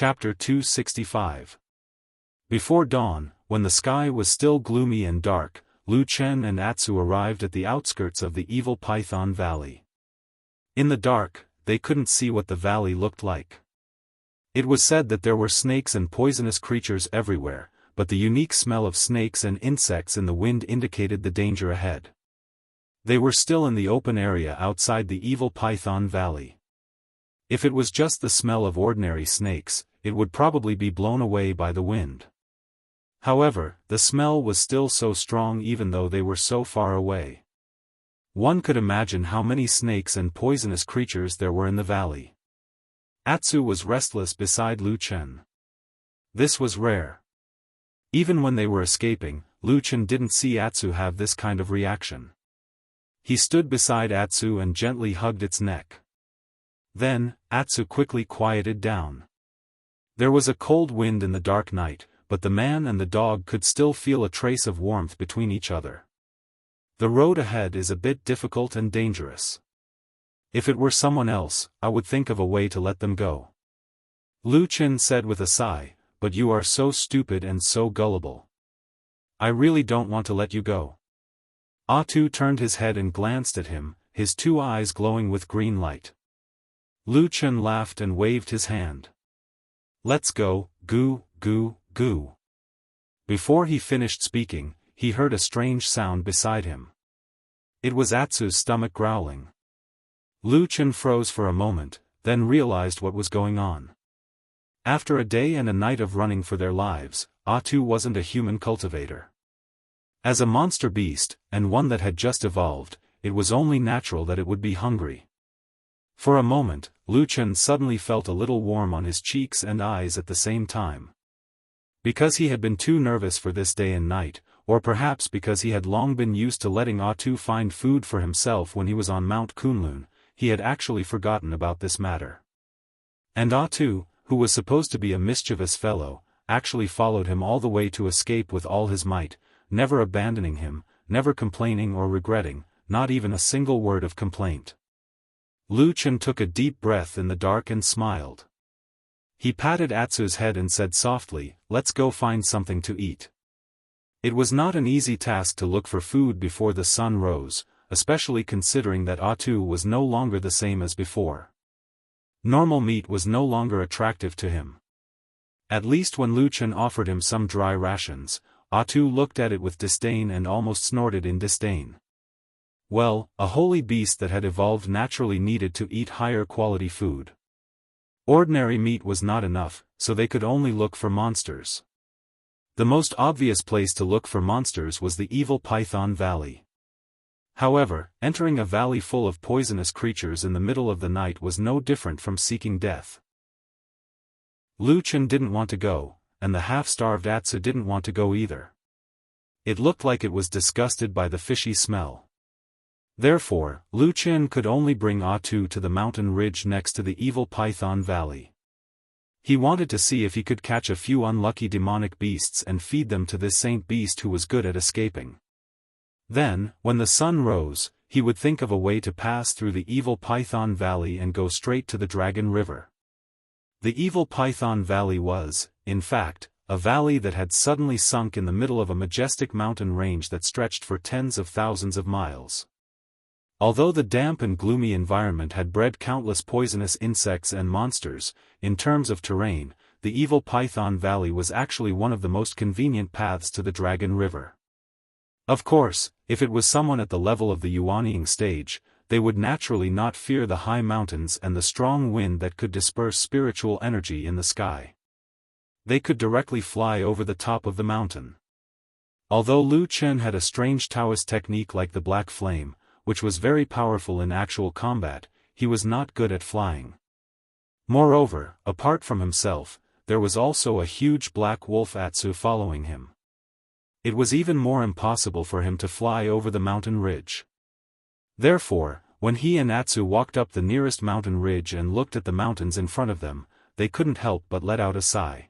Chapter 265. Before dawn, when the sky was still gloomy and dark, Lu Chen and Atsu arrived at the outskirts of the evil Python Valley. In the dark, they couldn't see what the valley looked like. It was said that there were snakes and poisonous creatures everywhere, but the unique smell of snakes and insects in the wind indicated the danger ahead. They were still in the open area outside the evil Python Valley. If it was just the smell of ordinary snakes, it would probably be blown away by the wind. However, the smell was still so strong even though they were so far away. One could imagine how many snakes and poisonous creatures there were in the valley. Atsu was restless beside Lu Chen. This was rare. Even when they were escaping, Lu Chen didn't see Atsu have this kind of reaction. He stood beside Atsu and gently hugged its neck. Then, Atsu quickly quieted down. There was a cold wind in the dark night, but the man and the dog could still feel a trace of warmth between each other. The road ahead is a bit difficult and dangerous. If it were someone else, I would think of a way to let them go. Lu Chen said with a sigh, but you are so stupid and so gullible. I really don't want to let you go. Atsu turned his head and glanced at him, his two eyes glowing with green light. Lu Chen laughed and waved his hand. Let's go, goo, goo, goo. Before he finished speaking, he heard a strange sound beside him. It was Atsu's stomach growling. Lu Chen froze for a moment, then realized what was going on. After a day and a night of running for their lives, Atsu wasn't a human cultivator. As a monster beast, and one that had just evolved, it was only natural that it would be hungry. For a moment, Lu Chen suddenly felt a little warm on his cheeks and eyes at the same time. Because he had been too nervous for this day and night, or perhaps because he had long been used to letting Atsu find food for himself when he was on Mount Kunlun, he had actually forgotten about this matter. And Atsu, who was supposed to be a mischievous fellow, actually followed him all the way to escape with all his might, never abandoning him, never complaining or regretting, not even a single word of complaint. Lu Chen took a deep breath in the dark and smiled. He patted Atsu's head and said softly, "Let's go find something to eat." It was not an easy task to look for food before the sun rose, especially considering that Atsu was no longer the same as before. Normal meat was no longer attractive to him. At least when Lu Chen offered him some dry rations, Atsu looked at it with disdain and almost snorted in disdain. Well, a holy beast that had evolved naturally needed to eat higher quality food. Ordinary meat was not enough, so they could only look for monsters. The most obvious place to look for monsters was the evil Python Valley. However, entering a valley full of poisonous creatures in the middle of the night was no different from seeking death. Lu Chen didn't want to go, and the half-starved Atsu didn't want to go either. It looked like it was disgusted by the fishy smell. Therefore, Lu Chen could only bring Atsu to the mountain ridge next to the evil Python Valley. He wanted to see if he could catch a few unlucky demonic beasts and feed them to this saint beast who was good at escaping. Then, when the sun rose, he would think of a way to pass through the evil Python Valley and go straight to the Dragon River. The evil Python Valley was, in fact, a valley that had suddenly sunk in the middle of a majestic mountain range that stretched for tens of thousands of miles. Although the damp and gloomy environment had bred countless poisonous insects and monsters, in terms of terrain, the evil Python Valley was actually one of the most convenient paths to the Dragon River. Of course, if it was someone at the level of the Yuanying stage, they would naturally not fear the high mountains and the strong wind that could disperse spiritual energy in the sky. They could directly fly over the top of the mountain. Although Lu Chen had a strange Taoist technique like the Black Flame, which was very powerful in actual combat, he was not good at flying. Moreover, apart from himself, there was also a huge black wolf Atsu following him. It was even more impossible for him to fly over the mountain ridge. Therefore, when he and Atsu walked up the nearest mountain ridge and looked at the mountains in front of them, they couldn't help but let out a sigh.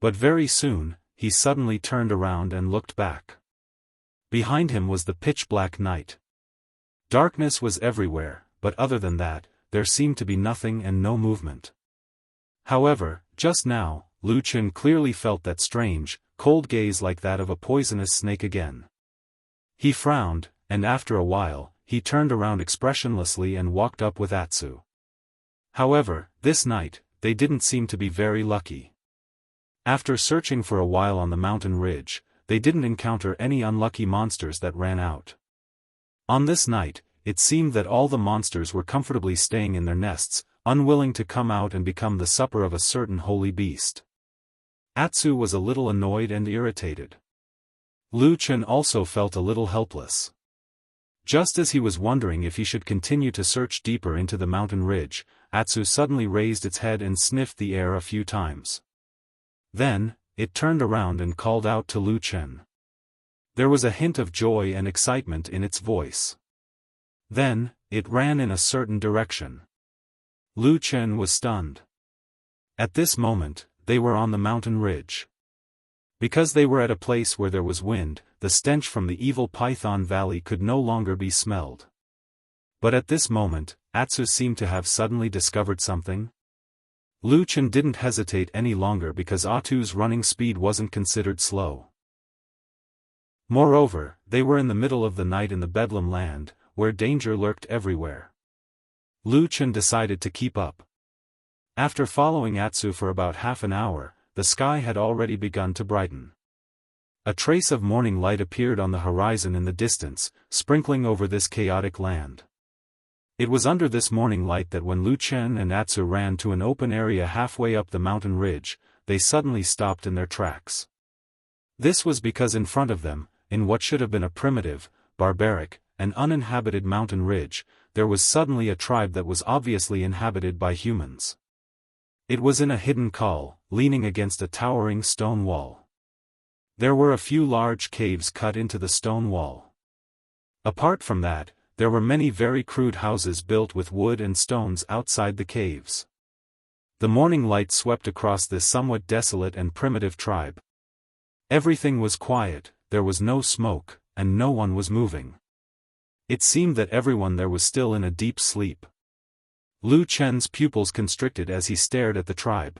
But very soon, he suddenly turned around and looked back. Behind him was the pitch-black night. Darkness was everywhere, but other than that, there seemed to be nothing and no movement. However, just now, Lu Chen clearly felt that strange, cold gaze like that of a poisonous snake again. He frowned, and after a while, he turned around expressionlessly and walked up with Atsu. However, this night, they didn't seem to be very lucky. After searching for a while on the mountain ridge, they didn't encounter any unlucky monsters that ran out. On this night, it seemed that all the monsters were comfortably staying in their nests, unwilling to come out and become the supper of a certain holy beast. Atsu was a little annoyed and irritated. Lu Chen also felt a little helpless. Just as he was wondering if he should continue to search deeper into the mountain ridge, Atsu suddenly raised its head and sniffed the air a few times. Then, it turned around and called out to Lu Chen. There was a hint of joy and excitement in its voice. Then, it ran in a certain direction. Lu Chen was stunned. At this moment, they were on the mountain ridge. Because they were at a place where there was wind, the stench from the evil Python Valley could no longer be smelled. But at this moment, Atsu seemed to have suddenly discovered something. Lu Chen didn't hesitate any longer because Atsu's running speed wasn't considered slow. Moreover, they were in the middle of the night in the Bedlam land, where danger lurked everywhere. Lu Chen decided to keep up. After following Atsu for about half an hour, the sky had already begun to brighten. A trace of morning light appeared on the horizon in the distance, sprinkling over this chaotic land. It was under this morning light that when Lu Chen and Atsu ran to an open area halfway up the mountain ridge, they suddenly stopped in their tracks. This was because in front of them, in what should have been a primitive, barbaric, and uninhabited mountain ridge, there was suddenly a tribe that was obviously inhabited by humans. It was in a hidden col, leaning against a towering stone wall. There were a few large caves cut into the stone wall. Apart from that, there were many very crude houses built with wood and stones outside the caves. The morning light swept across this somewhat desolate and primitive tribe. Everything was quiet, there was no smoke, and no one was moving. It seemed that everyone there was still in a deep sleep. Lu Chen's pupils constricted as he stared at the tribe.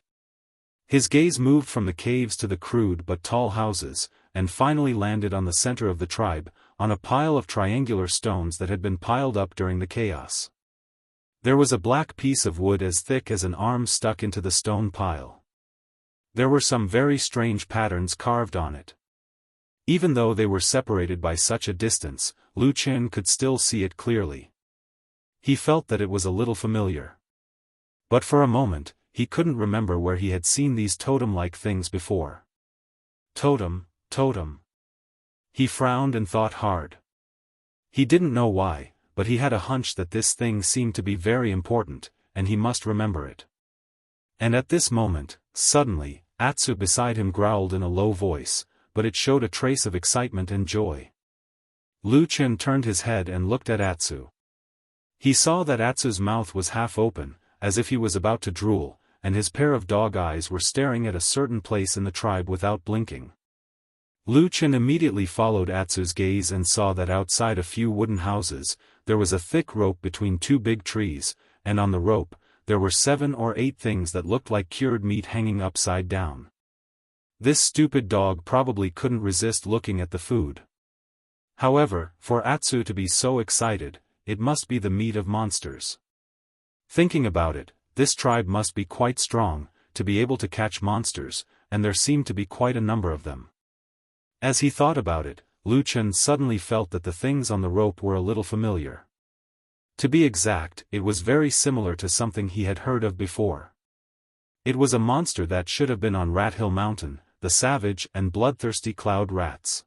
His gaze moved from the caves to the crude but tall houses, and finally landed on the center of the tribe, on a pile of triangular stones that had been piled up during the chaos. There was a black piece of wood as thick as an arm stuck into the stone pile. There were some very strange patterns carved on it. Even though they were separated by such a distance, Lu Chen could still see it clearly. He felt that it was a little familiar. But for a moment, he couldn't remember where he had seen these totem-like things before. Totem, totem. He frowned and thought hard. He didn't know why, but he had a hunch that this thing seemed to be very important, and he must remember it. And at this moment, suddenly, Atsu beside him growled in a low voice, but it showed a trace of excitement and joy. Lu Chen turned his head and looked at Atsu. He saw that Atsu's mouth was half open, as if he was about to drool, and his pair of dog eyes were staring at a certain place in the tribe without blinking. Lu Chen immediately followed Atsu's gaze and saw that outside a few wooden houses, there was a thick rope between two big trees, and on the rope, there were 7 or 8 things that looked like cured meat hanging upside down. This stupid dog probably couldn't resist looking at the food. However, for Atsu to be so excited, it must be the meat of monsters. Thinking about it, this tribe must be quite strong, to be able to catch monsters, and there seemed to be quite a number of them. As he thought about it, Lu Chen suddenly felt that the things on the rope were a little familiar. To be exact, it was very similar to something he had heard of before. It was a monster that should have been on Rat Hill Mountain, the savage and bloodthirsty cloud rats.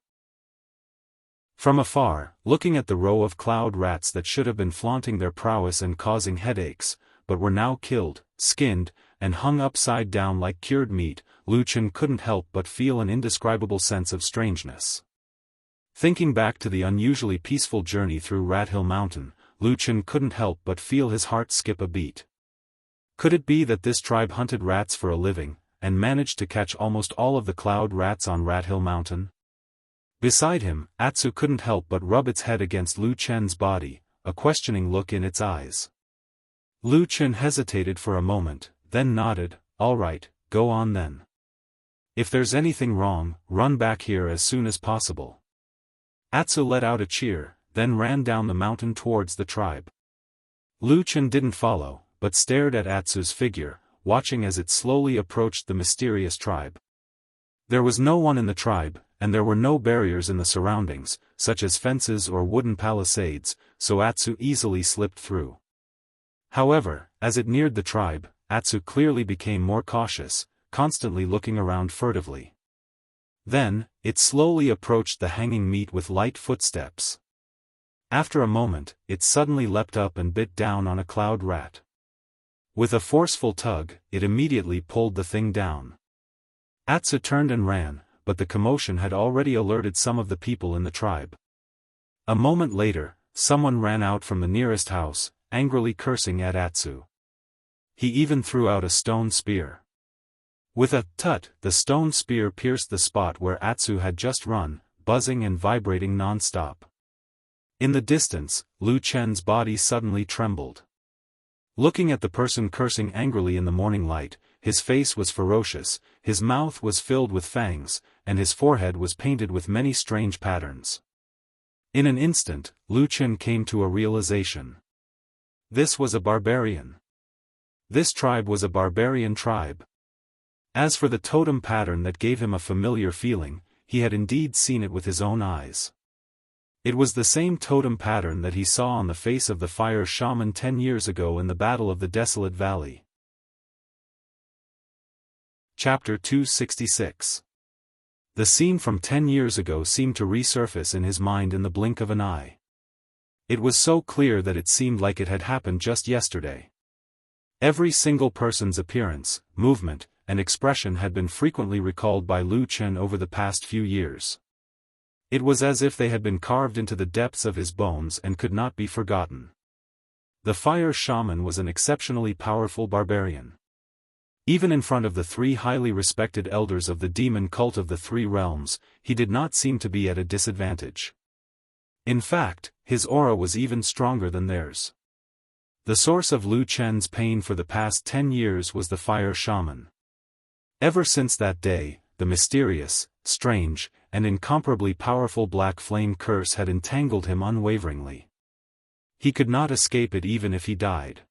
From afar, looking at the row of cloud rats that should have been flaunting their prowess and causing headaches, but were now killed, skinned, and hung upside down like cured meat, Lu Chen couldn't help but feel an indescribable sense of strangeness. Thinking back to the unusually peaceful journey through Rat Hill Mountain, Lu Chen couldn't help but feel his heart skip a beat. Could it be that this tribe hunted rats for a living, and managed to catch almost all of the cloud rats on Rat Hill Mountain? Beside him, Atsu couldn't help but rub its head against Lu Chen's body, a questioning look in its eyes. Lu Chen hesitated for a moment, then nodded, "All right, go on then. If there's anything wrong, run back here as soon as possible." Atsu let out a cheer, then ran down the mountain towards the tribe. Lu Chen didn't follow, but stared at Atsu's figure, watching as it slowly approached the mysterious tribe. There was no one in the tribe, and there were no barriers in the surroundings, such as fences or wooden palisades, so Atsu easily slipped through. However, as it neared the tribe, Atsu clearly became more cautious, constantly looking around furtively. Then, it slowly approached the hanging meat with light footsteps. After a moment, it suddenly leapt up and bit down on a cloud rat. With a forceful tug, it immediately pulled the thing down. Atsu turned and ran, but the commotion had already alerted some of the people in the tribe. A moment later, someone ran out from the nearest house, angrily cursing at Atsu. He even threw out a stone spear. With a tut, the stone spear pierced the spot where Atsu had just run, buzzing and vibrating non-stop. In the distance, Lu Chen's body suddenly trembled. Looking at the person cursing angrily in the morning light, his face was ferocious, his mouth was filled with fangs, and his forehead was painted with many strange patterns. In an instant, Lu Chen came to a realization. This was a barbarian. This tribe was a barbarian tribe. As for the totem pattern that gave him a familiar feeling, he had indeed seen it with his own eyes. It was the same totem pattern that he saw on the face of the fire shaman 10 years ago in the Battle of the Desolate Valley. Chapter 266. The scene from 10 years ago seemed to resurface in his mind in the blink of an eye. It was so clear that it seemed like it had happened just yesterday. Every single person's appearance, movement, and expression had been frequently recalled by Lu Chen over the past few years. It was as if they had been carved into the depths of his bones and could not be forgotten. The fire shaman was an exceptionally powerful barbarian. Even in front of the 3 highly respected elders of the demon cult of the 3 realms, he did not seem to be at a disadvantage. In fact, his aura was even stronger than theirs. The source of Lu Chen's pain for the past 10 years was the fire shaman. Ever since that day, the mysterious, strange, and incomparably powerful black flame curse had entangled him unwaveringly. He could not escape it even if he died.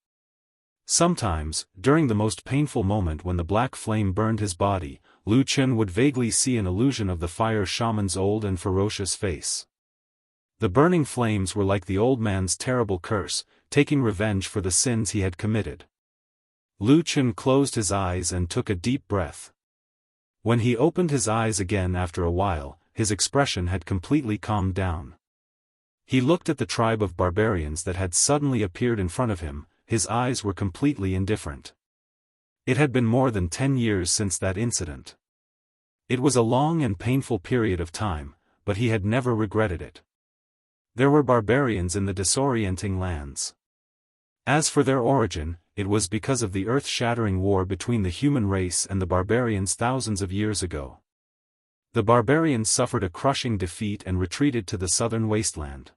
Sometimes, during the most painful moment when the black flame burned his body, Lu Chen would vaguely see an illusion of the fire shaman's old and ferocious face. The burning flames were like the old man's terrible curse, taking revenge for the sins he had committed. Lu Chen closed his eyes and took a deep breath. When he opened his eyes again after a while, his expression had completely calmed down. He looked at the tribe of barbarians that had suddenly appeared in front of him. His eyes were completely indifferent. It had been more than 10 years since that incident. It was a long and painful period of time, but he had never regretted it. There were barbarians in the disorienting lands. As for their origin, it was because of the earth-shattering war between the human race and the barbarians thousands of years ago. The barbarians suffered a crushing defeat and retreated to the southern wasteland.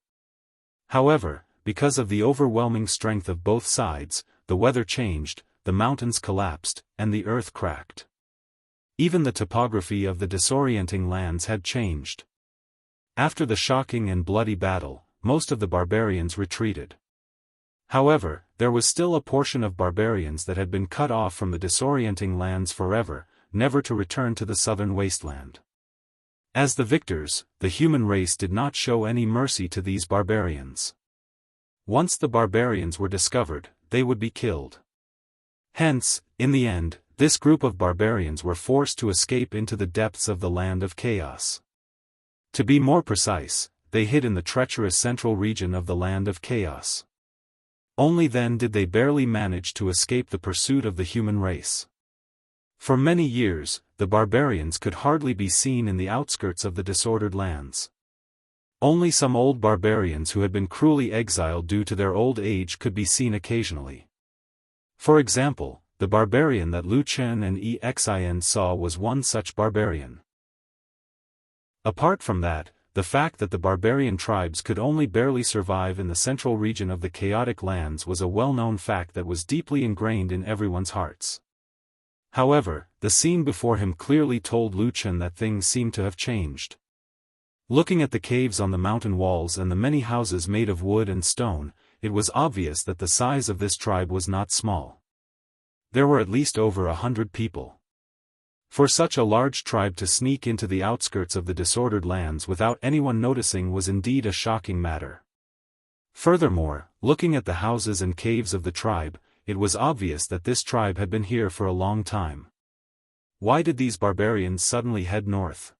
However, because of the overwhelming strength of both sides, the weather changed, the mountains collapsed, and the earth cracked. Even the topography of the disorienting lands had changed. After the shocking and bloody battle, most of the barbarians retreated. However, there was still a portion of barbarians that had been cut off from the disorienting lands forever, never to return to the southern wasteland. As the victors, the human race did not show any mercy to these barbarians. Once the barbarians were discovered, they would be killed. Hence, in the end, this group of barbarians were forced to escape into the depths of the land of chaos. To be more precise, they hid in the treacherous central region of the land of chaos. Only then did they barely manage to escape the pursuit of the human race. For many years, the barbarians could hardly be seen in the outskirts of the disordered lands. Only some old barbarians who had been cruelly exiled due to their old age could be seen occasionally. For example, the barbarian that Lu Chen and Xin saw was one such barbarian. Apart from that, the fact that the barbarian tribes could only barely survive in the central region of the chaotic lands was a well-known fact that was deeply ingrained in everyone's hearts. However, the scene before him clearly told Lu Chen that things seemed to have changed. Looking at the caves on the mountain walls and the many houses made of wood and stone, it was obvious that the size of this tribe was not small. There were at least over 100 people. For such a large tribe to sneak into the outskirts of the disordered lands without anyone noticing was indeed a shocking matter. Furthermore, looking at the houses and caves of the tribe, it was obvious that this tribe had been here for a long time. Why did these barbarians suddenly head north?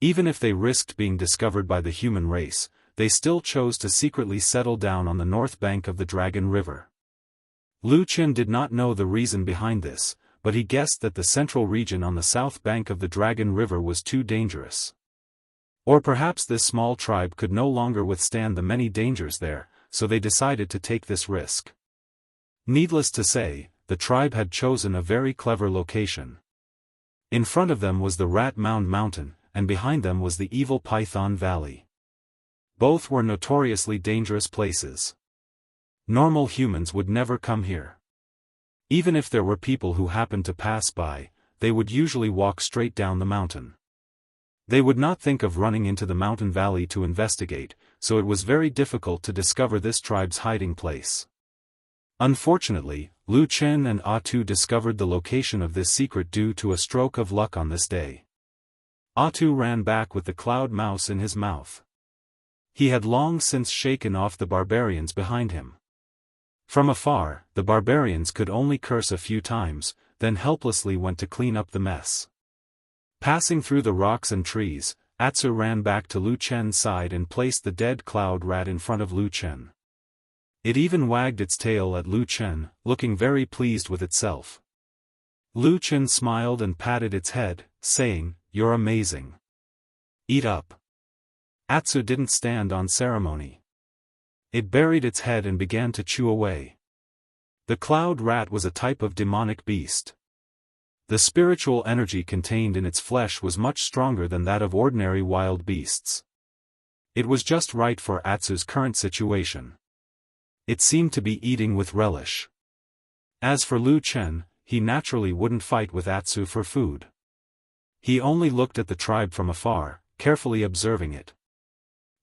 Even if they risked being discovered by the human race, they still chose to secretly settle down on the north bank of the Dragon River. Lu Chen did not know the reason behind this, but he guessed that the central region on the south bank of the Dragon River was too dangerous. Or perhaps this small tribe could no longer withstand the many dangers there, so they decided to take this risk. Needless to say, the tribe had chosen a very clever location. In front of them was the Rat Mound Mountain, and behind them was the Evil Python Valley. Both were notoriously dangerous places. Normal humans would never come here. Even if there were people who happened to pass by, they would usually walk straight down the mountain. They would not think of running into the mountain valley to investigate, so it was very difficult to discover this tribe's hiding place. Unfortunately, Lu Chen and Atu discovered the location of this secret due to a stroke of luck on this day. Atu ran back with the cloud mouse in his mouth. He had long since shaken off the barbarians behind him. From afar, the barbarians could only curse a few times, then helplessly went to clean up the mess. Passing through the rocks and trees, Atsu ran back to Lu Chen's side and placed the dead cloud rat in front of Lu Chen. It even wagged its tail at Lu Chen, looking very pleased with itself. Lu Chen smiled and patted its head, saying, "You're amazing. Eat up." Atsu didn't stand on ceremony. It buried its head and began to chew away. The cloud rat was a type of demonic beast. The spiritual energy contained in its flesh was much stronger than that of ordinary wild beasts. It was just right for Atsu's current situation. It seemed to be eating with relish. As for Lu Chen, he naturally wouldn't fight with Atsu for food. He only looked at the tribe from afar, carefully observing it.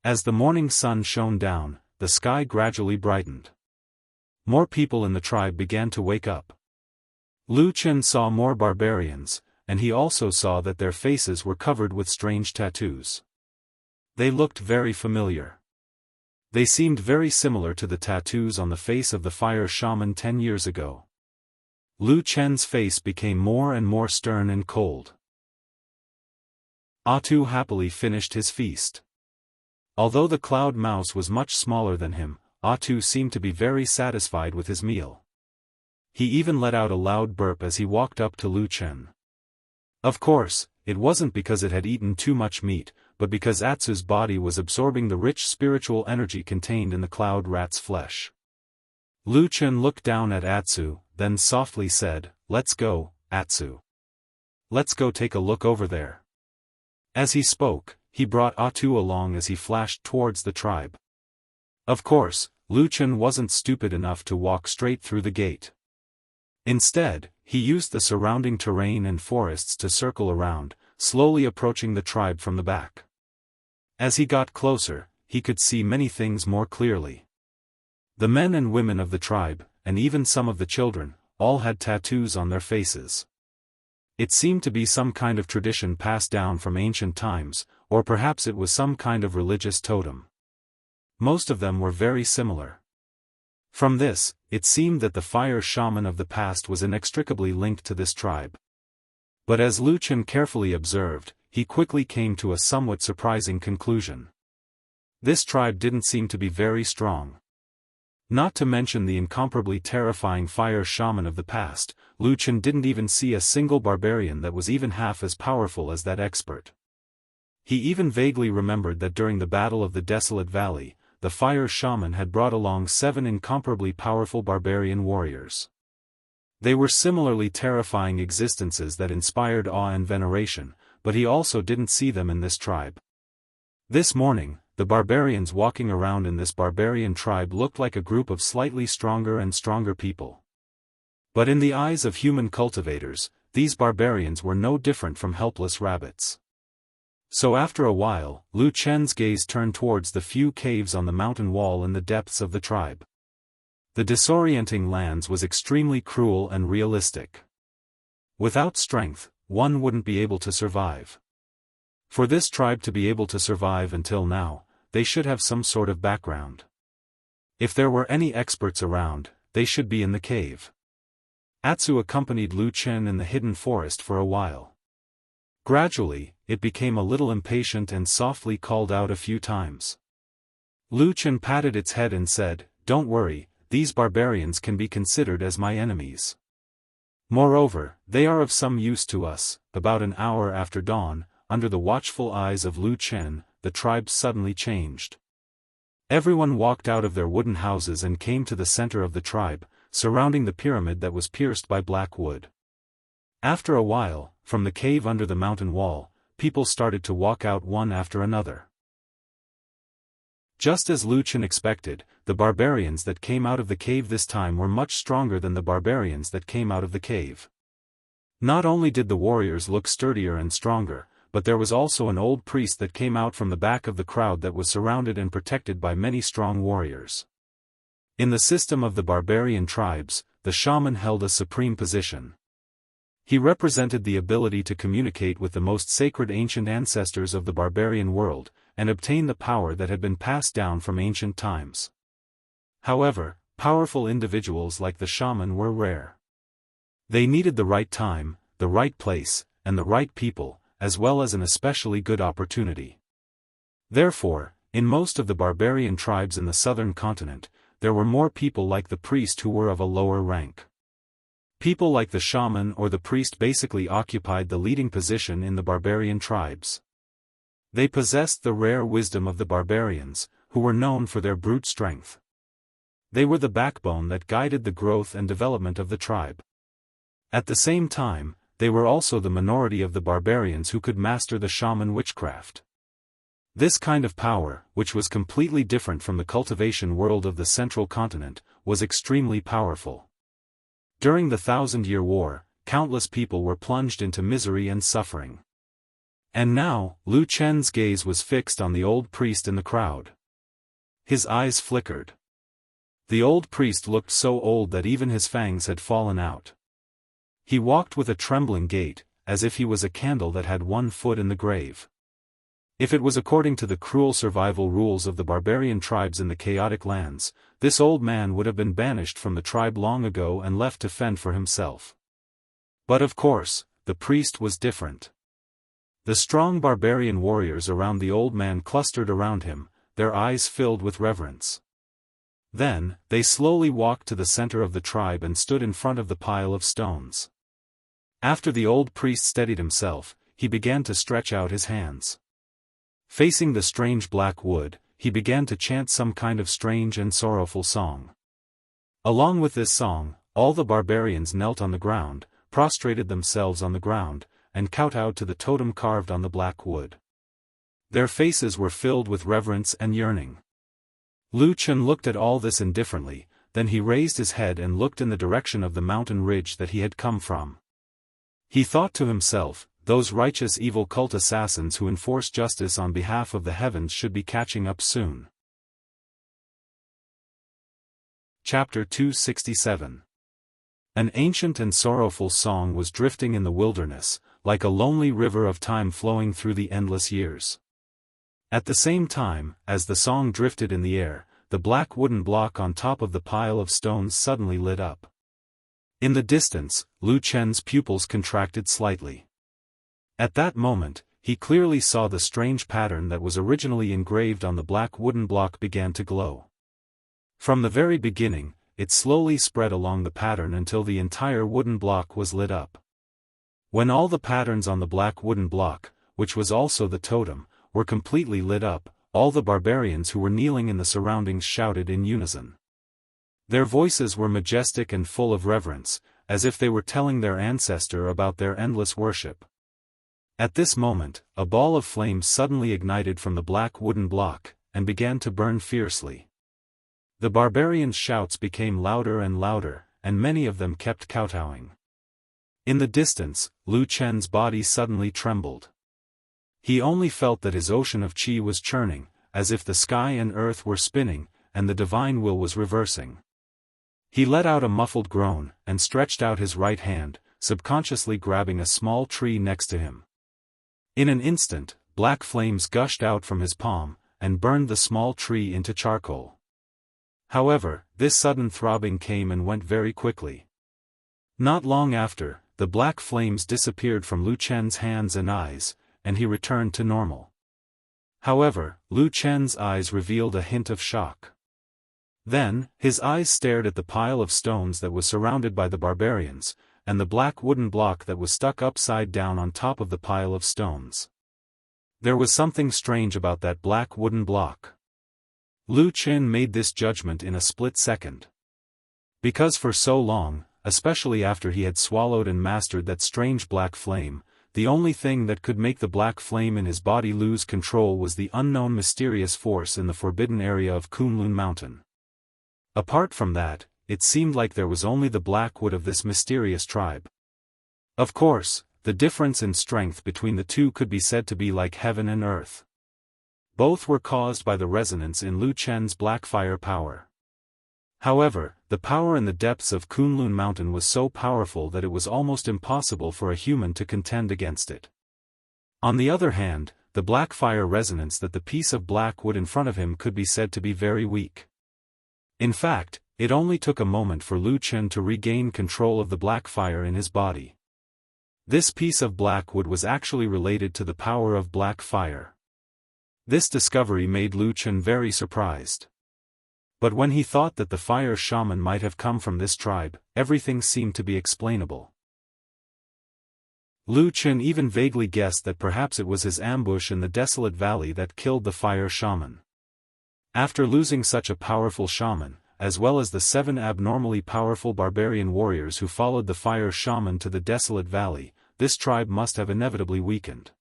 As the morning sun shone down, the sky gradually brightened. More people in the tribe began to wake up. Lu Chen saw more barbarians, and he also saw that their faces were covered with strange tattoos. They looked very familiar. They seemed very similar to the tattoos on the face of the fire shaman 10 years ago. Lu Chen's face became more and more stern and cold. Atu happily finished his feast. Although the cloud mouse was much smaller than him, Atu seemed to be very satisfied with his meal. He even let out a loud burp as he walked up to Lu Chen. Of course, it wasn't because it had eaten too much meat, but because Atsu's body was absorbing the rich spiritual energy contained in the cloud rat's flesh. Lu Chen looked down at Atsu, then softly said, "Let's go, Atsu. Let's go take a look over there." As he spoke, he brought Atu along as he flashed towards the tribe. Of course, Lu Chen wasn't stupid enough to walk straight through the gate. Instead, he used the surrounding terrain and forests to circle around, slowly approaching the tribe from the back. As he got closer, he could see many things more clearly. The men and women of the tribe, and even some of the children, all had tattoos on their faces. It seemed to be some kind of tradition passed down from ancient times, or perhaps it was some kind of religious totem. Most of them were very similar. From this, it seemed that the fire shaman of the past was inextricably linked to this tribe. But as Lu Chen carefully observed, he quickly came to a somewhat surprising conclusion. This tribe didn't seem to be very strong. Not to mention the incomparably terrifying fire shaman of the past, Lu Chen didn't even see a single barbarian that was even half as powerful as that expert. He even vaguely remembered that during the Battle of the Desolate Valley, the fire shaman had brought along 7 incomparably powerful barbarian warriors. They were similarly terrifying existences that inspired awe and veneration, but he also didn't see them in this tribe. This morning, the barbarians walking around in this barbarian tribe looked like a group of slightly stronger and stronger people. But in the eyes of human cultivators, these barbarians were no different from helpless rabbits. So after a while, Lu Chen's gaze turned towards the few caves on the mountain wall in the depths of the tribe. The disorienting lands was extremely cruel and realistic. Without strength, one wouldn't be able to survive. For this tribe to be able to survive until now, they should have some sort of background. If there were any experts around, they should be in the cave. Atsu accompanied Lu Chen in the hidden forest for a while. Gradually, it became a little impatient and softly called out a few times. Lu Chen patted its head and said, "Don't worry, these barbarians can be considered as my enemies. Moreover, they are of some use to us." About an hour after dawn, under the watchful eyes of Lu Chen, the tribe suddenly changed. Everyone walked out of their wooden houses and came to the center of the tribe, surrounding the pyramid that was pierced by black wood. After a while, from the cave under the mountain wall, people started to walk out one after another. Just as Lu Chen expected, the barbarians that came out of the cave this time were much stronger than the barbarians that came out of the cave. Not only did the warriors look sturdier and stronger, but there was also an old priest that came out from the back of the crowd that was surrounded and protected by many strong warriors. In the system of the barbarian tribes, the shaman held a supreme position. He represented the ability to communicate with the most sacred ancient ancestors of the barbarian world, and obtain the power that had been passed down from ancient times. However, powerful individuals like the shaman were rare. They needed the right time, the right place, and the right people, as well as an especially good opportunity. Therefore, in most of the barbarian tribes in the southern continent, there were more people like the priest who were of a lower rank. People like the shaman or the priest basically occupied the leading position in the barbarian tribes. They possessed the rare wisdom of the barbarians, who were known for their brute strength. They were the backbone that guided the growth and development of the tribe. At the same time, they were also the minority of the barbarians who could master the shaman witchcraft. This kind of power, which was completely different from the cultivation world of the central continent, was extremely powerful. During the 1,000-Year War, countless people were plunged into misery and suffering. And now, Lu Chen's gaze was fixed on the old priest in the crowd. His eyes flickered. The old priest looked so old that even his fangs had fallen out. He walked with a trembling gait, as if he was a candle that had one foot in the grave. If it was according to the cruel survival rules of the barbarian tribes in the chaotic lands, this old man would have been banished from the tribe long ago and left to fend for himself. But of course, the priest was different. The strong barbarian warriors around the old man clustered around him, their eyes filled with reverence. Then, they slowly walked to the center of the tribe and stood in front of the pile of stones. After the old priest steadied himself, he began to stretch out his hands. Facing the strange black wood, he began to chant some kind of strange and sorrowful song. Along with this song, all the barbarians knelt on the ground, prostrated themselves on the ground, and kowtowed to the totem carved on the black wood. Their faces were filled with reverence and yearning. Lu Chen looked at all this indifferently, then he raised his head and looked in the direction of the mountain ridge that he had come from. He thought to himself, those righteous evil cult assassins who enforce justice on behalf of the heavens should be catching up soon. Chapter 267. An ancient and sorrowful song was drifting in the wilderness, like a lonely river of time flowing through the endless years. At the same time, as the song drifted in the air, the black wooden block on top of the pile of stones suddenly lit up. In the distance, Lu Chen's pupils contracted slightly. At that moment, he clearly saw the strange pattern that was originally engraved on the black wooden block began to glow. From the very beginning, it slowly spread along the pattern until the entire wooden block was lit up. When all the patterns on the black wooden block, which was also the totem, were completely lit up, all the barbarians who were kneeling in the surroundings shouted in unison. Their voices were majestic and full of reverence, as if they were telling their ancestor about their endless worship. At this moment, a ball of flame suddenly ignited from the black wooden block, and began to burn fiercely. The barbarians' shouts became louder and louder, and many of them kept kowtowing. In the distance, Lu Chen's body suddenly trembled. He only felt that his ocean of qi was churning, as if the sky and earth were spinning, and the divine will was reversing. He let out a muffled groan, and stretched out his right hand, subconsciously grabbing a small tree next to him. In an instant, black flames gushed out from his palm, and burned the small tree into charcoal. However, this sudden throbbing came and went very quickly. Not long after, the black flames disappeared from Lu Chen's hands and eyes, and he returned to normal. However, Lu Chen's eyes revealed a hint of shock. Then, his eyes stared at the pile of stones that was surrounded by the barbarians, and the black wooden block that was stuck upside down on top of the pile of stones. There was something strange about that black wooden block. Lu Chen made this judgment in a split second. Because for so long, especially after he had swallowed and mastered that strange black flame, the only thing that could make the black flame in his body lose control was the unknown mysterious force in the forbidden area of Kunlun Mountain. Apart from that, it seemed like there was only the black wood of this mysterious tribe. Of course, the difference in strength between the two could be said to be like heaven and earth. Both were caused by the resonance in Lu Chen's black fire power. However, the power in the depths of Kunlun Mountain was so powerful that it was almost impossible for a human to contend against it. On the other hand, the black fire resonance that the piece of black wood in front of him could be said to be very weak. In fact, it only took a moment for Lu Chen to regain control of the black fire in his body. This piece of black wood was actually related to the power of black fire. This discovery made Lu Chen very surprised. But when he thought that the fire shaman might have come from this tribe, everything seemed to be explainable. Lu Chen even vaguely guessed that perhaps it was his ambush in the desolate valley that killed the fire shaman. After losing such a powerful shaman, as well as the 7 abnormally powerful barbarian warriors who followed the fire shaman to the desolate valley, this tribe must have inevitably weakened.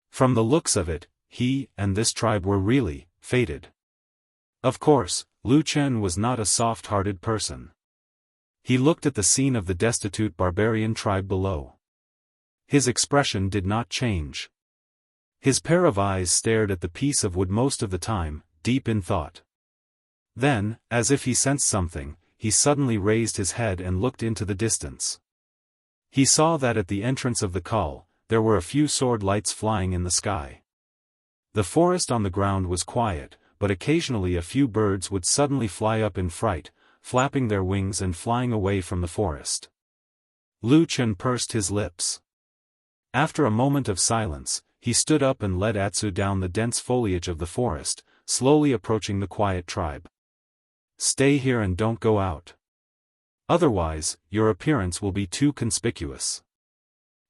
From the looks of it, he and this tribe were really fated. Of course, Lu Chen was not a soft-hearted person. He looked at the scene of the destitute barbarian tribe below. His expression did not change. His pair of eyes stared at the piece of wood most of the time, deep in thought. Then, as if he sensed something, he suddenly raised his head and looked into the distance. He saw that at the entrance of the call, there were a few sword lights flying in the sky. The forest on the ground was quiet, but occasionally a few birds would suddenly fly up in fright, flapping their wings and flying away from the forest. Lu Chen pursed his lips. After a moment of silence, he stood up and led Atsu down the dense foliage of the forest, slowly approaching the quiet tribe. "Stay here and don't go out. Otherwise, your appearance will be too conspicuous.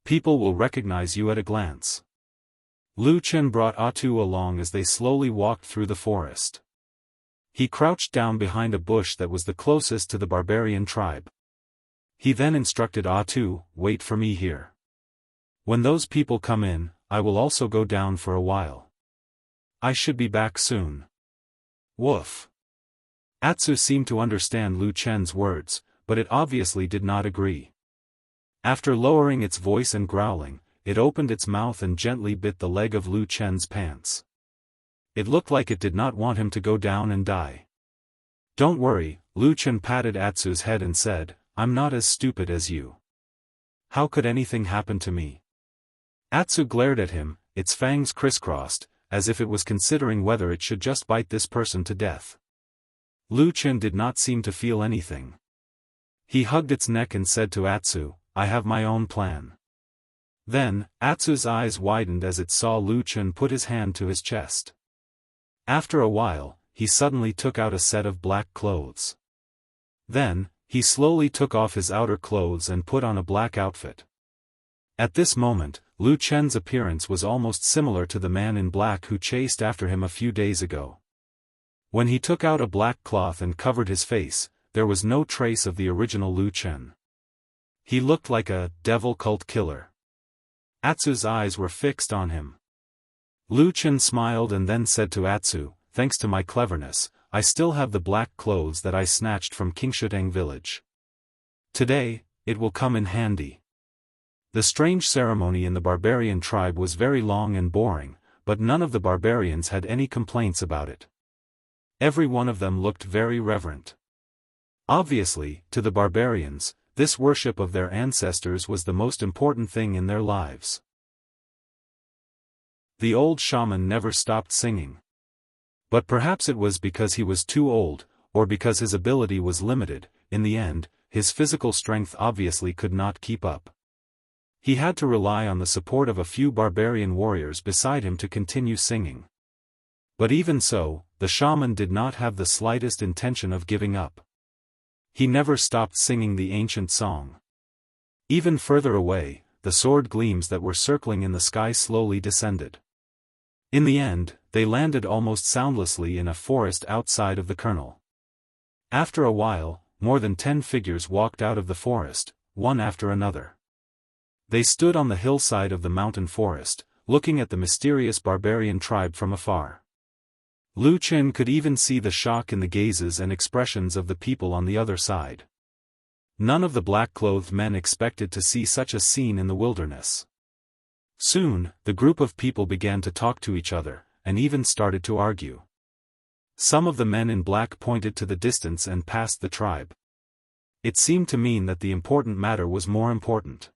People will recognize you at a glance." Lu Chen brought Atsu along as they slowly walked through the forest. He crouched down behind a bush that was the closest to the barbarian tribe. He then instructed Atsu, "Wait for me here. When those people come in, I will also go down for a while. I should be back soon." Woof. Atsu seemed to understand Lu Chen's words, but it obviously did not agree. After lowering its voice and growling, it opened its mouth and gently bit the leg of Lu Chen's pants. It looked like it did not want him to go down and die. "Don't worry," Lu Chen patted Atsu's head and said, "I'm not as stupid as you. How could anything happen to me?" Atsu glared at him, its fangs crisscrossed, as if it was considering whether it should just bite this person to death. Lu Chen did not seem to feel anything. He hugged its neck and said to Atsu, "I have my own plan." Then, Atsu's eyes widened as it saw Lu Chen put his hand to his chest. After a while, he suddenly took out a set of black clothes. Then, he slowly took off his outer clothes and put on a black outfit. At this moment, Lu Chen's appearance was almost similar to the man in black who chased after him a few days ago. When he took out a black cloth and covered his face, there was no trace of the original Lu Chen. He looked like a devil cult killer. Atsu's eyes were fixed on him. Lu Chen smiled and then said to Atsu, "Thanks to my cleverness, I still have the black clothes that I snatched from Qingshutang village. Today, it will come in handy." The strange ceremony in the barbarian tribe was very long and boring, but none of the barbarians had any complaints about it. Every one of them looked very reverent. Obviously, to the barbarians, this worship of their ancestors was the most important thing in their lives. The old shaman never stopped singing. But perhaps it was because he was too old, or because his ability was limited. In the end, his physical strength obviously could not keep up. He had to rely on the support of a few barbarian warriors beside him to continue singing. But even so, the shaman did not have the slightest intention of giving up. He never stopped singing the ancient song. Even further away, the sword gleams that were circling in the sky slowly descended. In the end, they landed almost soundlessly in a forest outside of the kernel. After a while, more than 10 figures walked out of the forest, one after another. They stood on the hillside of the mountain forest, looking at the mysterious barbarian tribe from afar. Lu Qin could even see the shock in the gazes and expressions of the people on the other side. None of the black-clothed men expected to see such a scene in the wilderness. Soon, the group of people began to talk to each other, and even started to argue. Some of the men in black pointed to the distance and passed the tribe. It seemed to mean that the important matter was more important.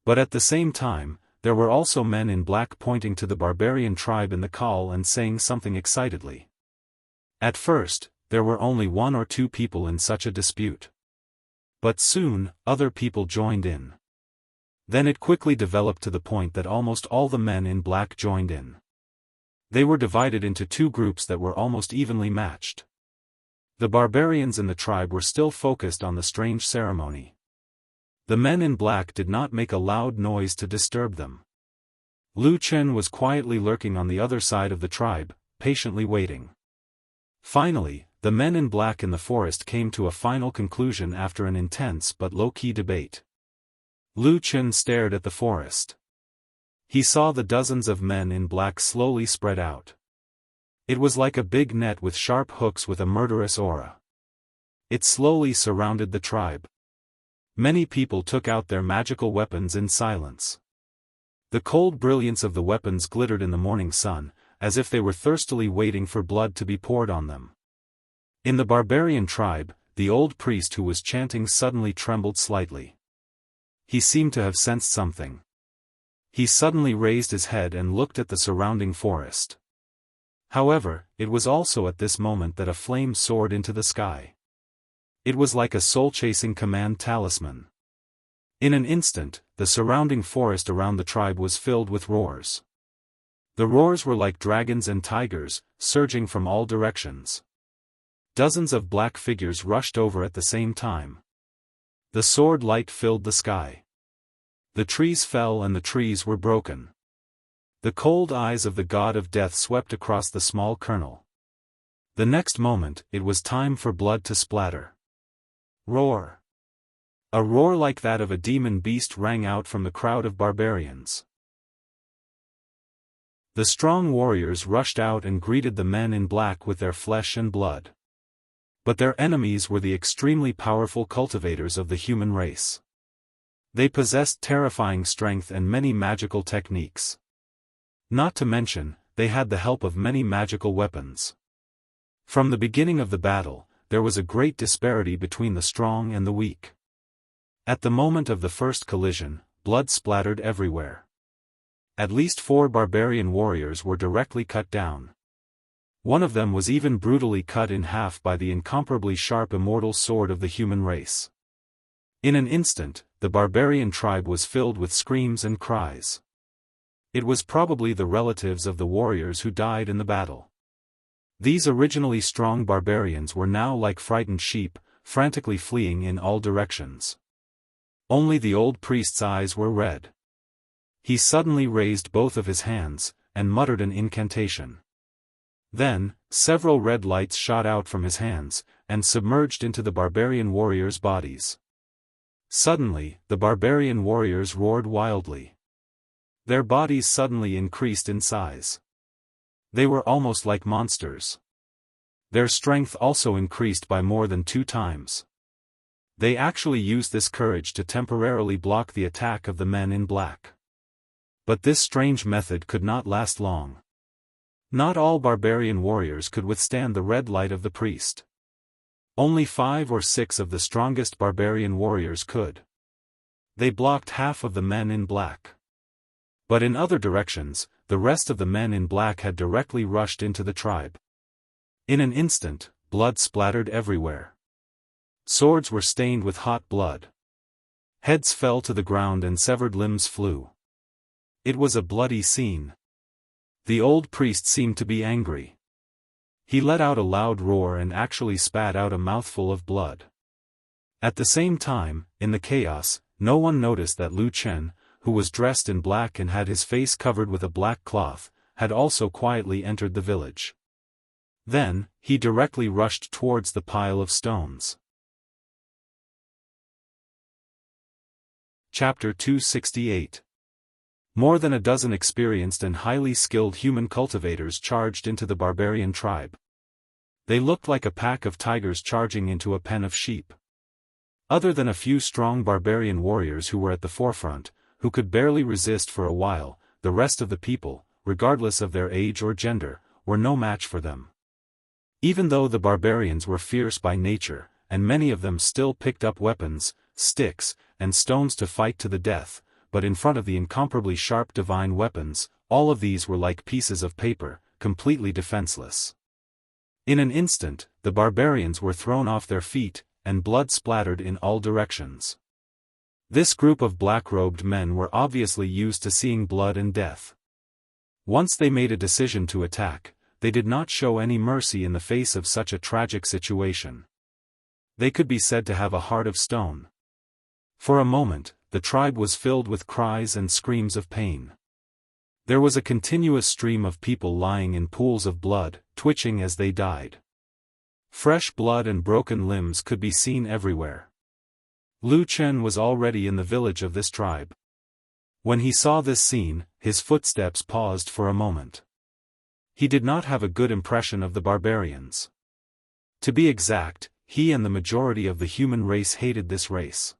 But at the same time, there were also men in black pointing to the barbarian tribe in the call and saying something excitedly. At first, there were only 1 or 2 people in such a dispute. But soon, other people joined in. Then it quickly developed to the point that almost all the men in black joined in. They were divided into 2 groups that were almost evenly matched. The barbarians in the tribe were still focused on the strange ceremony. The men in black did not make a loud noise to disturb them. Lu Qin was quietly lurking on the other side of the tribe, patiently waiting. Finally, the men in black in the forest came to a final conclusion after an intense but low-key debate. Lu Qin stared at the forest. He saw the dozens of men in black slowly spread out. It was like a big net with sharp hooks with a murderous aura. It slowly surrounded the tribe. Many people took out their magical weapons in silence. The cold brilliance of the weapons glittered in the morning sun, as if they were thirstily waiting for blood to be poured on them. In the barbarian tribe, the old priest who was chanting suddenly trembled slightly. He seemed to have sensed something. He suddenly raised his head and looked at the surrounding forest. However, it was also at this moment that a flame soared into the sky. It was like a soul-chasing command talisman. In an instant, the surrounding forest around the tribe was filled with roars. The roars were like dragons and tigers, surging from all directions. Dozens of black figures rushed over at the same time. The sword light filled the sky. The trees fell and the trees were broken. The cold eyes of the god of death swept across the small kernel. The next moment, it was time for blood to splatter. Roar! A roar like that of a demon beast rang out from the crowd of barbarians. The strong warriors rushed out and greeted the men in black with their flesh and blood. But their enemies were the extremely powerful cultivators of the human race. They possessed terrifying strength and many magical techniques. Not to mention, they had the help of many magical weapons. From the beginning of the battle, there was a great disparity between the strong and the weak. At the moment of the first collision, blood splattered everywhere. At least 4 barbarian warriors were directly cut down. One of them was even brutally cut in half by the incomparably sharp immortal sword of the human race. In an instant, the barbarian tribe was filled with screams and cries. It was probably the relatives of the warriors who died in the battle. These originally strong barbarians were now like frightened sheep, frantically fleeing in all directions. Only the old priest's eyes were red. He suddenly raised both of his hands, and muttered an incantation. Then, several red lights shot out from his hands, and submerged into the barbarian warriors' bodies. Suddenly, the barbarian warriors roared wildly. Their bodies suddenly increased in size. They were almost like monsters. Their strength also increased by more than 2 times. They actually used this courage to temporarily block the attack of the men in black. But this strange method could not last long. Not all barbarian warriors could withstand the red light of the priest. Only 5 or 6 of the strongest barbarian warriors could. They blocked half of the men in black. But in other directions, the rest of the men in black had directly rushed into the tribe. In an instant, blood splattered everywhere. Swords were stained with hot blood. Heads fell to the ground and severed limbs flew. It was a bloody scene. The old priest seemed to be angry. He let out a loud roar and actually spat out a mouthful of blood. At the same time, in the chaos, no one noticed that Lu Chen, who was dressed in black and had his face covered with a black cloth, had also quietly entered the village. Then, he directly rushed towards the pile of stones. Chapter 268. More than a dozen experienced and highly skilled human cultivators charged into the barbarian tribe. They looked like a pack of tigers charging into a pen of sheep. Other than a few strong barbarian warriors who were at the forefront, who could barely resist for a while, the rest of the people, regardless of their age or gender, were no match for them. Even though the barbarians were fierce by nature, and many of them still picked up weapons, sticks, and stones to fight to the death, but in front of the incomparably sharp divine weapons, all of these were like pieces of paper, completely defenseless. In an instant, the barbarians were thrown off their feet, and blood splattered in all directions. This group of black-robed men were obviously used to seeing blood and death. Once they made a decision to attack, they did not show any mercy in the face of such a tragic situation. They could be said to have a heart of stone. For a moment, the tribe was filled with cries and screams of pain. There was a continuous stream of people lying in pools of blood, twitching as they died. Fresh blood and broken limbs could be seen everywhere. Lu Chen was already in the village of this tribe. When he saw this scene, his footsteps paused for a moment. He did not have a good impression of the barbarians. To be exact, he and the majority of the human race hated this race.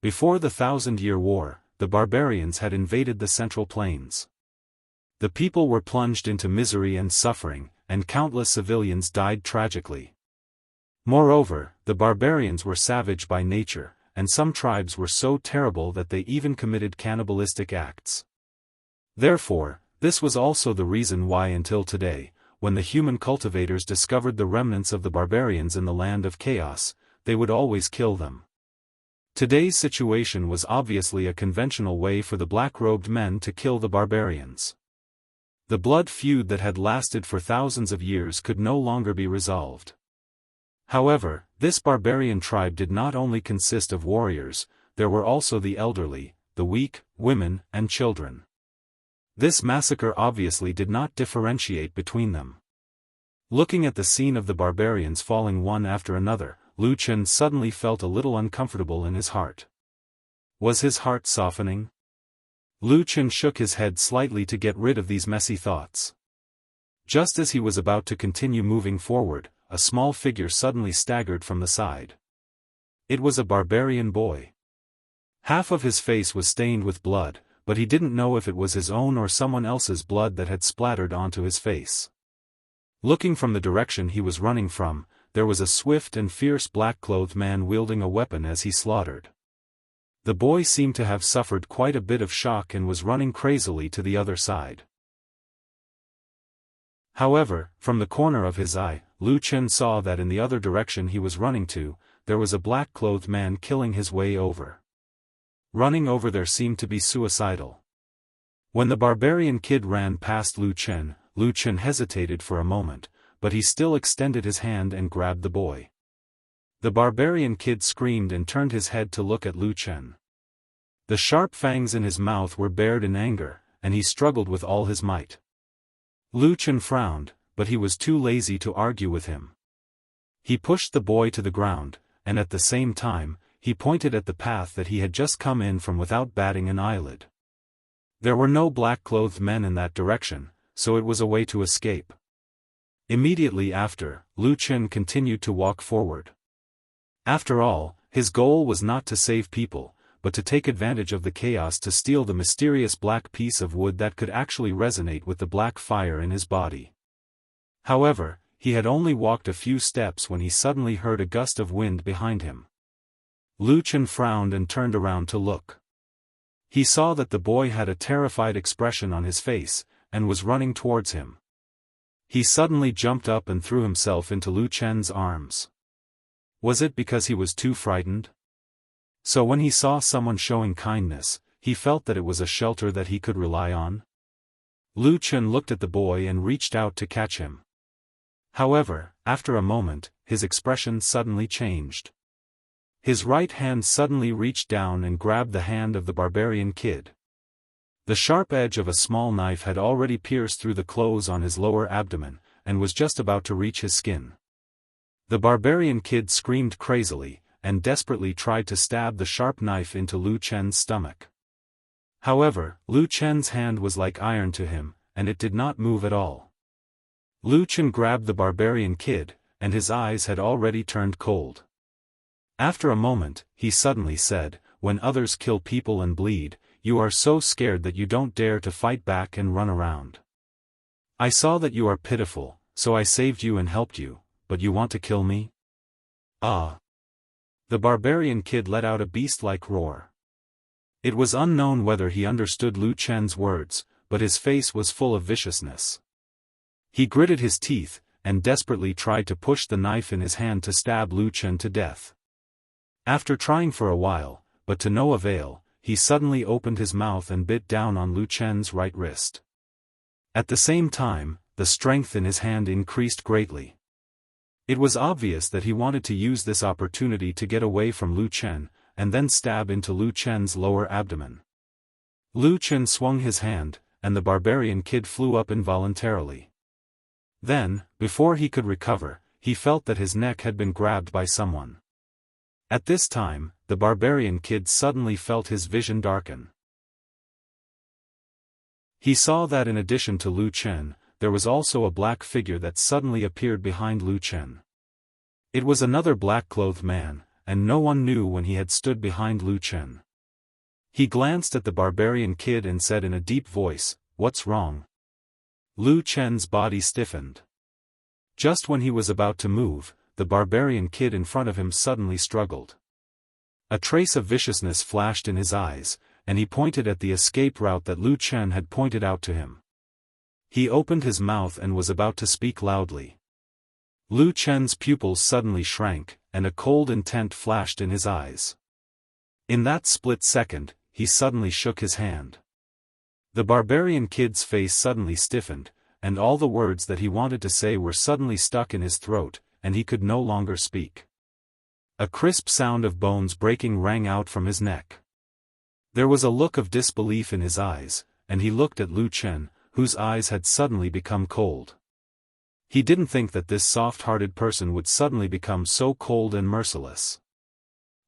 Before the 1,000-Year War, the barbarians had invaded the Central Plains. The people were plunged into misery and suffering, and countless civilians died tragically. Moreover, the barbarians were savage by nature, and some tribes were so terrible that they even committed cannibalistic acts. Therefore, this was also the reason why until today, when the human cultivators discovered the remnants of the barbarians in the land of chaos, they would always kill them. Today's situation was obviously a conventional way for the black-robed men to kill the barbarians. The blood feud that had lasted for thousands of years could no longer be resolved. However, this barbarian tribe did not only consist of warriors, there were also the elderly, the weak, women, and children. This massacre obviously did not differentiate between them. Looking at the scene of the barbarians falling one after another, Lu Chen suddenly felt a little uncomfortable in his heart. Was his heart softening? Lu Chen shook his head slightly to get rid of these messy thoughts. Just as he was about to continue moving forward, a small figure suddenly staggered from the side. It was a barbarian boy. Half of his face was stained with blood, but he didn't know if it was his own or someone else's blood that had splattered onto his face. Looking from the direction he was running from, there was a swift and fierce black-clothed man wielding a weapon as he slaughtered. The boy seemed to have suffered quite a bit of shock and was running crazily to the other side. However, from the corner of his eye, Lu Chen saw that in the other direction he was running to, there was a black-clothed man killing his way over. Running over there seemed to be suicidal. When the barbarian kid ran past Lu Chen hesitated for a moment, but he still extended his hand and grabbed the boy. The barbarian kid screamed and turned his head to look at Lu Chen. The sharp fangs in his mouth were bared in anger, and he struggled with all his might. Lu Chen frowned, but he was too lazy to argue with him. He pushed the boy to the ground, and at the same time, he pointed at the path that he had just come in from without batting an eyelid. There were no black-clothed men in that direction, so it was a way to escape. Immediately after, Lu Chen continued to walk forward. After all, his goal was not to save people, but to take advantage of the chaos to steal the mysterious black piece of wood that could actually resonate with the black fire in his body. However, he had only walked a few steps when he suddenly heard a gust of wind behind him. Lu Chen frowned and turned around to look. He saw that the boy had a terrified expression on his face, and was running towards him. He suddenly jumped up and threw himself into Lu Chen's arms. Was it because he was too frightened? So when he saw someone showing kindness, he felt that it was a shelter that he could rely on? Lu Chen looked at the boy and reached out to catch him. However, after a moment, his expression suddenly changed. His right hand suddenly reached down and grabbed the hand of the barbarian kid. The sharp edge of a small knife had already pierced through the clothes on his lower abdomen, and was just about to reach his skin. The barbarian kid screamed crazily, and desperately tried to stab the sharp knife into Lu Chen's stomach. However, Lu Chen's hand was like iron to him, and it did not move at all. Lu Chen grabbed the barbarian kid, and his eyes had already turned cold. After a moment, he suddenly said, "When others kill people and bleed, you are so scared that you don't dare to fight back and run around. I saw that you are pitiful, so I saved you and helped you, but you want to kill me? Ah!" The barbarian kid let out a beast-like roar. It was unknown whether he understood Lu Chen's words, but his face was full of viciousness. He gritted his teeth, and desperately tried to push the knife in his hand to stab Lu Chen to death. After trying for a while, but to no avail, he suddenly opened his mouth and bit down on Lu Chen's right wrist. At the same time, the strength in his hand increased greatly. It was obvious that he wanted to use this opportunity to get away from Lu Chen, and then stab into Lu Chen's lower abdomen. Lu Chen swung his hand, and the barbarian kid flew up involuntarily. Then, before he could recover, he felt that his neck had been grabbed by someone. At this time, the barbarian kid suddenly felt his vision darken. He saw that in addition to Lu Chen, there was also a black figure that suddenly appeared behind Lu Chen. It was another black-clothed man, and no one knew when he had stood behind Lu Chen. He glanced at the barbarian kid and said in a deep voice, "What's wrong?" Lu Chen's body stiffened. Just when he was about to move, the barbarian kid in front of him suddenly struggled. A trace of viciousness flashed in his eyes, and he pointed at the escape route that Lu Chen had pointed out to him. He opened his mouth and was about to speak loudly. Lu Chen's pupils suddenly shrank, and a cold intent flashed in his eyes. In that split second, he suddenly shook his hand. The barbarian kid's face suddenly stiffened, and all the words that he wanted to say were suddenly stuck in his throat, and he could no longer speak. A crisp sound of bones breaking rang out from his neck. There was a look of disbelief in his eyes, and he looked at Lu Chen, whose eyes had suddenly become cold. He didn't think that this soft-hearted person would suddenly become so cold and merciless.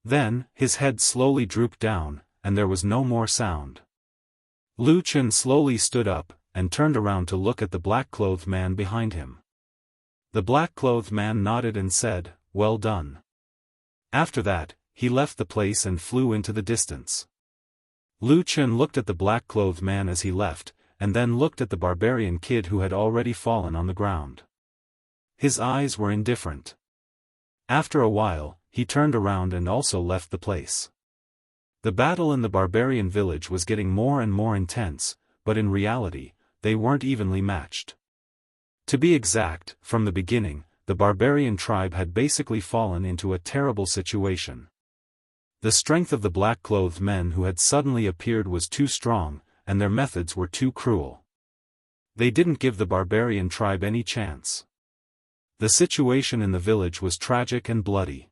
Then, his head slowly drooped down, and there was no more sound. Lu Chen slowly stood up, and turned around to look at the black-clothed man behind him. The black-clothed man nodded and said, "Well done." After that, he left the place and flew into the distance. Lu Chen looked at the black-clothed man as he left, and then looked at the barbarian kid who had already fallen on the ground. His eyes were indifferent. After a while, he turned around and also left the place. The battle in the barbarian village was getting more and more intense, but in reality, they weren't evenly matched. To be exact, from the beginning, the barbarian tribe had basically fallen into a terrible situation. The strength of the black-clothed men who had suddenly appeared was too strong, and their methods were too cruel. They didn't give the barbarian tribe any chance. The situation in the village was tragic and bloody.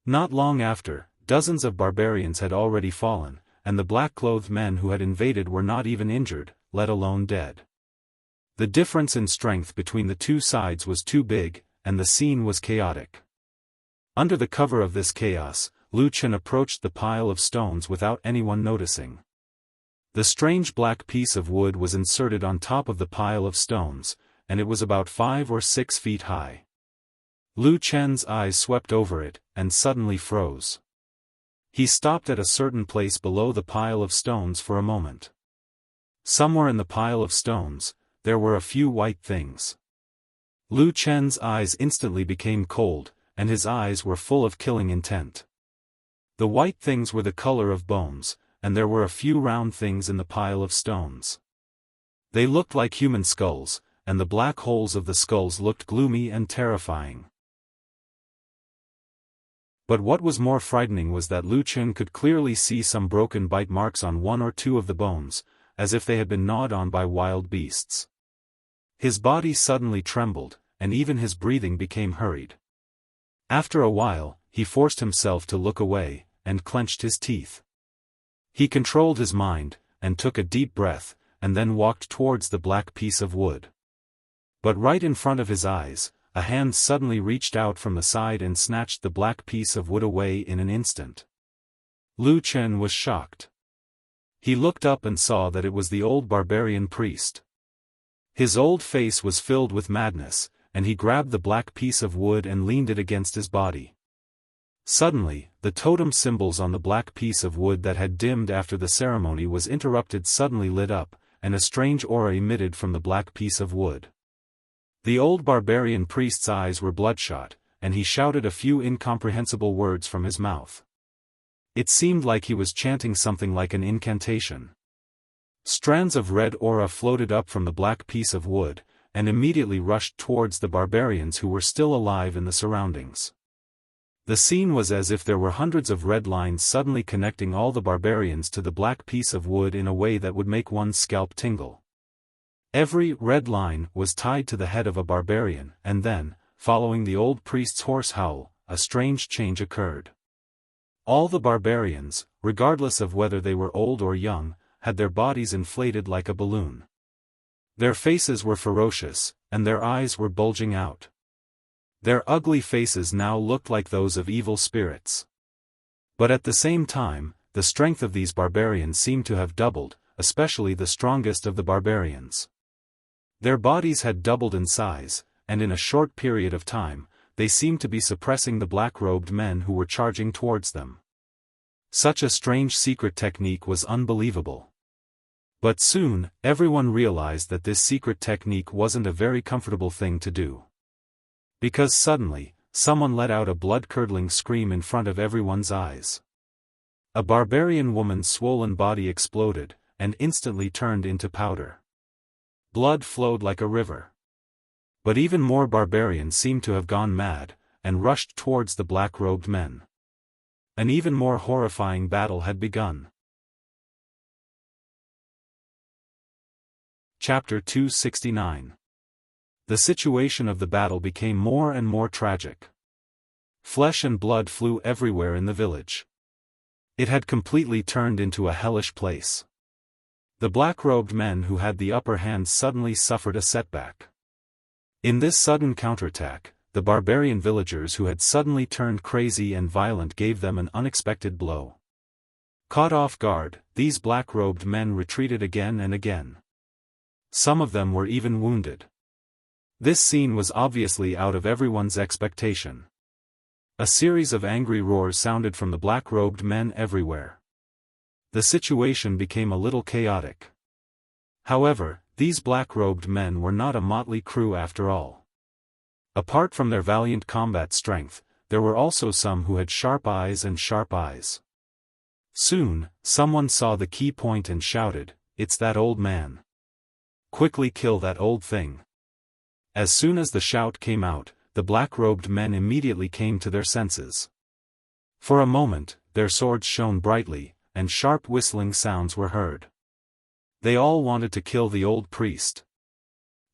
Not long after, dozens of barbarians had already fallen, and the black-clothed men who had invaded were not even injured, let alone dead. The difference in strength between the two sides was too big, and the scene was chaotic. Under the cover of this chaos, Lu Chen approached the pile of stones without anyone noticing. The strange black piece of wood was inserted on top of the pile of stones, and it was about 5 or 6 feet high. Lu Chen's eyes swept over it, and suddenly froze. He stopped at a certain place below the pile of stones for a moment. Somewhere in the pile of stones, there were a few white things. Lu Chen's eyes instantly became cold, and his eyes were full of killing intent. The white things were the color of bones, and there were a few round things in the pile of stones. They looked like human skulls, and the black holes of the skulls looked gloomy and terrifying. But what was more frightening was that Lu Chen could clearly see some broken bite marks on one or two of the bones, as if they had been gnawed on by wild beasts. His body suddenly trembled, and even his breathing became hurried. After a while, he forced himself to look away, and clenched his teeth. He controlled his mind, and took a deep breath, and then walked towards the black piece of wood. But right in front of his eyes, a hand suddenly reached out from the side and snatched the black piece of wood away in an instant. Lu Chen was shocked. He looked up and saw that it was the old barbarian priest. His old face was filled with madness, and he grabbed the black piece of wood and leaned it against his body. Suddenly, the totem symbols on the black piece of wood that had dimmed after the ceremony was interrupted suddenly lit up, and a strange aura emitted from the black piece of wood. The old barbarian priest's eyes were bloodshot, and he shouted a few incomprehensible words from his mouth. It seemed like he was chanting something like an incantation. Strands of red aura floated up from the black piece of wood, and immediately rushed towards the barbarians who were still alive in the surroundings. The scene was as if there were hundreds of red lines suddenly connecting all the barbarians to the black piece of wood in a way that would make one's scalp tingle. Every red line was tied to the head of a barbarian, and then, following the old priest's hoarse howl, a strange change occurred. All the barbarians, regardless of whether they were old or young, had their bodies inflated like a balloon. Their faces were ferocious, and their eyes were bulging out. Their ugly faces now looked like those of evil spirits. But at the same time, the strength of these barbarians seemed to have doubled, especially the strongest of the barbarians. Their bodies had doubled in size, and in a short period of time, they seemed to be suppressing the black-robed men who were charging towards them. Such a strange secret technique was unbelievable. But soon, everyone realized that this secret technique wasn't a very comfortable thing to do. Because suddenly, someone let out a blood-curdling scream in front of everyone's eyes. A barbarian woman's swollen body exploded, and instantly turned into powder. Blood flowed like a river. But even more barbarians seemed to have gone mad, and rushed towards the black-robed men. An even more horrifying battle had begun. Chapter 269. The situation of the battle became more and more tragic. Flesh and blood flew everywhere in the village. It had completely turned into a hellish place. The black-robed men who had the upper hand suddenly suffered a setback. In this sudden counterattack, the barbarian villagers who had suddenly turned crazy and violent gave them an unexpected blow. Caught off guard, these black-robed men retreated again and again. Some of them were even wounded. This scene was obviously out of everyone's expectation. A series of angry roars sounded from the black-robed men everywhere. The situation became a little chaotic. However, these black-robed men were not a motley crew after all. Apart from their valiant combat strength, there were also some who had sharp eyes and sharp eyes. Soon, someone saw the key point and shouted, "It's that old man. Quickly kill that old thing." As soon as the shout came out, the black-robed men immediately came to their senses. For a moment, their swords shone brightly, and sharp whistling sounds were heard. They all wanted to kill the old priest.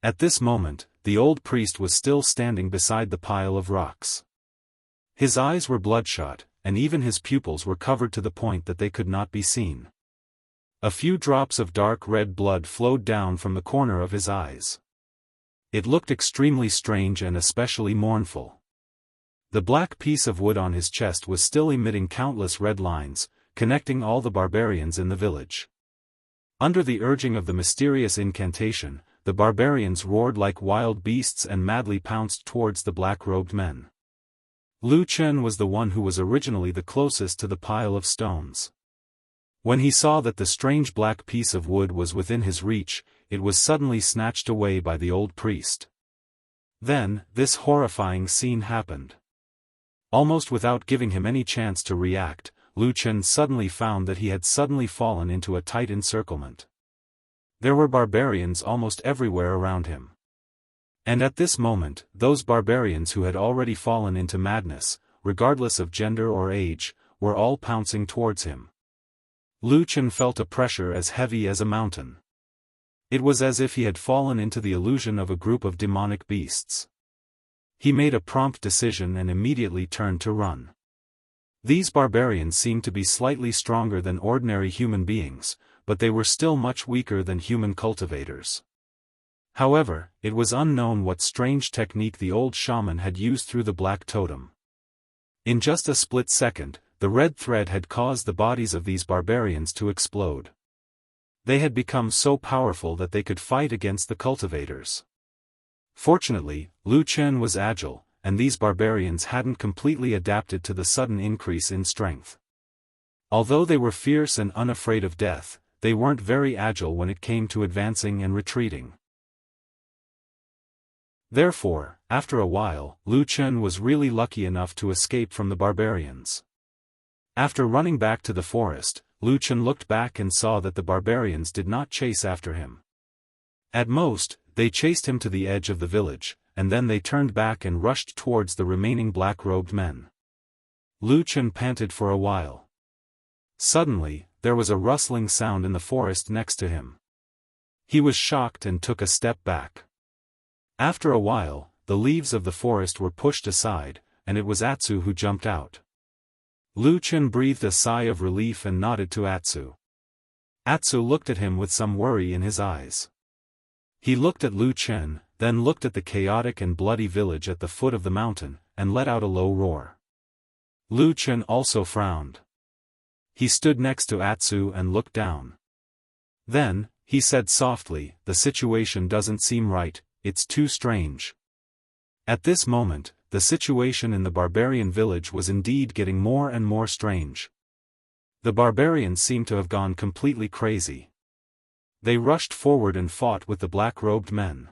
At this moment, the old priest was still standing beside the pile of rocks. His eyes were bloodshot, and even his pupils were covered to the point that they could not be seen. A few drops of dark red blood flowed down from the corner of his eyes. It looked extremely strange and especially mournful. The black piece of wood on his chest was still emitting countless red lines, connecting all the barbarians in the village. Under the urging of the mysterious incantation, the barbarians roared like wild beasts and madly pounced towards the black-robed men. Lu Chen was the one who was originally the closest to the pile of stones. When he saw that the strange black piece of wood was within his reach, it was suddenly snatched away by the old priest. Then, this horrifying scene happened. Almost without giving him any chance to react, Lu Chen suddenly found that he had suddenly fallen into a tight encirclement. There were barbarians almost everywhere around him. And at this moment, those barbarians who had already fallen into madness, regardless of gender or age, were all pouncing towards him. Lu Chen felt a pressure as heavy as a mountain. It was as if he had fallen into the illusion of a group of demonic beasts. He made a prompt decision and immediately turned to run. These barbarians seemed to be slightly stronger than ordinary human beings, but they were still much weaker than human cultivators. However, it was unknown what strange technique the old shaman had used through the black totem. In just a split second, the red thread had caused the bodies of these barbarians to explode. They had become so powerful that they could fight against the cultivators. Fortunately, Lu Chen was agile, and these barbarians hadn't completely adapted to the sudden increase in strength. Although they were fierce and unafraid of death, they weren't very agile when it came to advancing and retreating. Therefore, after a while, Lu Chen was really lucky enough to escape from the barbarians. After running back to the forest, Lu Chen looked back and saw that the barbarians did not chase after him. At most, they chased him to the edge of the village, and then they turned back and rushed towards the remaining black-robed men. Lu Chen panted for a while. Suddenly, there was a rustling sound in the forest next to him. He was shocked and took a step back. After a while, the leaves of the forest were pushed aside, and it was Atsu who jumped out. Lu Chen breathed a sigh of relief and nodded to Atsu. Atsu looked at him with some worry in his eyes. He looked at Lu Chen, then looked at the chaotic and bloody village at the foot of the mountain, and let out a low roar. Lu Chen also frowned. He stood next to Atsu and looked down. Then, he said softly, "The situation doesn't seem right, it's too strange." At this moment, the situation in the barbarian village was indeed getting more and more strange. The barbarians seemed to have gone completely crazy. They rushed forward and fought with the black-robed men.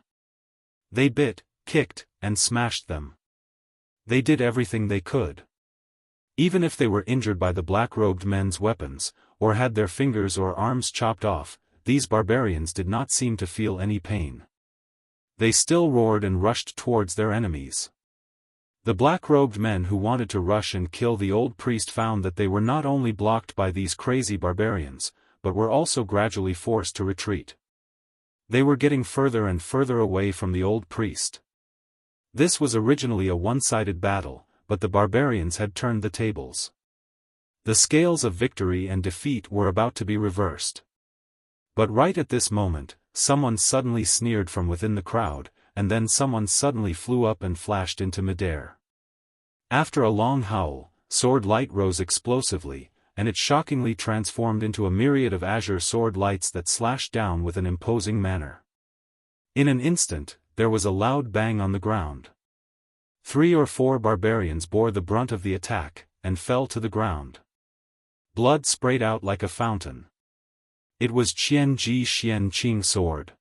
They bit, kicked, and smashed them. They did everything they could. Even if they were injured by the black-robed men's weapons, or had their fingers or arms chopped off, these barbarians did not seem to feel any pain. They still roared and rushed towards their enemies. The black-robed men who wanted to rush and kill the old priest found that they were not only blocked by these crazy barbarians, but were also gradually forced to retreat. They were getting further and further away from the old priest. This was originally a one-sided battle, but the barbarians had turned the tables. The scales of victory and defeat were about to be reversed. But right at this moment, someone suddenly sneered from within the crowd, and then someone suddenly flew up and flashed into midair. After a long howl, sword light rose explosively, and it shockingly transformed into a myriad of azure sword lights that slashed down with an imposing manner. In an instant, there was a loud bang on the ground. 3 or 4 barbarians bore the brunt of the attack, and fell to the ground. Blood sprayed out like a fountain. It was Qianji Xianqing sword.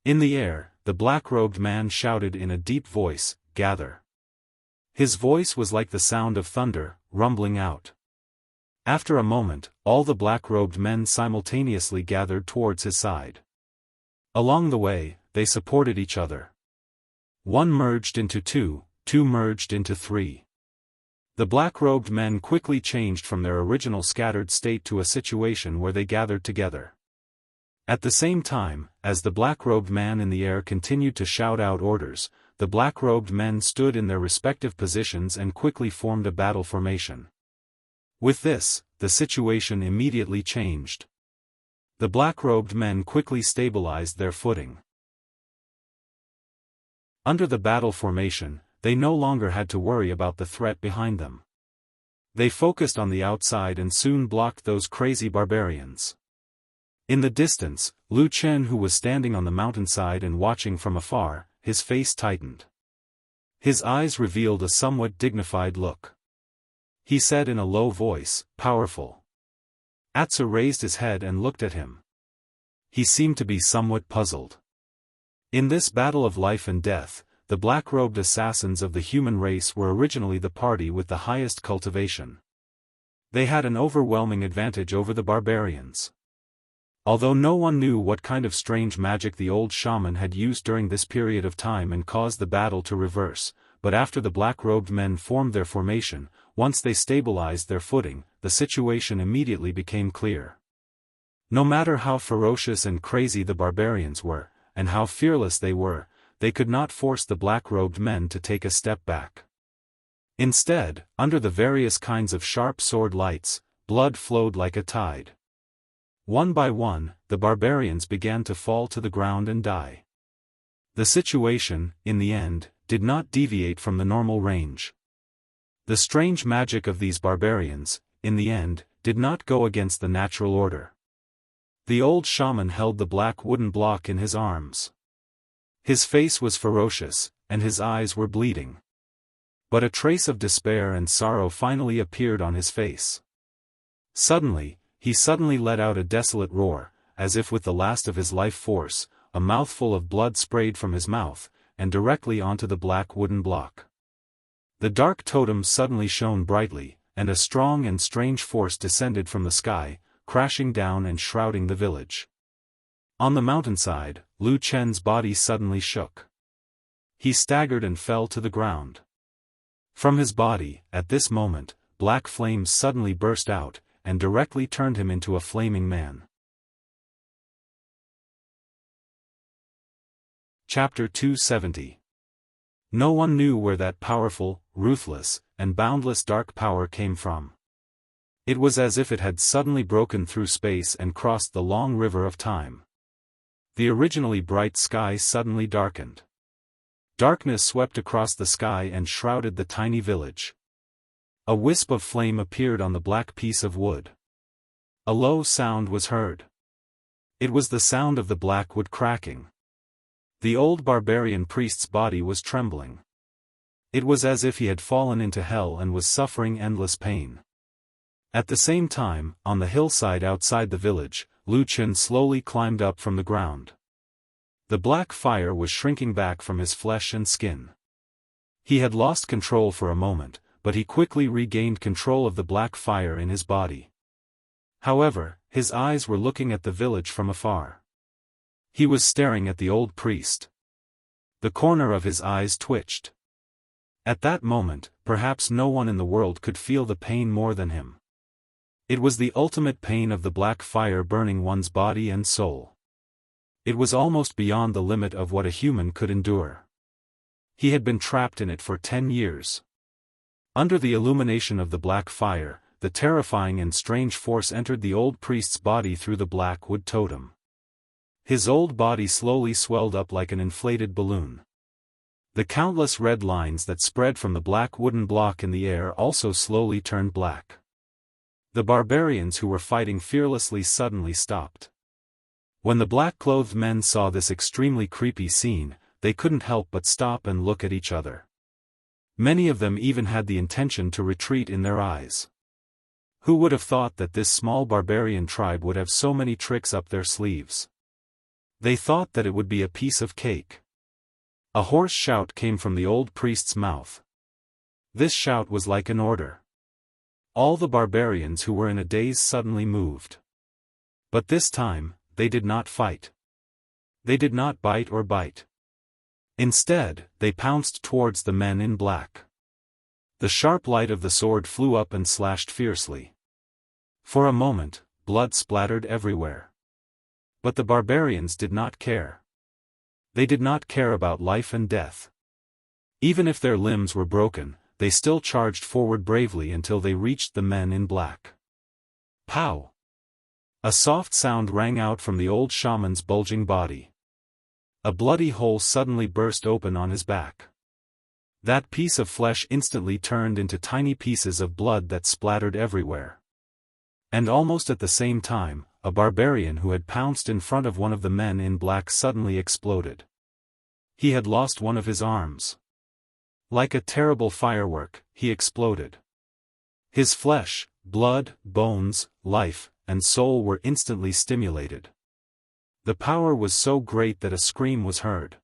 In the air, the black-robed man shouted in a deep voice, "Gather." His voice was like the sound of thunder, rumbling out. After a moment, all the black-robed men simultaneously gathered towards his side. Along the way, they supported each other. 1 merged into 2, 2 merged into 3. The black-robed men quickly changed from their original scattered state to a situation where they gathered together. At the same time, as the black-robed man in the air continued to shout out orders, the black-robed men stood in their respective positions and quickly formed a battle formation. With this, the situation immediately changed. The black-robed men quickly stabilized their footing. Under the battle formation, they no longer had to worry about the threat behind them. They focused on the outside and soon blocked those crazy barbarians. In the distance, Lu Chen, who was standing on the mountainside and watching from afar, his face tightened. His eyes revealed a somewhat dignified look. He said in a low voice, "Powerful." Atsu raised his head and looked at him. He seemed to be somewhat puzzled. In this battle of life and death, the black-robed assassins of the human race were originally the party with the highest cultivation. They had an overwhelming advantage over the barbarians. Although no one knew what kind of strange magic the old shaman had used during this period of time and caused the battle to reverse, but after the black-robed men formed their formation, once they stabilized their footing, the situation immediately became clear. No matter how ferocious and crazy the barbarians were, and how fearless they could not force the black-robed men to take a step back. Instead, under the various kinds of sharp sword lights, blood flowed like a tide. One by one, the barbarians began to fall to the ground and die. The situation, in the end, did not deviate from the normal range. The strange magic of these barbarians, in the end, did not go against the natural order. The old shaman held the black wooden block in his arms. His face was ferocious, and his eyes were bleeding. But a trace of despair and sorrow finally appeared on his face. He suddenly let out a desolate roar, as if with the last of his life force, a mouthful of blood sprayed from his mouth, and directly onto the black wooden block. The dark totem suddenly shone brightly, and a strong and strange force descended from the sky, crashing down and shrouding the village. On the mountainside, Lu Chen's body suddenly shook. He staggered and fell to the ground. From his body, at this moment, black flames suddenly burst out, and directly turned him into a flaming man. Chapter 270. No one knew where that powerful, ruthless, and boundless dark power came from. It was as if it had suddenly broken through space and crossed the long river of time. The originally bright sky suddenly darkened. Darkness swept across the sky and shrouded the tiny village. A wisp of flame appeared on the black piece of wood. A low sound was heard. It was the sound of the black wood cracking. The old barbarian priest's body was trembling. It was as if he had fallen into hell and was suffering endless pain. At the same time, on the hillside outside the village, Lu Chen slowly climbed up from the ground. The black fire was shrinking back from his flesh and skin. He had lost control for a moment, but he quickly regained control of the black fire in his body. However, his eyes were looking at the village from afar. He was staring at the old priest. The corner of his eyes twitched. At that moment, perhaps no one in the world could feel the pain more than him. It was the ultimate pain of the black fire burning one's body and soul. It was almost beyond the limit of what a human could endure. He had been trapped in it for 10 years. Under the illumination of the black fire, the terrifying and strange force entered the old priest's body through the black wood totem. His old body slowly swelled up like an inflated balloon. The countless red lines that spread from the black wooden block in the air also slowly turned black. The barbarians who were fighting fearlessly suddenly stopped. When the black-clothed men saw this extremely creepy scene, they couldn't help but stop and look at each other. Many of them even had the intention to retreat in their eyes. Who would have thought that this small barbarian tribe would have so many tricks up their sleeves? They thought that it would be a piece of cake. A hoarse shout came from the old priest's mouth. This shout was like an order. All the barbarians who were in a daze suddenly moved. But this time, they did not fight. They did not bite or bite. Instead, they pounced towards the men in black. The sharp light of the sword flew up and slashed fiercely. For a moment, blood splattered everywhere. But the barbarians did not care. They did not care about life and death. Even if their limbs were broken, they still charged forward bravely until they reached the men in black. Pow! A soft sound rang out from the old shaman's bulging body. A bloody hole suddenly burst open on his back. That piece of flesh instantly turned into tiny pieces of blood that splattered everywhere. And almost at the same time, a barbarian who had pounced in front of one of the men in black suddenly exploded. He had lost one of his arms. Like a terrible firework, he exploded. His flesh, blood, bones, life, and soul were instantly stimulated. The power was so great that a scream was heard.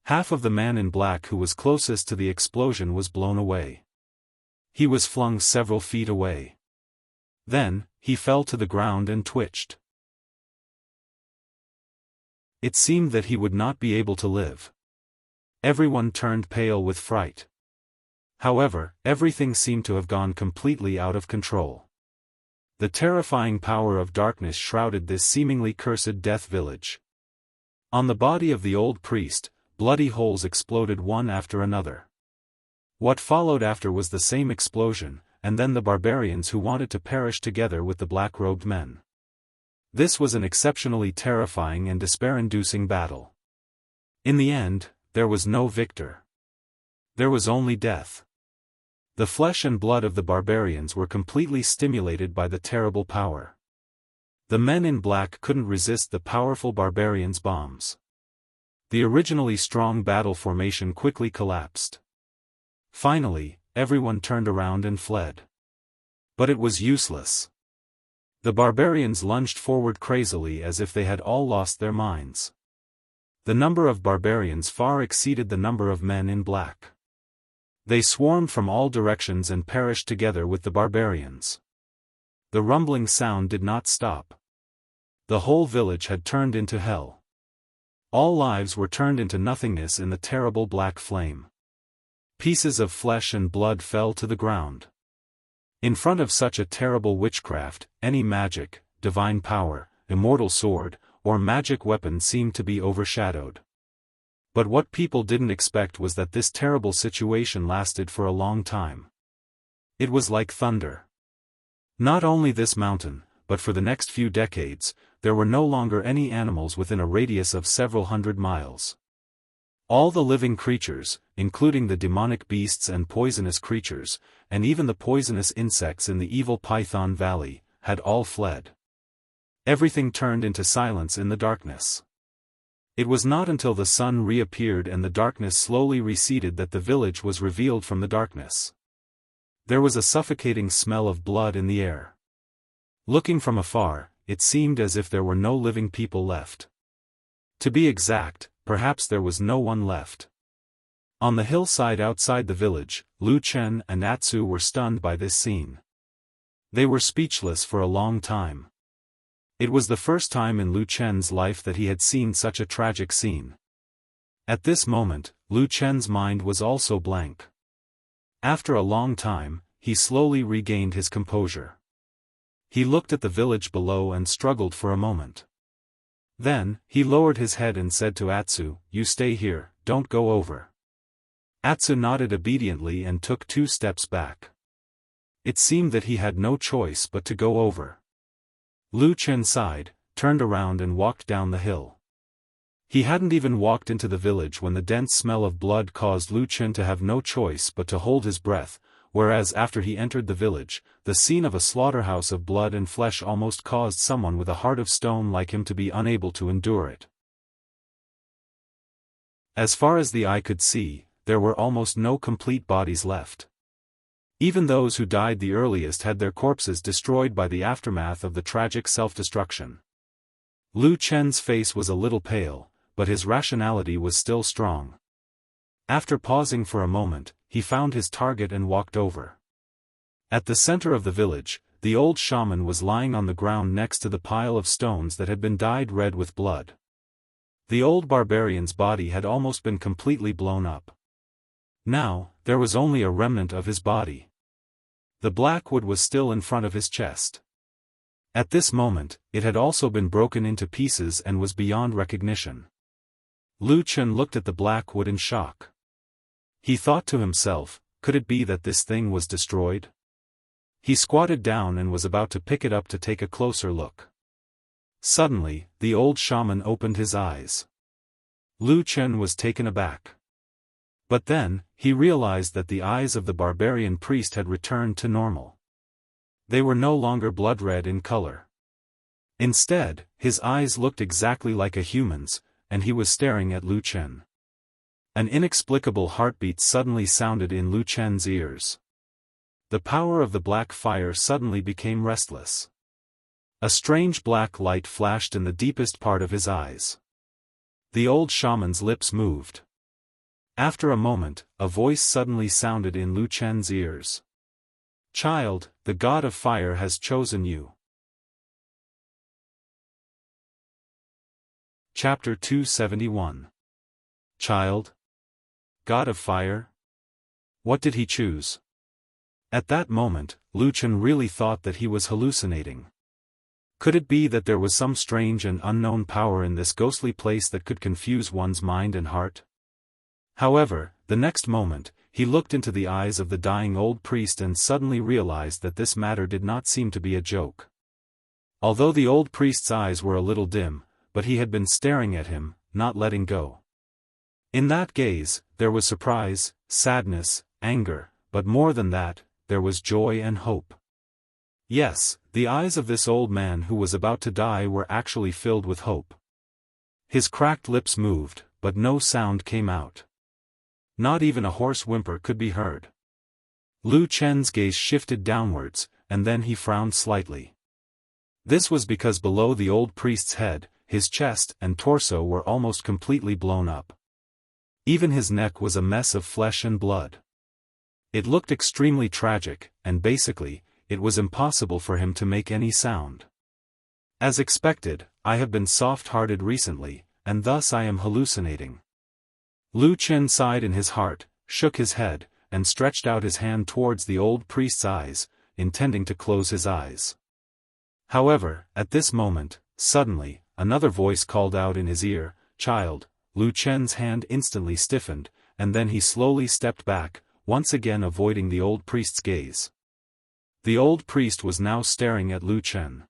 Half of the man in black who was closest to the explosion was blown away. He was flung several feet away. Then, he fell to the ground and twitched. It seemed that he would not be able to live. Everyone turned pale with fright. However, everything seemed to have gone completely out of control. The terrifying power of darkness shrouded this seemingly cursed death village. On the body of the old priest, bloody holes exploded one after another. What followed after was the same explosion, and then the barbarians who wanted to perish together with the black-robed men. This was an exceptionally terrifying and despair-inducing battle. In the end, there was no victor. There was only death. The flesh and blood of the barbarians were completely stimulated by the terrible power. The men in black couldn't resist the powerful barbarians' bombs. The originally strong battle formation quickly collapsed. Finally, everyone turned around and fled. But it was useless. The barbarians lunged forward crazily as if they had all lost their minds. The number of barbarians far exceeded the number of men in black. They swarmed from all directions and perished together with the barbarians. The rumbling sound did not stop. The whole village had turned into hell. All lives were turned into nothingness in the terrible black flame. Pieces of flesh and blood fell to the ground. In front of such a terrible witchcraft, any magic, divine power, immortal sword, or magic weapon seemed to be overshadowed. But what people didn't expect was that this terrible situation lasted for a long time. It was like thunder. Not only this mountain, but for the next few decades, there were no longer any animals within a radius of several hundred miles. All the living creatures, including the demonic beasts and poisonous creatures, and even the poisonous insects in the evil Python Valley, had all fled. Everything turned into silence in the darkness. It was not until the sun reappeared and the darkness slowly receded that the village was revealed from the darkness. There was a suffocating smell of blood in the air. Looking from afar, it seemed as if there were no living people left. To be exact, perhaps there was no one left. On the hillside outside the village, Lu Chen and Atsu were stunned by this scene. They were speechless for a long time. It was the first time in Lu Chen's life that he had seen such a tragic scene. At this moment, Lu Chen's mind was also blank. After a long time, he slowly regained his composure. He looked at the village below and struggled for a moment. Then, he lowered his head and said to Atsu, "You stay here, don't go over." Atsu nodded obediently and took 2 steps back. It seemed that he had no choice but to go over. Lu Chen sighed, turned around and walked down the hill. He hadn't even walked into the village when the dense smell of blood caused Lu Chen to have no choice but to hold his breath, whereas after he entered the village, the scene of a slaughterhouse of blood and flesh almost caused someone with a heart of stone like him to be unable to endure it. As far as the eye could see, there were almost no complete bodies left. Even those who died the earliest had their corpses destroyed by the aftermath of the tragic self-destruction. Lu Chen's face was a little pale, but his rationality was still strong. After pausing for a moment, he found his target and walked over. At the center of the village, the old shaman was lying on the ground next to the pile of stones that had been dyed red with blood. The old barbarian's body had almost been completely blown up. Now, there was only a remnant of his body. The black wood was still in front of his chest. At this moment, it had also been broken into pieces and was beyond recognition. Lu Chen looked at the black wood in shock. He thought to himself, could it be that this thing was destroyed? He squatted down and was about to pick it up to take a closer look. Suddenly, the old shaman opened his eyes. Lu Chen was taken aback. But then, he realized that the eyes of the barbarian priest had returned to normal. They were no longer blood-red in color. Instead, his eyes looked exactly like a human's, and he was staring at Lu Chen. An inexplicable heartbeat suddenly sounded in Lu Chen's ears. The power of the black fire suddenly became restless. A strange black light flashed in the deepest part of his eyes. The old shaman's lips moved. After a moment, a voice suddenly sounded in Lu Chen's ears. "Child, the god of fire has chosen you." Chapter 271. Child? God of fire? What did he choose? At that moment, Lu Chen really thought that he was hallucinating. Could it be that there was some strange and unknown power in this ghostly place that could confuse one's mind and heart? However, the next moment, he looked into the eyes of the dying old priest and suddenly realized that this matter did not seem to be a joke. Although the old priest's eyes were a little dim, but he had been staring at him, not letting go. In that gaze, there was surprise, sadness, anger, but more than that, there was joy and hope. Yes, the eyes of this old man who was about to die were actually filled with hope. His cracked lips moved, but no sound came out. Not even a hoarse whimper could be heard. Lu Chen's gaze shifted downwards, and then he frowned slightly. This was because below the old priest's head, his chest and torso were almost completely blown up. Even his neck was a mess of flesh and blood. It looked extremely tragic, and basically, it was impossible for him to make any sound. As expected, I have been soft-hearted recently, and thus I am hallucinating. Lu Chen sighed in his heart, shook his head, and stretched out his hand towards the old priest's eyes, intending to close his eyes. However, at this moment, suddenly, another voice called out in his ear, "Child." Lu Chen's hand instantly stiffened, and then he slowly stepped back, once again avoiding the old priest's gaze. The old priest was now staring at Lu Chen.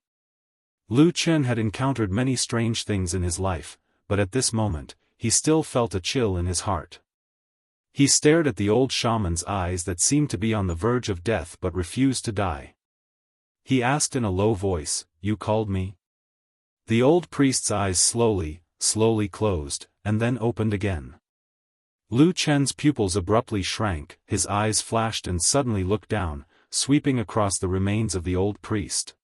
Lu Chen had encountered many strange things in his life, but at this moment, he still felt a chill in his heart. He stared at the old shaman's eyes that seemed to be on the verge of death but refused to die. He asked in a low voice, "You called me?" The old priest's eyes slowly closed, and then opened again. Lu Chen's pupils abruptly shrank, his eyes flashed and suddenly looked down, sweeping across the remains of the old priest.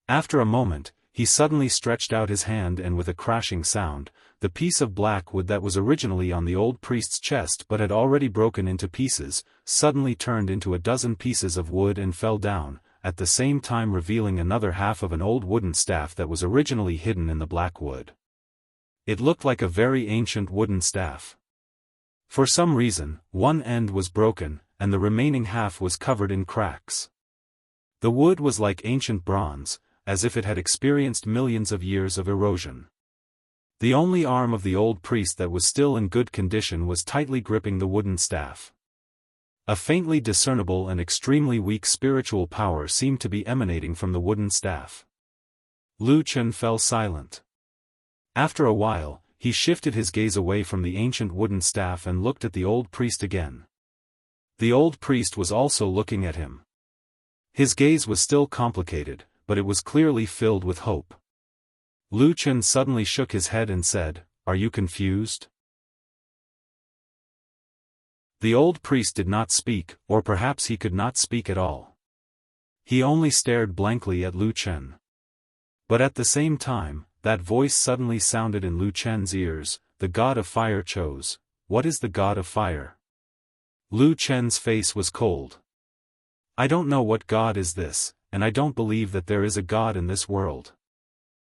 After a moment, he suddenly stretched out his hand and with a crashing sound, the piece of black wood that was originally on the old priest's chest but had already broken into pieces, suddenly turned into a dozen pieces of wood and fell down, at the same time revealing another half of an old wooden staff that was originally hidden in the black wood. It looked like a very ancient wooden staff. For some reason, one end was broken, and the remaining half was covered in cracks. The wood was like ancient bronze, as if it had experienced millions of years of erosion. The only arm of the old priest that was still in good condition was tightly gripping the wooden staff. A faintly discernible and extremely weak spiritual power seemed to be emanating from the wooden staff. Lu Chen fell silent. After a while, he shifted his gaze away from the ancient wooden staff and looked at the old priest again. The old priest was also looking at him. His gaze was still complicated, but it was clearly filled with hope. Lu Chen suddenly shook his head and said, "Are you confused?" The old priest did not speak, or perhaps he could not speak at all. He only stared blankly at Lu Chen. But at the same time, that voice suddenly sounded in Lu Chen's ears, "The god of fire chose." What is the god of fire? Lu Chen's face was cold. "I don't know what god is this, and I don't believe that there is a god in this world.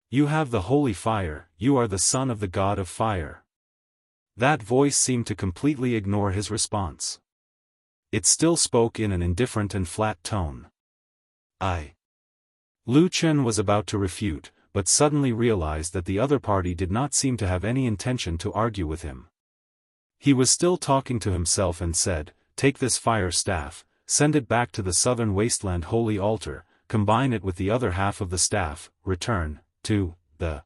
You have the holy fire, you are the son of the god of fire." That voice seemed to completely ignore his response. It still spoke in an indifferent and flat tone. Lu Chen was about to refute, but suddenly realized that the other party did not seem to have any intention to argue with him. He was still talking to himself and said, "Take this fire staff, send it back to the southern wasteland holy altar, combine it with the other half of the staff, return to the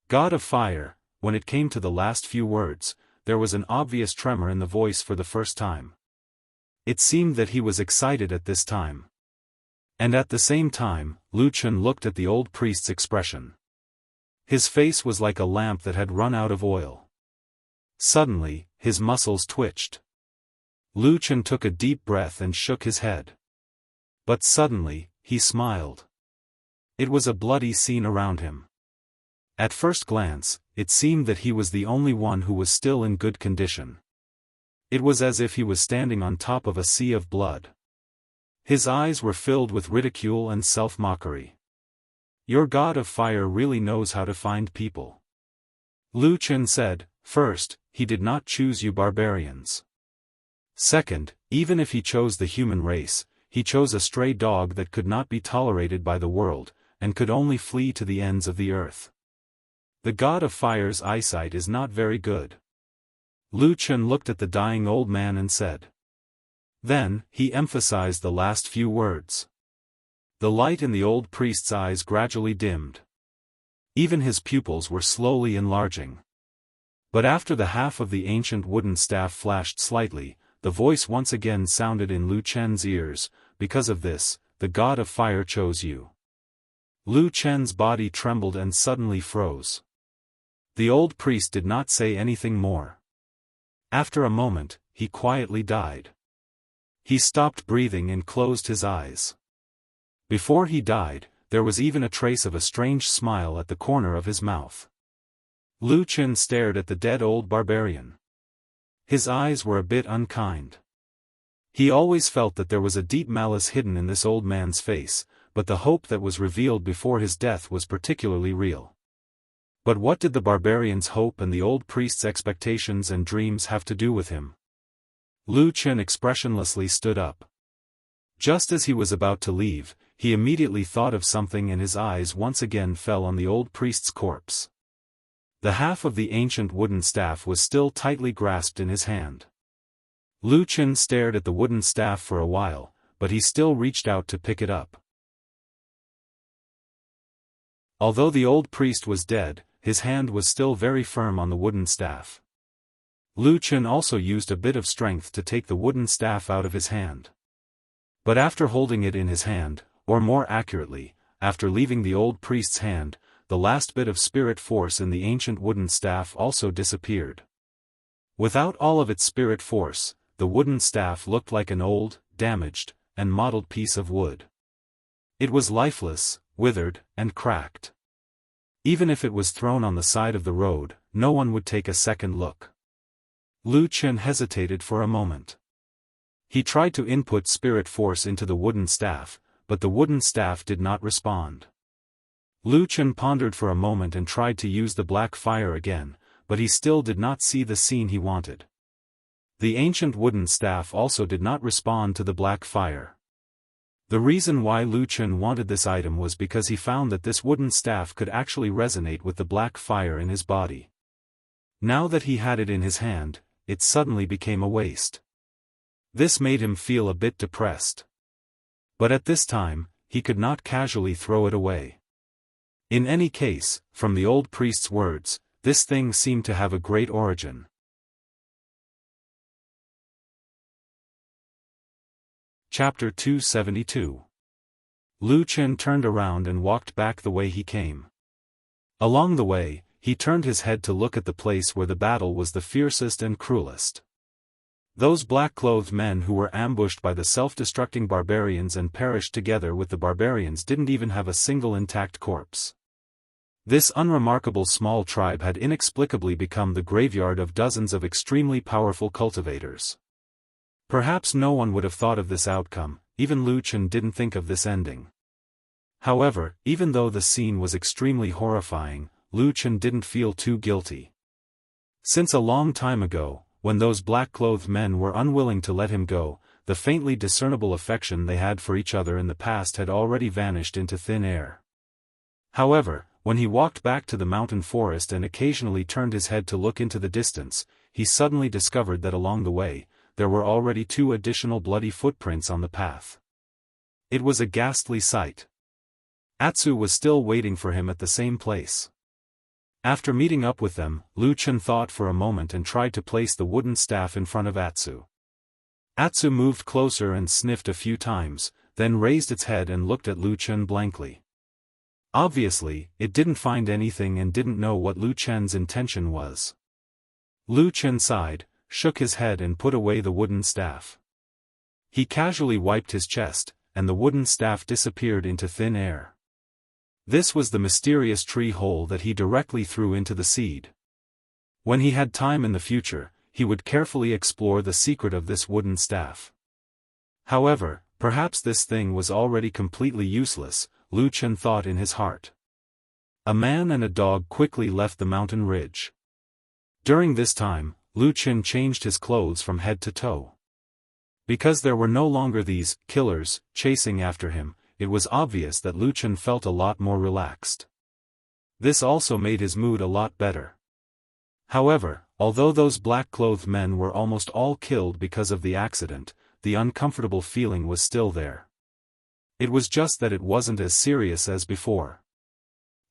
god of fire." When it came to the last few words, there was an obvious tremor in the voice for the first time. It seemed that he was excited at this time. And at the same time, Lu Chen looked at the old priest's expression. His face was like a lamp that had run out of oil. Suddenly, his muscles twitched. Lu Chen took a deep breath and shook his head. But suddenly, he smiled. It was a bloody scene around him. At first glance, it seemed that he was the only one who was still in good condition. It was as if he was standing on top of a sea of blood. His eyes were filled with ridicule and self-mockery. Your god of fire really knows how to find people. Lu Chen said, first, he did not choose you barbarians. Second, even if he chose the human race, he chose a stray dog that could not be tolerated by the world, and could only flee to the ends of the earth. The god of fire's eyesight is not very good. Lu Chen looked at the dying old man and said. Then, he emphasized the last few words. The light in the old priest's eyes gradually dimmed. Even his pupils were slowly enlarging. But after the half of the ancient wooden staff flashed slightly, the voice once again sounded in Lu Chen's ears, because of this, the god of fire chose you. Lu Chen's body trembled and suddenly froze. The old priest did not say anything more. After a moment, he quietly died. He stopped breathing and closed his eyes. Before he died, there was even a trace of a strange smile at the corner of his mouth. Lu Chen stared at the dead old barbarian. His eyes were a bit unkind. He always felt that there was a deep malice hidden in this old man's face, but the hope that was revealed before his death was particularly real. But what did the barbarian's hope and the old priest's expectations and dreams have to do with him? Lu Chen expressionlessly stood up. Just as he was about to leave, he immediately thought of something and his eyes once again fell on the old priest's corpse. The half of the ancient wooden staff was still tightly grasped in his hand. Lu Chen stared at the wooden staff for a while, but he still reached out to pick it up. Although the old priest was dead, his hand was still very firm on the wooden staff. Lu Chen also used a bit of strength to take the wooden staff out of his hand. But after holding it in his hand, or more accurately, after leaving the old priest's hand, the last bit of spirit force in the ancient wooden staff also disappeared. Without all of its spirit force, the wooden staff looked like an old, damaged, and mottled piece of wood. It was lifeless, withered, and cracked. Even if it was thrown on the side of the road, no one would take a second look. Lu Chen hesitated for a moment. He tried to input spirit force into the wooden staff, but the wooden staff did not respond. Lu Chen pondered for a moment and tried to use the black fire again, but he still did not see the scene he wanted. The ancient wooden staff also did not respond to the black fire. The reason why Lu Chen wanted this item was because he found that this wooden staff could actually resonate with the black fire in his body. Now that he had it in his hand, it suddenly became a waste. This made him feel a bit depressed. But at this time, he could not casually throw it away. In any case, from the old priest's words, this thing seemed to have a great origin. Chapter 272. Lu Chen turned around and walked back the way he came. Along the way, he turned his head to look at the place where the battle was the fiercest and cruelest. Those black-clothed men who were ambushed by the self-destructing barbarians and perished together with the barbarians didn't even have a single intact corpse. This unremarkable small tribe had inexplicably become the graveyard of dozens of extremely powerful cultivators. Perhaps no one would have thought of this outcome, even Lu Chen didn't think of this ending. However, even though the scene was extremely horrifying, Lu Chen didn't feel too guilty. Since a long time ago, when those black-clothed men were unwilling to let him go, the faintly discernible affection they had for each other in the past had already vanished into thin air. However, when he walked back to the mountain forest and occasionally turned his head to look into the distance, he suddenly discovered that along the way, there were already 2 additional bloody footprints on the path. It was a ghastly sight. Atsu was still waiting for him at the same place. After meeting up with them, Lu Chen thought for a moment and tried to place the wooden staff in front of Atsu. Atsu moved closer and sniffed a few times, then raised its head and looked at Lu Chen blankly. Obviously, it didn't find anything and didn't know what Lu Chen's intention was. Lu Chen sighed, shook his head and put away the wooden staff. He casually wiped his chest, and the wooden staff disappeared into thin air. This was the mysterious tree hole that he directly threw into the seed. When he had time in the future, he would carefully explore the secret of this wooden staff. However, perhaps this thing was already completely useless, Lu Chen thought in his heart. A man and a dog quickly left the mountain ridge. During this time, Lu Chen changed his clothes from head to toe. Because there were no longer these killers chasing after him, it was obvious that Lu Chen felt a lot more relaxed. This also made his mood a lot better. However, although those black-clothed men were almost all killed because of the accident, the uncomfortable feeling was still there. It was just that it wasn't as serious as before.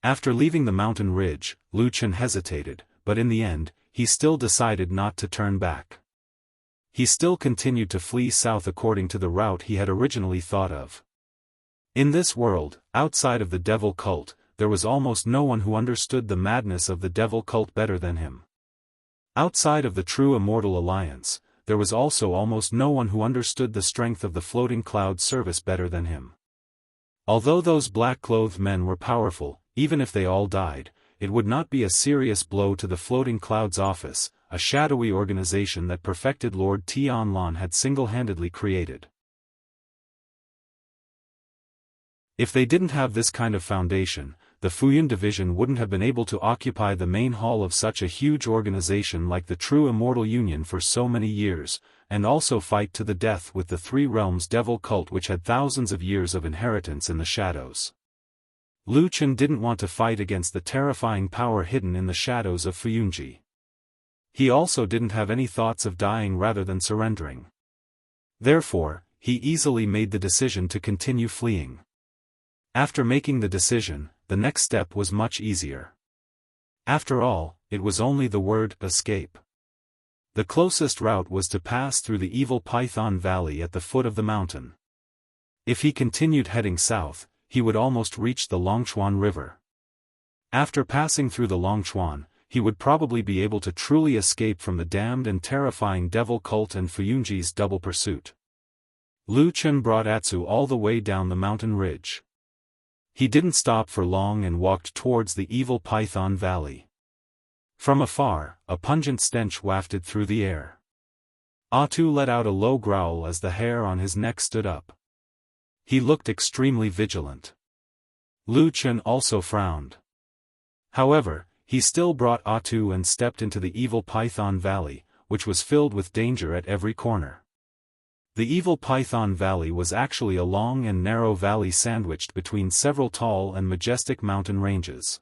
After leaving the mountain ridge, Lu Chen hesitated, but in the end, he still decided not to turn back. He still continued to flee south according to the route he had originally thought of. In this world, outside of the devil cult, there was almost no one who understood the madness of the devil cult better than him. Outside of the true Immortal Alliance, there was also almost no one who understood the strength of the floating cloud service better than him. Although those black-clothed men were powerful, even if they all died, it would not be a serious blow to the Floating Clouds Office, a shadowy organization that perfected Lord Tianlan had single-handedly created. If they didn't have this kind of foundation, the Fuyun division wouldn't have been able to occupy the main hall of such a huge organization like the True Immortal Union for so many years, and also fight to the death with the Three Realms devil cult which had thousands of years of inheritance in the shadows. Lu Chen didn't want to fight against the terrifying power hidden in the shadows of Fuyunji. He also didn't have any thoughts of dying rather than surrendering. Therefore, he easily made the decision to continue fleeing. After making the decision, the next step was much easier. After all, it was only the word escape. The closest route was to pass through the evil Python Valley at the foot of the mountain. If he continued heading south, he would almost reach the Longchuan River. After passing through the Longchuan, he would probably be able to truly escape from the damned and terrifying devil cult and Fuyunji's double pursuit. Lu Chen brought Atsu all the way down the mountain ridge. He didn't stop for long and walked towards the evil Python Valley. From afar, a pungent stench wafted through the air. Atsu let out a low growl as the hair on his neck stood up. He looked extremely vigilant. Lu Chen also frowned. However, he still brought Atsu and stepped into the evil Python Valley, which was filled with danger at every corner. The evil Python Valley was actually a long and narrow valley sandwiched between several tall and majestic mountain ranges.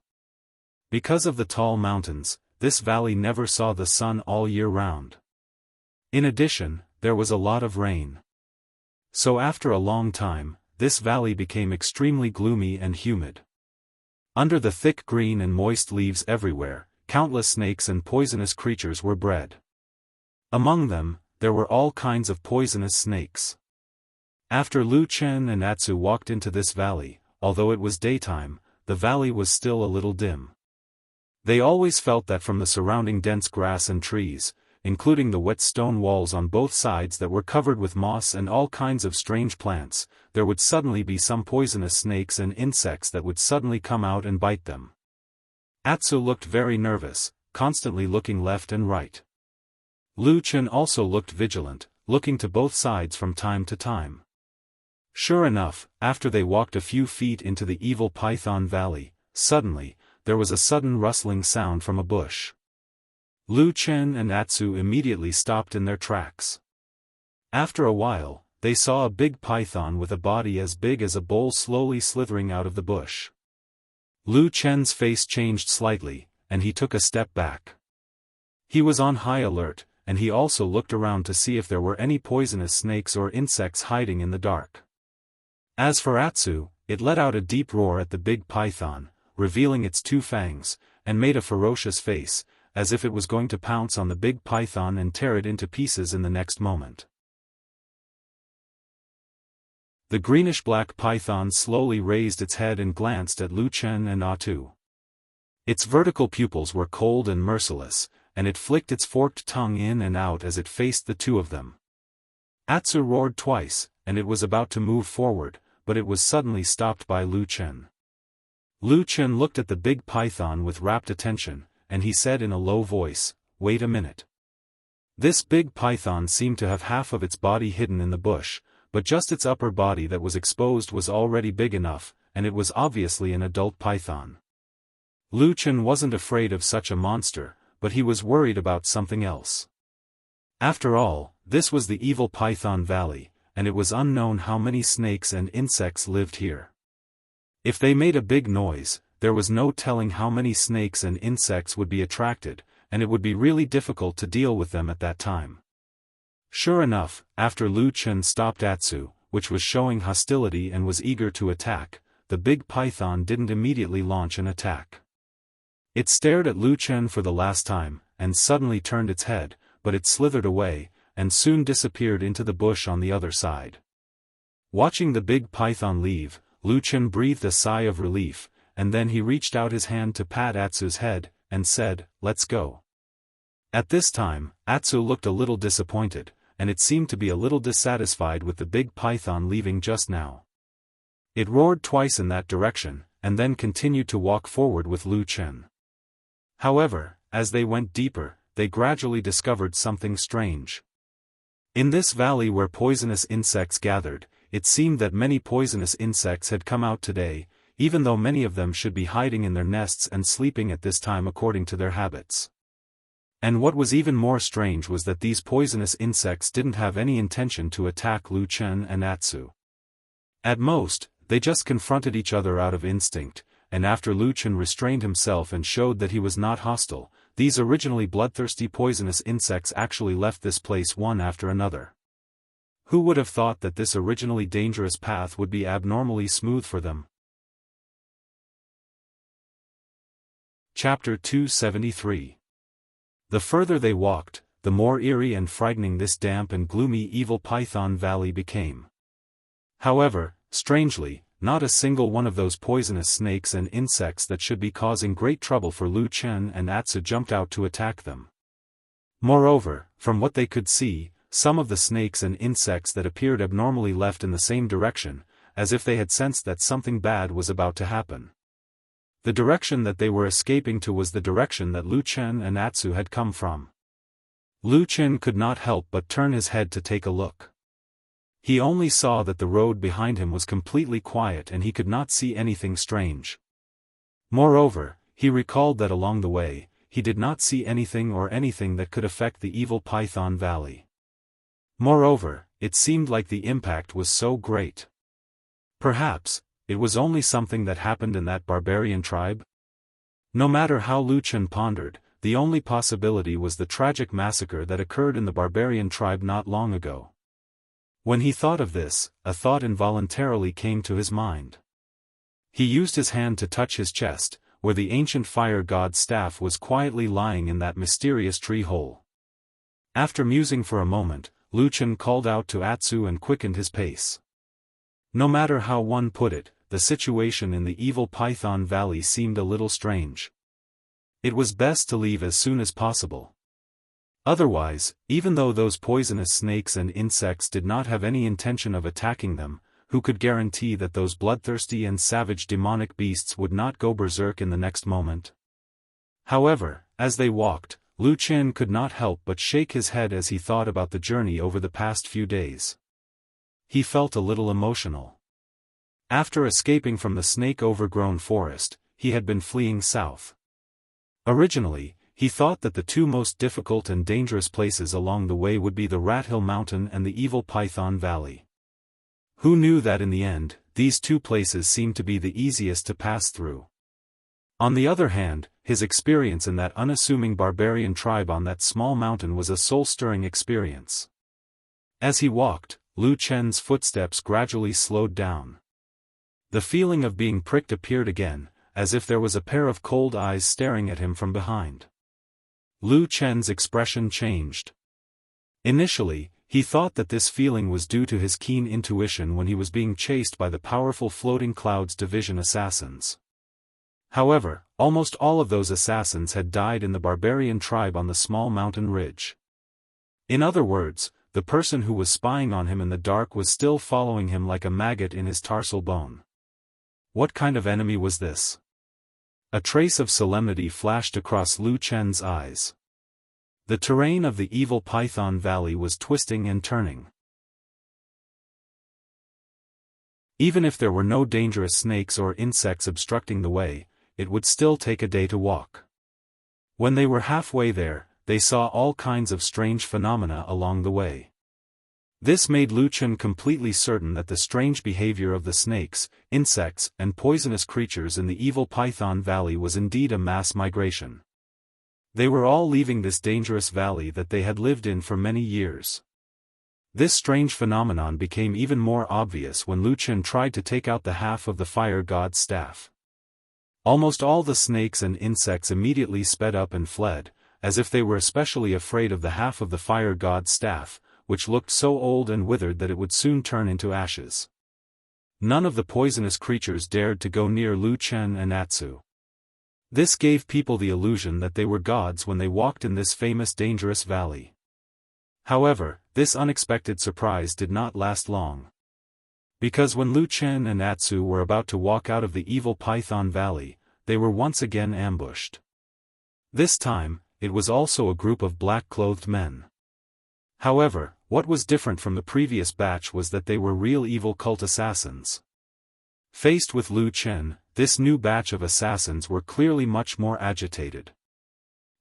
Because of the tall mountains, this valley never saw the sun all year round. In addition, there was a lot of rain. So after a long time, this valley became extremely gloomy and humid. Under the thick green and moist leaves everywhere, countless snakes and poisonous creatures were bred. Among them, there were all kinds of poisonous snakes. After Lu Chen and Atsu walked into this valley, although it was daytime, the valley was still a little dim. They always felt that from the surrounding dense grass and trees, including the wet stone walls on both sides that were covered with moss and all kinds of strange plants, there would suddenly be some poisonous snakes and insects that would suddenly come out and bite them. Atsu looked very nervous, constantly looking left and right. Lu Chen also looked vigilant, looking to both sides from time to time. Sure enough, after they walked a few feet into the evil Python Valley, suddenly, there was a sudden rustling sound from a bush. Lu Chen and Atsu immediately stopped in their tracks. After a while, they saw a big python with a body as big as a bowl slowly slithering out of the bush. Lu Chen's face changed slightly, and he took a step back. He was on high alert, and he also looked around to see if there were any poisonous snakes or insects hiding in the dark. As for Atsu, it let out a deep roar at the big python, revealing its two fangs, and made a ferocious face, as if it was going to pounce on the big python and tear it into pieces in the next moment. The greenish-black python slowly raised its head and glanced at Lu Chen and Atsu. Its vertical pupils were cold and merciless, and it flicked its forked tongue in and out as it faced the two of them. Atsu roared twice, and it was about to move forward, but it was suddenly stopped by Lu Chen. Lu Chen looked at the big python with rapt attention, and he said in a low voice, "Wait a minute." This big python seemed to have half of its body hidden in the bush, but just its upper body that was exposed was already big enough, and it was obviously an adult python. Lu Chen wasn't afraid of such a monster, but he was worried about something else. After all, this was the evil Python Valley, and it was unknown how many snakes and insects lived here. If they made a big noise, there was no telling how many snakes and insects would be attracted, and it would be really difficult to deal with them at that time. Sure enough, after Lu Chen stopped Atsu, which was showing hostility and was eager to attack, the big python didn't immediately launch an attack. It stared at Lu Chen for the last time, and suddenly turned its head, but it slithered away, and soon disappeared into the bush on the other side. Watching the big python leave, Lu Chen breathed a sigh of relief, and then he reached out his hand to pat Atsu's head, and said, "Let's go." At this time, Atsu looked a little disappointed, and it seemed to be a little dissatisfied with the big python leaving just now. It roared twice in that direction, and then continued to walk forward with Lu Chen. However, as they went deeper, they gradually discovered something strange. In this valley where poisonous insects gathered, it seemed that many poisonous insects had come out today, even though many of them should be hiding in their nests and sleeping at this time according to their habits. And what was even more strange was that these poisonous insects didn't have any intention to attack Lu Chen and Atsu. At most, they just confronted each other out of instinct, and after Lu Chen restrained himself and showed that he was not hostile, these originally bloodthirsty poisonous insects actually left this place one after another. Who would have thought that this originally dangerous path would be abnormally smooth for them? Chapter 273. The further they walked, the more eerie and frightening this damp and gloomy evil Python Valley became. However, strangely, not a single one of those poisonous snakes and insects that should be causing great trouble for Lu Chen and Atsu jumped out to attack them. Moreover, from what they could see, some of the snakes and insects that appeared abnormally left in the same direction, as if they had sensed that something bad was about to happen. The direction that they were escaping to was the direction that Lu Chen and Atsu had come from. Lu Chen could not help but turn his head to take a look. He only saw that the road behind him was completely quiet and he could not see anything strange. Moreover, he recalled that along the way, he did not see anything that could affect the evil Python Valley. Moreover, it seemed like the impact was so great. Perhaps, it was only something that happened in that barbarian tribe? No matter how Lu Chen pondered, the only possibility was the tragic massacre that occurred in the barbarian tribe not long ago. When he thought of this, a thought involuntarily came to his mind. He used his hand to touch his chest, where the ancient fire god's staff was quietly lying in that mysterious tree hole. After musing for a moment, Lu Chen called out to Atsu and quickened his pace. No matter how one put it, the situation in the evil Python Valley seemed a little strange. It was best to leave as soon as possible. Otherwise, even though those poisonous snakes and insects did not have any intention of attacking them, who could guarantee that those bloodthirsty and savage demonic beasts would not go berserk in the next moment? However, as they walked, Lu Chen could not help but shake his head as he thought about the journey over the past few days. He felt a little emotional. After escaping from the snake-overgrown forest, he had been fleeing south. Originally, he thought that the two most difficult and dangerous places along the way would be the Rat Hill Mountain and the evil Python Valley. Who knew that in the end, these two places seemed to be the easiest to pass through. On the other hand, his experience in that unassuming barbarian tribe on that small mountain was a soul-stirring experience. As he walked, Lu Chen's footsteps gradually slowed down. The feeling of being pricked appeared again, as if there was a pair of cold eyes staring at him from behind. Lu Chen's expression changed. Initially, he thought that this feeling was due to his keen intuition when he was being chased by the powerful Floating Clouds Division assassins. However, almost all of those assassins had died in the barbarian tribe on the small mountain ridge. In other words, the person who was spying on him in the dark was still following him like a maggot in his tarsal bone. What kind of enemy was this? A trace of solemnity flashed across Lu Chen's eyes. The terrain of the evil Python Valley was twisting and turning. Even if there were no dangerous snakes or insects obstructing the way, it would still take a day to walk. When they were halfway there, they saw all kinds of strange phenomena along the way. This made Lu Chen completely certain that the strange behavior of the snakes, insects, and poisonous creatures in the evil Python Valley was indeed a mass migration. They were all leaving this dangerous valley that they had lived in for many years. This strange phenomenon became even more obvious when Lu Chen tried to take out the half of the fire god's staff. Almost all the snakes and insects immediately sped up and fled, as if they were especially afraid of the half of the fire god's staff, which looked so old and withered that it would soon turn into ashes. None of the poisonous creatures dared to go near Lu Chen and Atsu. This gave people the illusion that they were gods when they walked in this famous dangerous valley. However, this unexpected surprise did not last long. Because when Lu Chen and Atsu were about to walk out of the evil Python Valley, they were once again ambushed. This time, it was also a group of black-clothed men. However, what was different from the previous batch was that they were real evil cult assassins. Faced with Lu Chen, this new batch of assassins were clearly much more agitated.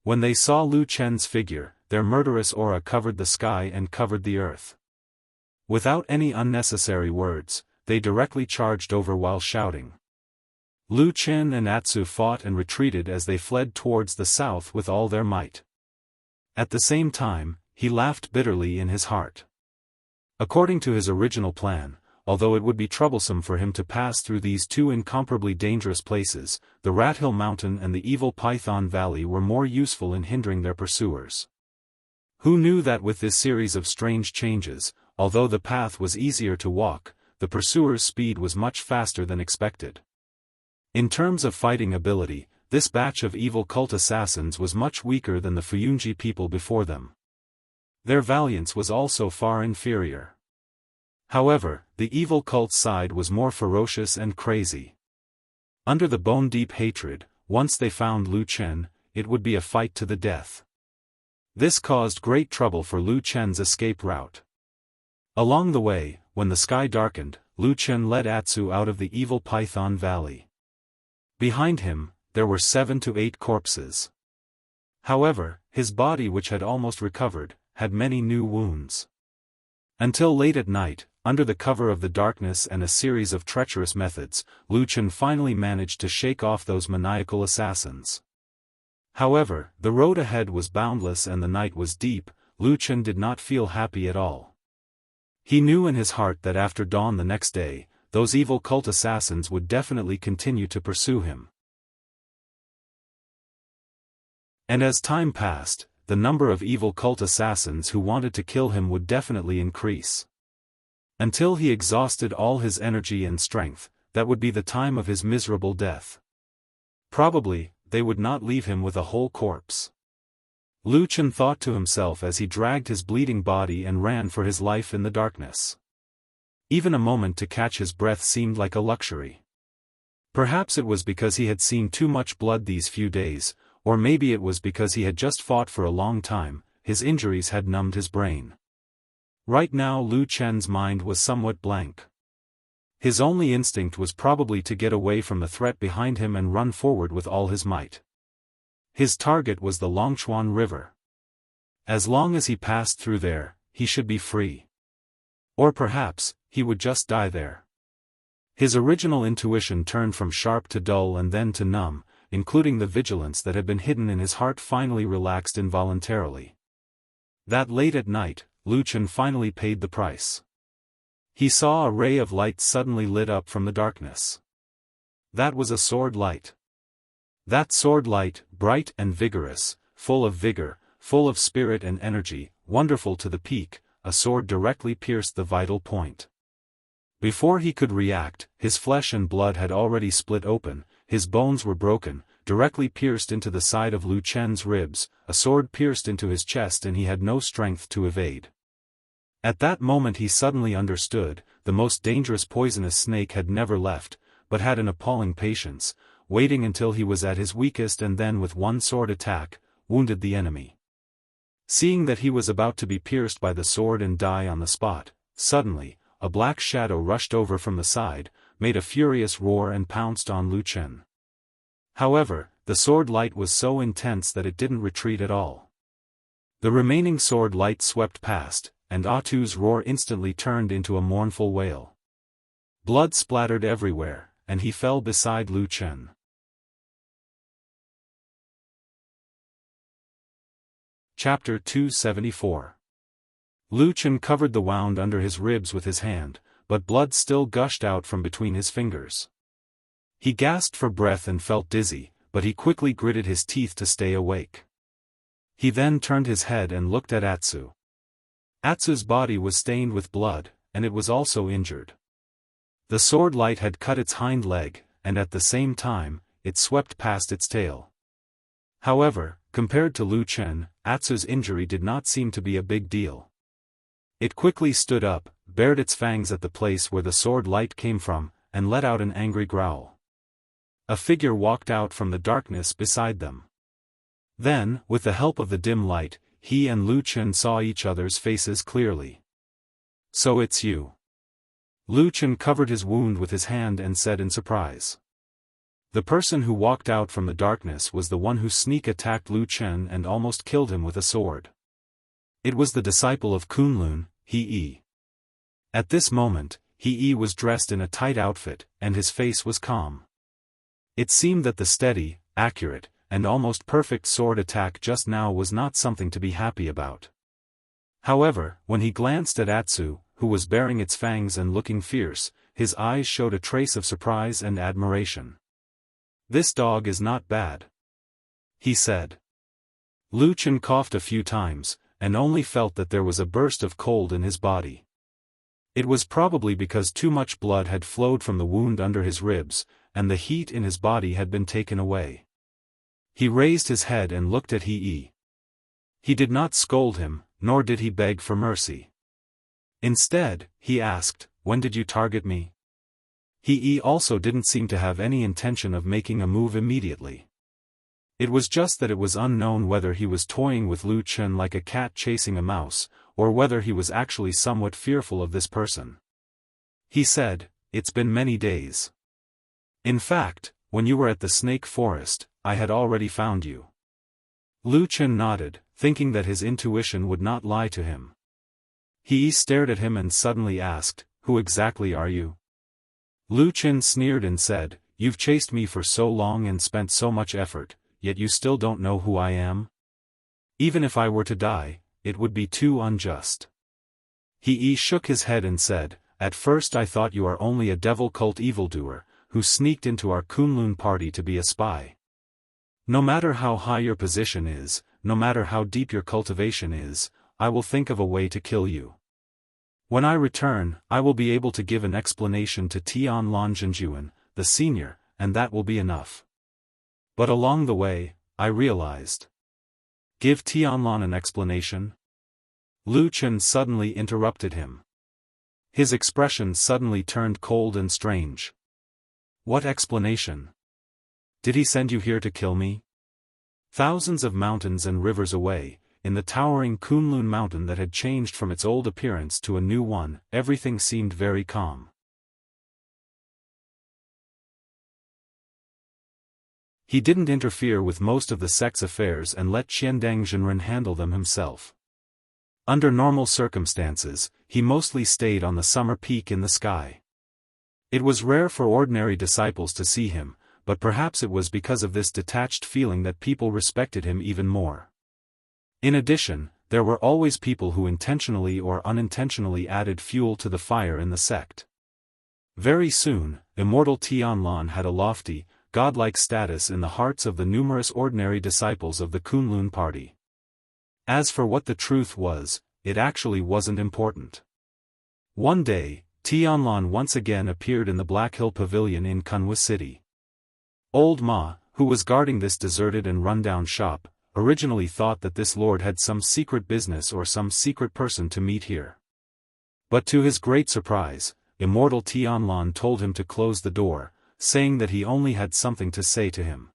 When they saw Lu Chen's figure, their murderous aura covered the sky and covered the earth. Without any unnecessary words, they directly charged over while shouting. Lu Chen and Atsu fought and retreated as they fled towards the south with all their might. At the same time, he laughed bitterly in his heart. According to his original plan, although it would be troublesome for him to pass through these two incomparably dangerous places, the Rat Hill Mountain and the evil Python Valley were more useful in hindering their pursuers. Who knew that with this series of strange changes, although the path was easier to walk, the pursuers' speed was much faster than expected. In terms of fighting ability, this batch of evil cult assassins was much weaker than the Fuyunji people before them. Their valiance was also far inferior. However, the evil cult side was more ferocious and crazy. Under the bone-deep hatred, once they found Lu Chen, it would be a fight to the death. This caused great trouble for Lu Chen's escape route. Along the way, when the sky darkened, Lu Chen led Atsu out of the evil Python Valley. Behind him, there were 7 to 8 corpses. However, his body, which had almost recovered, had many new wounds. Until late at night, under the cover of the darkness and a series of treacherous methods, Lu Chen finally managed to shake off those maniacal assassins. However, the road ahead was boundless and the night was deep. Lu Chen did not feel happy at all. He knew in his heart that after dawn the next day, those evil cult assassins would definitely continue to pursue him. And as time passed, the number of evil cult assassins who wanted to kill him would definitely increase. Until he exhausted all his energy and strength, that would be the time of his miserable death. Probably, they would not leave him with a whole corpse. Lu Chen thought to himself as he dragged his bleeding body and ran for his life in the darkness. Even a moment to catch his breath seemed like a luxury. Perhaps it was because he had seen too much blood these few days, or maybe it was because he had just fought for a long time. His injuries had numbed his brain. Right now Lu Chen's mind was somewhat blank. His only instinct was probably to get away from the threat behind him and run forward with all his might. His target was the Longchuan River. As long as he passed through there, he should be free. Or perhaps, he would just die there. His original intuition turned from sharp to dull and then to numb, including the vigilance that had been hidden in his heart finally relaxed involuntarily. That late at night, Lu Chen finally paid the price. He saw a ray of light suddenly lit up from the darkness. That was a sword light. That sword light, bright and vigorous, full of vigor, full of spirit and energy, wonderful to the peak, a sword directly pierced the vital point. Before he could react, his flesh and blood had already split open, his bones were broken, directly pierced into the side of Lu Chen's ribs, a sword pierced into his chest, and he had no strength to evade. At that moment he suddenly understood, the most dangerous poisonous snake had never left, but had an appalling patience, waiting until he was at his weakest and then with one sword attack, wounded the enemy. Seeing that he was about to be pierced by the sword and die on the spot, suddenly, a black shadow rushed over from the side, made a furious roar and pounced on Lu Chen. However, the sword light was so intense that it didn't retreat at all. The remaining sword light swept past, and Atu's roar instantly turned into a mournful wail. Blood splattered everywhere, and he fell beside Lu Chen. Chapter 274. Lu Chen covered the wound under his ribs with his hand, but blood still gushed out from between his fingers. He gasped for breath and felt dizzy, but he quickly gritted his teeth to stay awake. He then turned his head and looked at Atsu. Atsu's body was stained with blood, and it was also injured. The sword light had cut its hind leg, and at the same time, it swept past its tail. However, compared to Lu Chen, Atsu's injury did not seem to be a big deal. It quickly stood up, bared its fangs at the place where the sword light came from, and let out an angry growl. A figure walked out from the darkness beside them. Then, with the help of the dim light, he and Lu Chen saw each other's faces clearly. "So it's you." Lu Chen covered his wound with his hand and said in surprise. The person who walked out from the darkness was the one who sneak attacked Lu Chen and almost killed him with a sword. It was the disciple of Kunlun, He. At this moment, He was dressed in a tight outfit, and his face was calm. It seemed that the steady, accurate, and almost perfect sword attack just now was not something to be happy about. However, when he glanced at Atsu, who was baring its fangs and looking fierce, his eyes showed a trace of surprise and admiration. "This dog is not bad," he said. Lu Chen coughed a few times, and only felt that there was a burst of cold in his body. It was probably because too much blood had flowed from the wound under his ribs, and the heat in his body had been taken away. He raised his head and looked at He. He did not scold him, nor did he beg for mercy. Instead, he asked, "When did you target me?" He also didn't seem to have any intention of making a move immediately. It was just that it was unknown whether he was toying with Lu Chen like a cat chasing a mouse, or whether he was actually somewhat fearful of this person. He said, "It's been many days. In fact, when you were at the snake forest, I had already found you." Lu Chen nodded, thinking that his intuition would not lie to him. He stared at him and suddenly asked, "Who exactly are you?" Lu Chen sneered and said, "You've chased me for so long and spent so much effort, yet you still don't know who I am? Even if I were to die, it would be too unjust." He shook his head and said, "At first I thought you are only a devil cult evildoer, who sneaked into our Kunlun party to be a spy. No matter how high your position is, no matter how deep your cultivation is, I will think of a way to kill you. When I return, I will be able to give an explanation to Tianlan Zhenjuan, the senior, and that will be enough. But along the way, I realized." "Give Tianlan an explanation?" Lu Chen suddenly interrupted him. His expression suddenly turned cold and strange. "What explanation? Did he send you here to kill me?" Thousands of mountains and rivers away, in the towering Kunlun mountain that had changed from its old appearance to a new one, everything seemed very calm. He didn't interfere with most of the sect's affairs and let Qiandang Zhenren handle them himself. Under normal circumstances, he mostly stayed on the summer peak in the sky. It was rare for ordinary disciples to see him, but perhaps it was because of this detached feeling that people respected him even more. In addition, there were always people who intentionally or unintentionally added fuel to the fire in the sect. Very soon, Immortal Tianlan had a lofty, godlike status in the hearts of the numerous ordinary disciples of the Kunlun party. As for what the truth was, it actually wasn't important. One day, Tianlan once again appeared in the Black Hill Pavilion in Kunwa City. Old Ma, who was guarding this deserted and run-down shop, originally thought that this lord had some secret business or some secret person to meet here. But to his great surprise, Immortal Tianlan told him to close the door, saying that he only had something to say to him.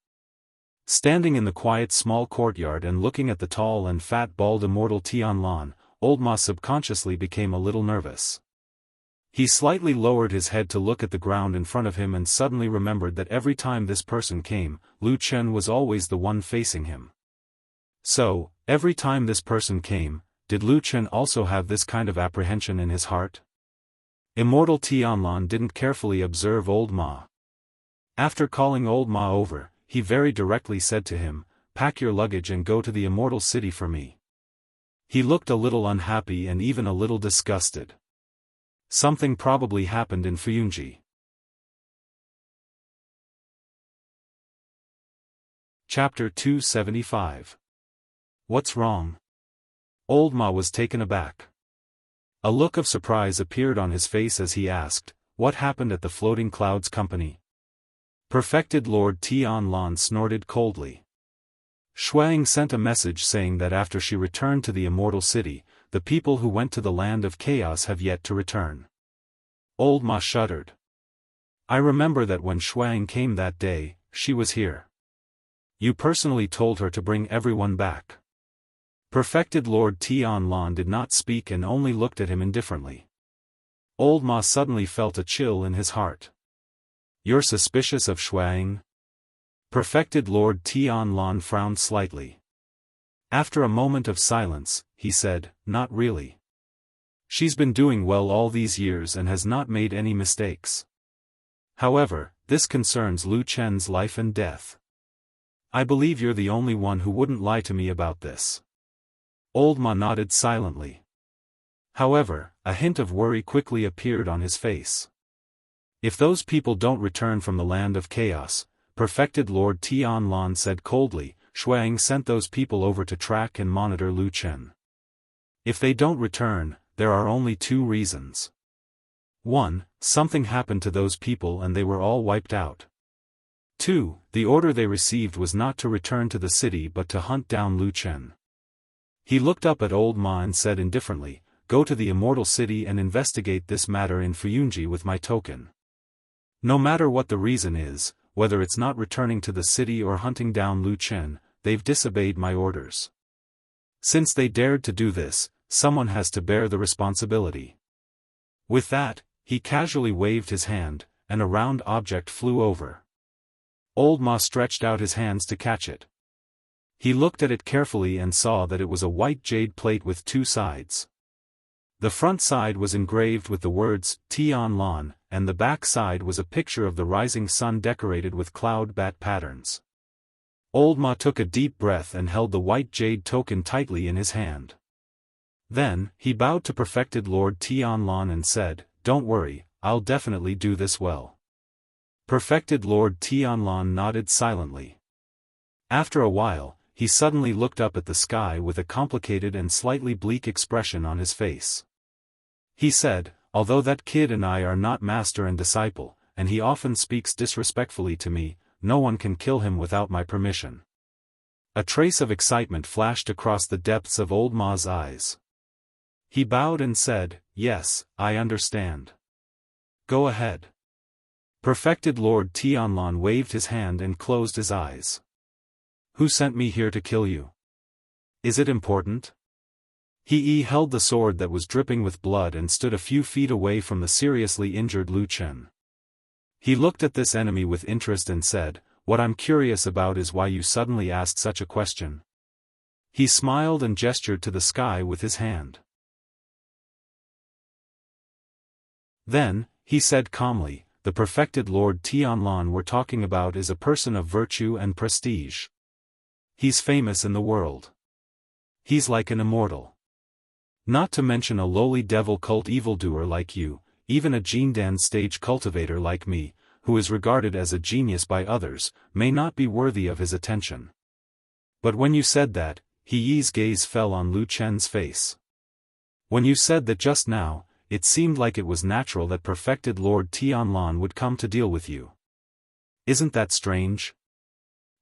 Standing in the quiet small courtyard and looking at the tall and fat bald Immortal Tianlan, Old Ma subconsciously became a little nervous. He slightly lowered his head to look at the ground in front of him and suddenly remembered that every time this person came, Lu Chen was always the one facing him. So, every time this person came, did Lu Chen also have this kind of apprehension in his heart? Immortal Tianlan didn't carefully observe Old Ma. After calling Old Ma over, he very directly said to him, "Pack your luggage and go to the Immortal City for me." He looked a little unhappy and even a little disgusted. Something probably happened in Fuyunji. Chapter 275. What's wrong? Old Ma was taken aback. A look of surprise appeared on his face as he asked, "What happened at the Floating Clouds Company?" Perfected Lord Tianlan snorted coldly. Shuang sent a message saying that after she returned to the Immortal City, the people who went to the Land of Chaos have yet to return. Old Ma shuddered. "I remember that when Shuang came that day, she was here. You personally told her to bring everyone back." Perfected Lord Tianlan did not speak and only looked at him indifferently. Old Ma suddenly felt a chill in his heart. "You're suspicious of Shuang?" Perfected Lord Tianlan frowned slightly. After a moment of silence, he said, "Not really. She's been doing well all these years and has not made any mistakes. However, this concerns Lu Chen's life and death. I believe you're the only one who wouldn't lie to me about this." Old Ma nodded silently. However, a hint of worry quickly appeared on his face. "If those people don't return from the Land of Chaos," Perfected Lord Tianlan said coldly, "Shuang sent those people over to track and monitor Lu Chen. If they don't return, there are only two reasons. 1. Something happened to those people and they were all wiped out. 2. The order they received was not to return to the city but to hunt down Lu Chen." He looked up at Old Ma and said indifferently, "Go to the Immortal City and investigate this matter in Fuyunji with my token. No matter what the reason is, whether it's not returning to the city or hunting down Lu Chen, they've disobeyed my orders. Since they dared to do this, someone has to bear the responsibility." With that, he casually waved his hand, and a round object flew over. Old Ma stretched out his hands to catch it. He looked at it carefully and saw that it was a white jade plate with two sides. The front side was engraved with the words, Tianlan, and the back side was a picture of the rising sun decorated with cloud bat patterns. Old Ma took a deep breath and held the white jade token tightly in his hand. Then, he bowed to Perfected Lord Tianlan and said, "Don't worry, I'll definitely do this well." Perfected Lord Tianlan nodded silently. After a while, he suddenly looked up at the sky with a complicated and slightly bleak expression on his face. He said, "Although that kid and I are not master and disciple, and he often speaks disrespectfully to me, no one can kill him without my permission." A trace of excitement flashed across the depths of Old Ma's eyes. He bowed and said, "Yes, I understand. Go ahead." Perfected Lord Tianlan waved his hand and closed his eyes. "Who sent me here to kill you? Is it important?" He held the sword that was dripping with blood and stood a few feet away from the seriously injured Lu Chen. He looked at this enemy with interest and said, "What I'm curious about is why you suddenly asked such a question." He smiled and gestured to the sky with his hand. Then, he said calmly, "The Perfected Lord Tianlan we're talking about is a person of virtue and prestige. He's famous in the world. He's like an immortal. Not to mention a lowly devil cult evildoer like you, even a Jindan stage cultivator like me, who is regarded as a genius by others, may not be worthy of his attention." But when you said that, He Yi's gaze fell on Lu Chen's face. "When you said that just now, it seemed like it was natural that Perfected Lord Tianlan would come to deal with you. Isn't that strange?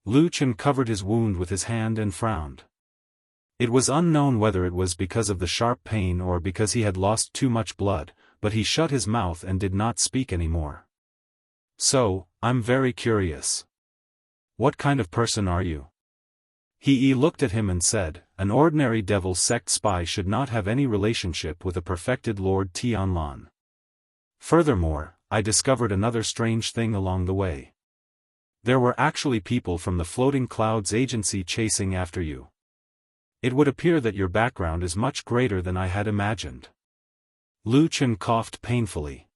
Lu Chen covered his wound with his hand and frowned. It was unknown whether it was because of the sharp pain or because he had lost too much blood, but he shut his mouth and did not speak anymore. So, I'm very curious. What kind of person are you? He looked at him and said, an ordinary devil sect spy should not have any relationship with a perfected Lord Tianlan. Furthermore, I discovered another strange thing along the way. There were actually people from the Floating Clouds agency chasing after you. It would appear that your background is much greater than I had imagined. Lu Chen coughed painfully.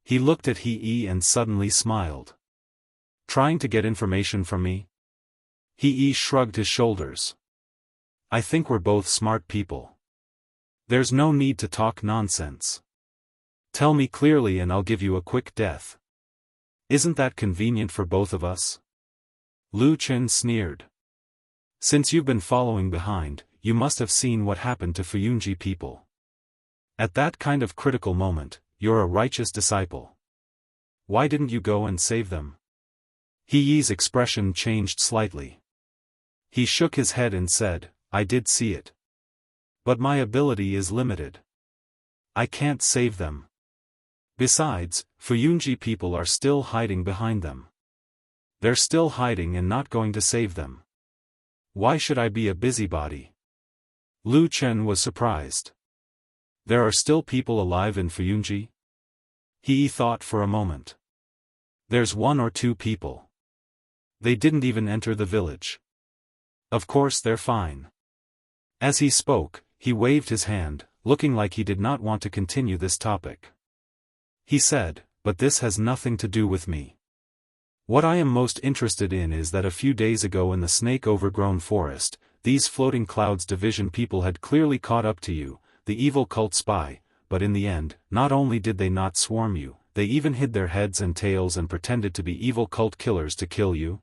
He looked at He and suddenly smiled. Trying to get information from me? He shrugged his shoulders. I think we're both smart people. There's no need to talk nonsense. Tell me clearly and I'll give you a quick death. Isn't that convenient for both of us? Lu Chen sneered. Since you've been following behind, you must have seen what happened to Fuyunji people. At that kind of critical moment, you're a righteous disciple. Why didn't you go and save them? He's expression changed slightly. He shook his head and said, I did see it. But my ability is limited. I can't save them. Besides, Fuyunji people are still hiding behind them. They're still hiding and not going to save them. Why should I be a busybody? Lu Chen was surprised. There are still people alive in Fuyunji? He thought for a moment. There's 1 or 2 people. They didn't even enter the village. Of course they're fine. As he spoke, he waved his hand, looking like he did not want to continue this topic. He said, but this has nothing to do with me. What I am most interested in is that a few days ago in the snake-overgrown forest, these Floating Clouds division people had clearly caught up to you, the evil cult spy, but in the end, not only did they not swarm you, they even hid their heads and tails and pretended to be evil cult killers to kill you.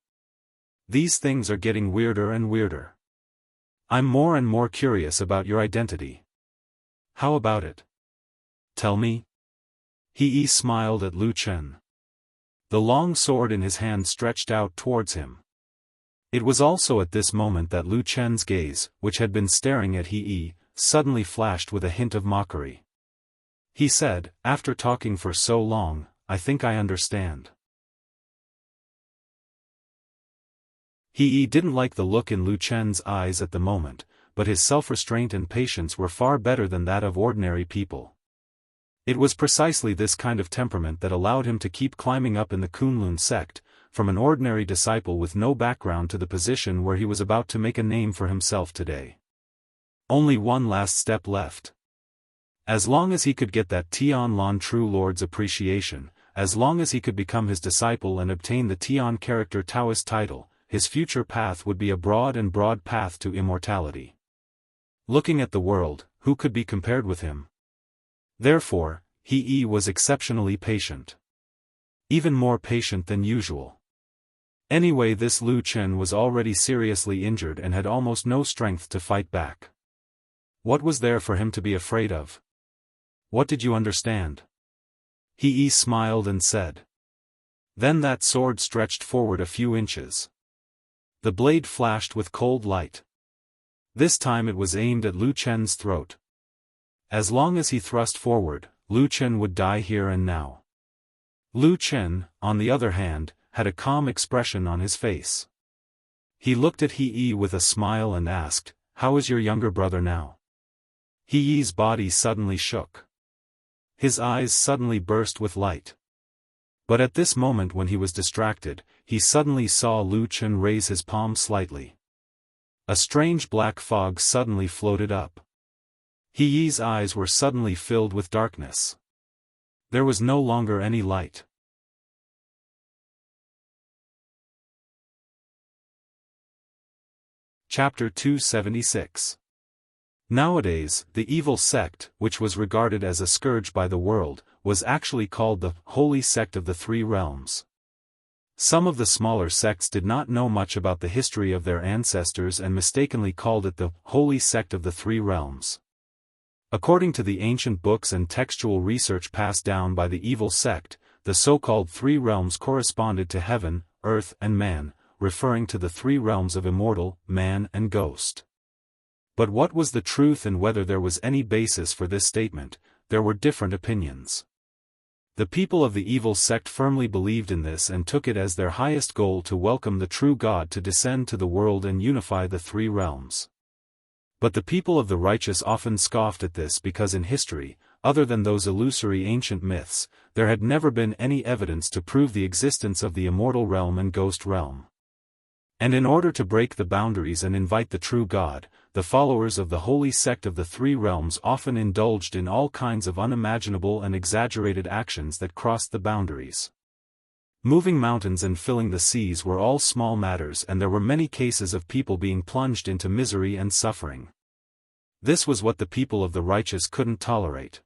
These things are getting weirder and weirder. I'm more and more curious about your identity. How about it? Tell me. He smiled at Lu Chen. The long sword in his hand stretched out towards him. It was also at this moment that Lu Chen's gaze, which had been staring at He, suddenly flashed with a hint of mockery. He said, after talking for so long, I think I understand. He didn't like the look in Lu Chen's eyes at the moment, but his self-restraint and patience were far better than that of ordinary people. It was precisely this kind of temperament that allowed him to keep climbing up in the Kunlun sect, from an ordinary disciple with no background to the position where he was about to make a name for himself today. Only one last step left. As long as he could get that Tianlan True Lord's appreciation, as long as he could become his disciple and obtain the Tian Character Taoist title, his future path would be a broad path to immortality. Looking at the world, who could be compared with him? Therefore, He was exceptionally patient. Even more patient than usual. Anyway, this Lu Chen was already seriously injured and had almost no strength to fight back. What was there for him to be afraid of? What did you understand? He smiled and said. Then that sword stretched forward a few inches. The blade flashed with cold light. This time it was aimed at Lu Chen's throat. As long as he thrust forward, Lu Chen would die here and now. Lu Chen, on the other hand, had a calm expression on his face. He looked at He with a smile and asked, how is your younger brother now? He's body suddenly shook. His eyes suddenly burst with light. But at this moment when he was distracted, he suddenly saw Lu Chen raise his palm slightly. A strange black fog suddenly floated up. He's eyes were suddenly filled with darkness. There was no longer any light. Chapter 276. Nowadays, the evil sect, which was regarded as a scourge by the world, was actually called the Holy Sect of the Three Realms. Some of the smaller sects did not know much about the history of their ancestors and mistakenly called it the Holy Sect of the Three Realms. According to the ancient books and textual research passed down by the evil sect, the so-called three realms corresponded to heaven, earth and man, referring to the three realms of immortal, man and ghost. But what was the truth and whether there was any basis for this statement, there were different opinions. The people of the evil sect firmly believed in this and took it as their highest goal to welcome the true God to descend to the world and unify the three realms. But the people of the righteous often scoffed at this because in history, other than those illusory ancient myths, there had never been any evidence to prove the existence of the immortal realm and ghost realm. And in order to break the boundaries and invite the true God, the followers of the holy sect of the three realms often indulged in all kinds of unimaginable and exaggerated actions that crossed the boundaries. Moving mountains and filling the seas were all small matters, and there were many cases of people being plunged into misery and suffering. This was what the people of the righteous couldn't tolerate.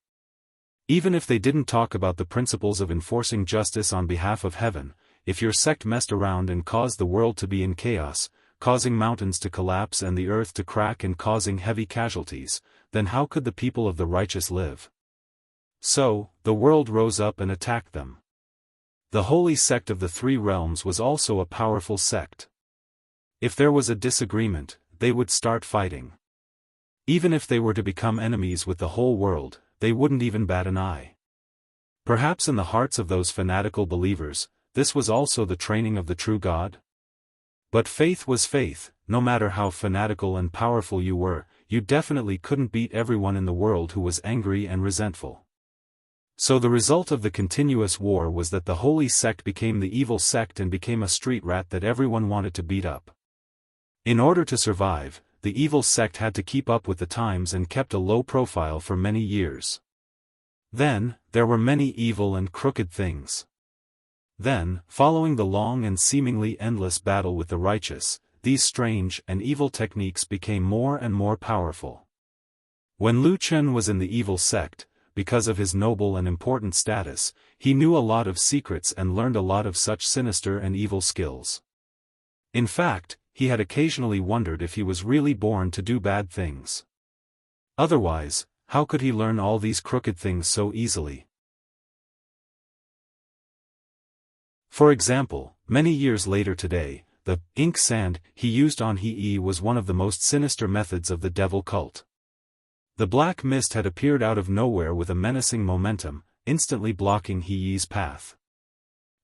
Even if they didn't talk about the principles of enforcing justice on behalf of heaven, if your sect messed around and caused the world to be in chaos, causing mountains to collapse and the earth to crack and causing heavy casualties, then how could the people of the righteous live? So, the world rose up and attacked them. The holy sect of the three realms was also a powerful sect. If there was a disagreement, they would start fighting. Even if they were to become enemies with the whole world, they wouldn't even bat an eye. Perhaps in the hearts of those fanatical believers, this was also the training of the true God? But faith was faith. No matter how fanatical and powerful you were, you definitely couldn't beat everyone in the world who was angry and resentful. So the result of the continuous war was that the holy sect became the evil sect and became a street rat that everyone wanted to beat up. In order to survive, the evil sect had to keep up with the times and kept a low profile for many years. Then, there were many evil and crooked things. Then, following the long and seemingly endless battle with the righteous, these strange and evil techniques became more and more powerful. When Lu Chen was in the evil sect, because of his noble and important status, he knew a lot of secrets and learned a lot of such sinister and evil skills. In fact, he had occasionally wondered if he was really born to do bad things. Otherwise, how could he learn all these crooked things so easily? For example, many years later today, the ink sand he used on He was one of the most sinister methods of the devil cult. The black mist had appeared out of nowhere with a menacing momentum, instantly blocking He's path.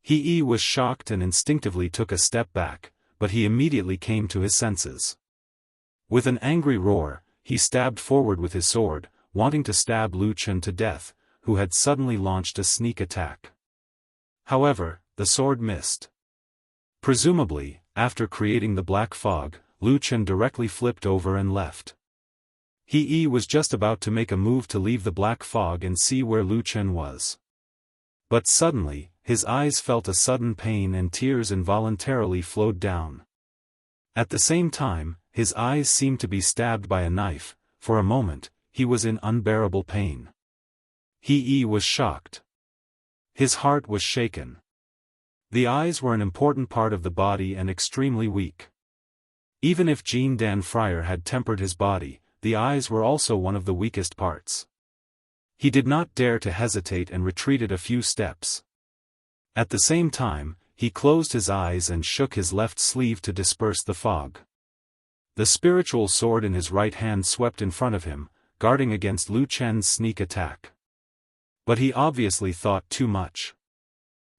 He was shocked and instinctively took a step back, but he immediately came to his senses. With an angry roar, he stabbed forward with his sword, wanting to stab Lu Chen to death, who had suddenly launched a sneak attack. However, the sword missed. Presumably, after creating the black fog, Lu Chen directly flipped over and left. He was just about to make a move to leave the black fog and see where Lu Chen was. But suddenly, his eyes felt a sudden pain and tears involuntarily flowed down. At the same time, his eyes seemed to be stabbed by a knife. For a moment, he was in unbearable pain. He was shocked. His heart was shaken. The eyes were an important part of the body and extremely weak. Even if Jean Dan Friar had tempered his body, the eyes were also one of the weakest parts. He did not dare to hesitate and retreated a few steps. At the same time, he closed his eyes and shook his left sleeve to disperse the fog. The spiritual sword in his right hand swept in front of him, guarding against Lu Chen's sneak attack. But he obviously thought too much.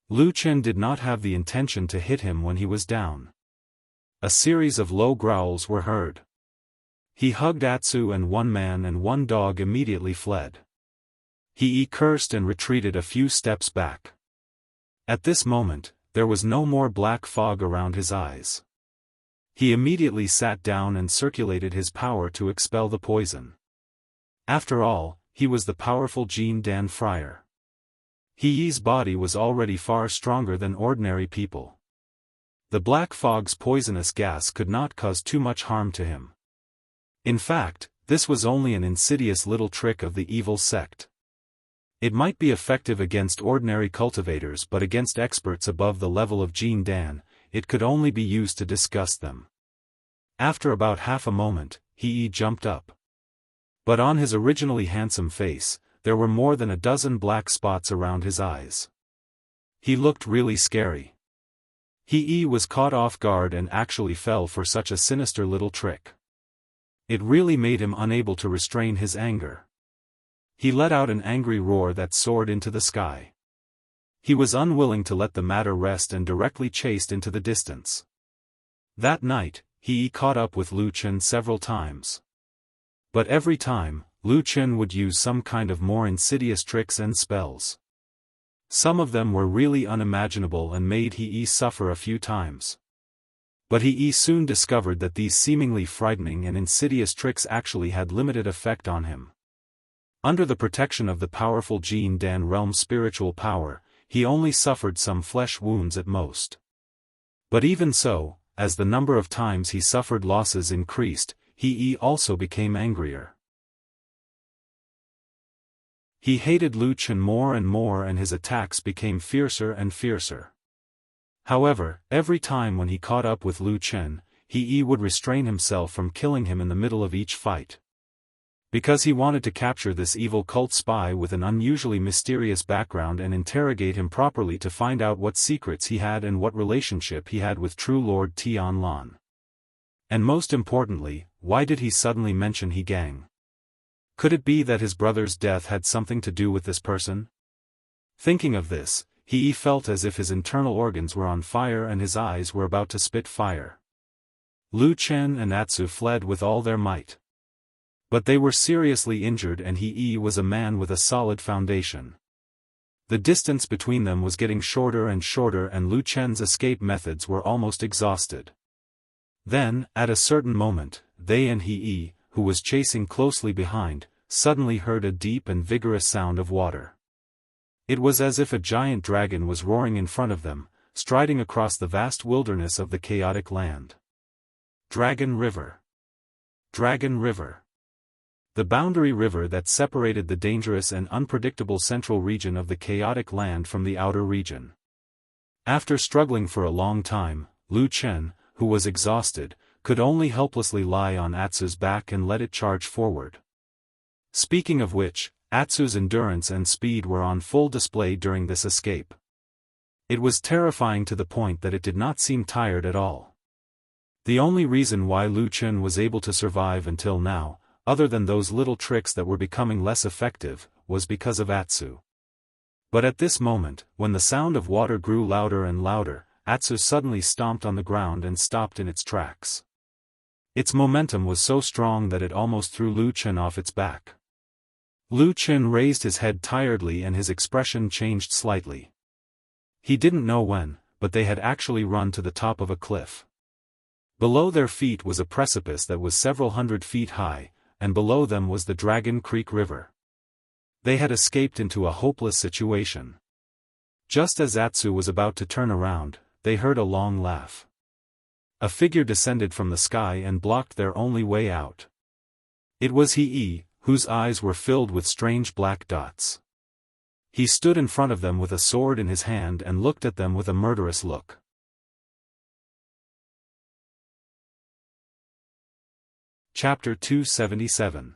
Lu Chen did not have the intention to hit him when he was down. A series of low growls were heard. He hugged Atsu and one man and one dog immediately fled. He cursed and retreated a few steps back. At this moment, there was no more black fog around his eyes. He immediately sat down and circulated his power to expel the poison. After all, he was the powerful Jean Dan Friar. He's body was already far stronger than ordinary people. The black fog's poisonous gas could not cause too much harm to him. In fact, this was only an insidious little trick of the evil sect. It might be effective against ordinary cultivators, but against experts above the level of Jean Dan, it could only be used to disgust them. After about half a moment, he jumped up. But on his originally handsome face, there were more than a dozen black spots around his eyes. He looked really scary. He was caught off guard and actually fell for such a sinister little trick. It really made him unable to restrain his anger. He let out an angry roar that soared into the sky. He was unwilling to let the matter rest and directly chased into the distance. That night, he caught up with Lu Chen several times. But every time, Lu Chen would use some kind of more insidious tricks and spells. Some of them were really unimaginable and made He suffer a few times. But He soon discovered that these seemingly frightening and insidious tricks actually had limited effect on him. Under the protection of the powerful Jin Dan realm spiritual power, he only suffered some flesh wounds at most. But even so, as the number of times he suffered losses increased, he also became angrier. He hated Lu Chen more and more and his attacks became fiercer and fiercer. However, every time when he caught up with Lu Chen, he would restrain himself from killing him in the middle of each fight. Because he wanted to capture this evil cult spy with an unusually mysterious background and interrogate him properly to find out what secrets he had and what relationship he had with true Lord Tianlan. And most importantly, why did he suddenly mention He Gang? Could it be that his brother's death had something to do with this person? Thinking of this, he felt as if his internal organs were on fire and his eyes were about to spit fire. Lu Chen and Atsu fled with all their might. But they were seriously injured and he was a man with a solid foundation. The distance between them was getting shorter and shorter and Lu Chen's escape methods were almost exhausted. Then, at a certain moment, they and he, who was chasing closely behind, suddenly heard a deep and vigorous sound of water. It was as if a giant dragon was roaring in front of them, striding across the vast wilderness of the chaotic land. Dragon River. Dragon River. The boundary river that separated the dangerous and unpredictable central region of the chaotic land from the outer region. After struggling for a long time, Lu Chen, who was exhausted, could only helplessly lie on Atsu's back and let it charge forward. Speaking of which, Atsu's endurance and speed were on full display during this escape. It was terrifying to the point that it did not seem tired at all. The only reason why Lu Chen was able to survive until now, other than those little tricks that were becoming less effective, was because of Atsu. But at this moment, when the sound of water grew louder and louder, Atsu suddenly stomped on the ground and stopped in its tracks. Its momentum was so strong that it almost threw Lu Chen off its back. Lu Chen raised his head tiredly and his expression changed slightly. He didn't know when, but they had actually run to the top of a cliff. Below their feet was a precipice that was several hundred feet high, and below them was the Dragon Creek River. They had escaped into a hopeless situation. Just as Atsu was about to turn around, they heard a long laugh. A figure descended from the sky and blocked their only way out. It was he, whose eyes were filled with strange black dots. He stood in front of them with a sword in his hand and looked at them with a murderous look. Chapter 277.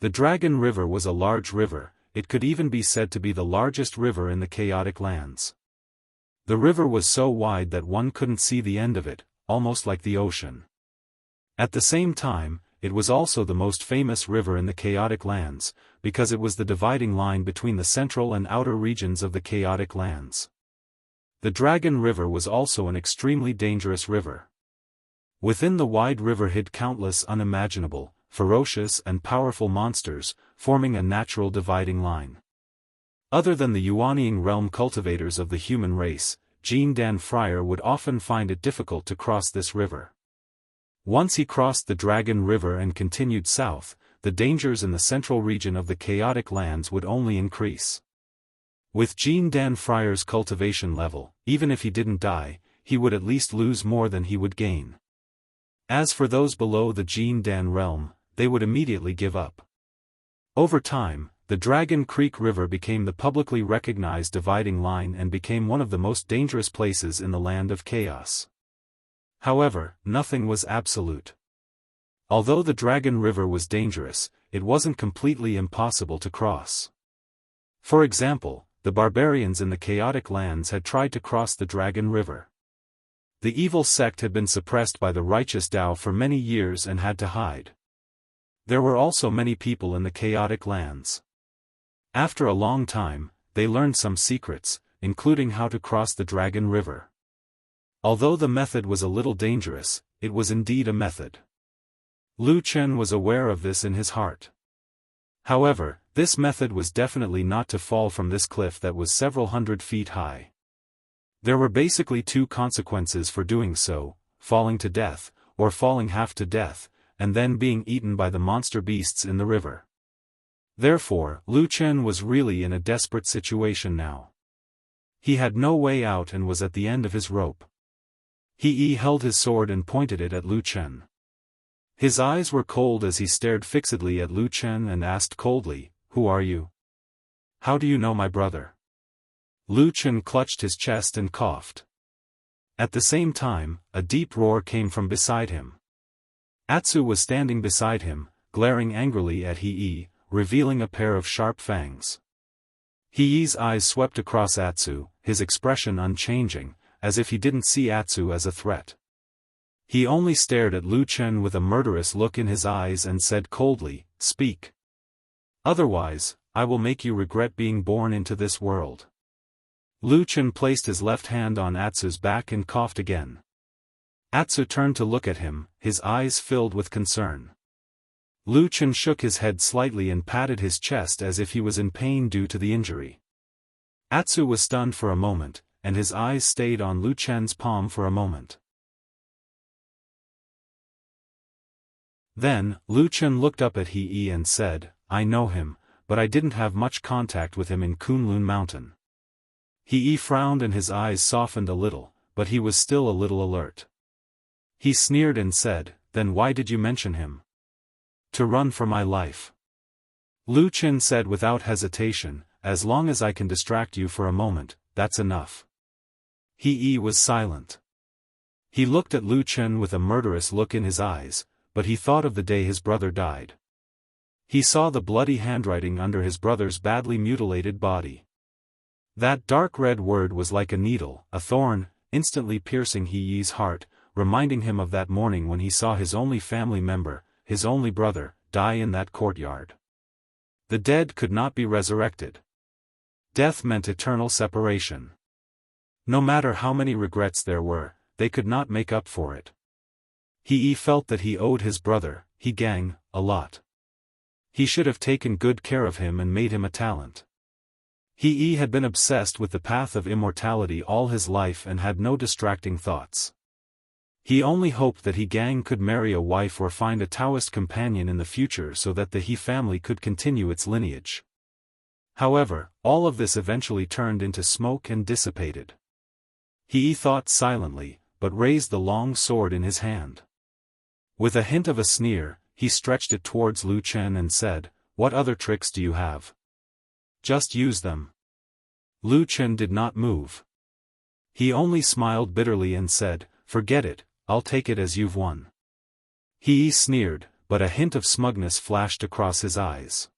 The Dragon River was a large river, it could even be said to be the largest river in the chaotic lands. The river was so wide that one couldn't see the end of it, almost like the ocean. At the same time, it was also the most famous river in the chaotic lands, because it was the dividing line between the central and outer regions of the chaotic lands. The Dragon River was also an extremely dangerous river. Within the wide river hid countless unimaginable, ferocious and powerful monsters, forming a natural dividing line. Other than the Yuanying realm cultivators of the human race, Jin Dan Friar would often find it difficult to cross this river. Once he crossed the Dragon River and continued south, the dangers in the central region of the chaotic lands would only increase. With Jin Dan Friar's cultivation level, even if he didn't die, he would at least lose more than he would gain. As for those below the Jin Dan realm, they would immediately give up. Over time, the Dragon Creek River became the publicly recognized dividing line and became one of the most dangerous places in the land of chaos. However, nothing was absolute. Although the Dragon River was dangerous, it wasn't completely impossible to cross. For example, the barbarians in the chaotic lands had tried to cross the Dragon River. The evil sect had been suppressed by the righteous Dao for many years and had to hide. There were also many people in the chaotic lands. After a long time, they learned some secrets, including how to cross the Dragon River. Although the method was a little dangerous, it was indeed a method. Lu Chen was aware of this in his heart. However, this method was definitely not to fall from this cliff that was several hundred feet high. There were basically two consequences for doing so: falling to death, or falling half to death, and then being eaten by the monster beasts in the river. Therefore, Lu Chen was really in a desperate situation now. He had no way out and was at the end of his rope. He held his sword and pointed it at Lu Chen. His eyes were cold as he stared fixedly at Lu Chen and asked coldly, "Who are you? How do you know my brother?" Lu Chen clutched his chest and coughed. At the same time, a deep roar came from beside him. Atsu was standing beside him, glaring angrily at He, revealing a pair of sharp fangs. He's eyes swept across Atsu, his expression unchanging, as if he didn't see Atsu as a threat. He only stared at Lu Chen with a murderous look in his eyes and said coldly, "Speak. Otherwise, I will make you regret being born into this world." Lu Chen placed his left hand on Atsu's back and coughed again. Atsu turned to look at him, his eyes filled with concern. Lu Chen shook his head slightly and patted his chest as if he was in pain due to the injury. Atsu was stunned for a moment, and his eyes stayed on Lu Chen's palm for a moment. Then, Lu Chen looked up at He and said, "I know him, but I didn't have much contact with him in Kunlun Mountain." He frowned and his eyes softened a little, but he was still a little alert. He sneered and said, "Then why did you mention him?" "To run for my life." Lu Chen said without hesitation, "As long as I can distract you for a moment, that's enough." He was silent. He looked at Lu Chen with a murderous look in his eyes, but he thought of the day his brother died. He saw the bloody handwriting under his brother's badly mutilated body. That dark red word was like a needle, a thorn, instantly piercing He's heart, reminding him of that morning when he saw his only family member, his only brother, die in that courtyard. The dead could not be resurrected. Death meant eternal separation. No matter how many regrets there were, they could not make up for it. He felt that he owed his brother, Gang, a lot. He should have taken good care of him and made him a talent. He had been obsessed with the path of immortality all his life and had no distracting thoughts. He only hoped that Gang could marry a wife or find a Daoist companion in the future so that the He family could continue its lineage. However, all of this eventually turned into smoke and dissipated. He thought silently, but raised the long sword in his hand. With a hint of a sneer, he stretched it towards Lu Chen and said, "What other tricks do you have? Just use them." Lu Chen did not move. He only smiled bitterly and said, "Forget it, I'll take it as you've won." He sneered, but a hint of smugness flashed across his eyes.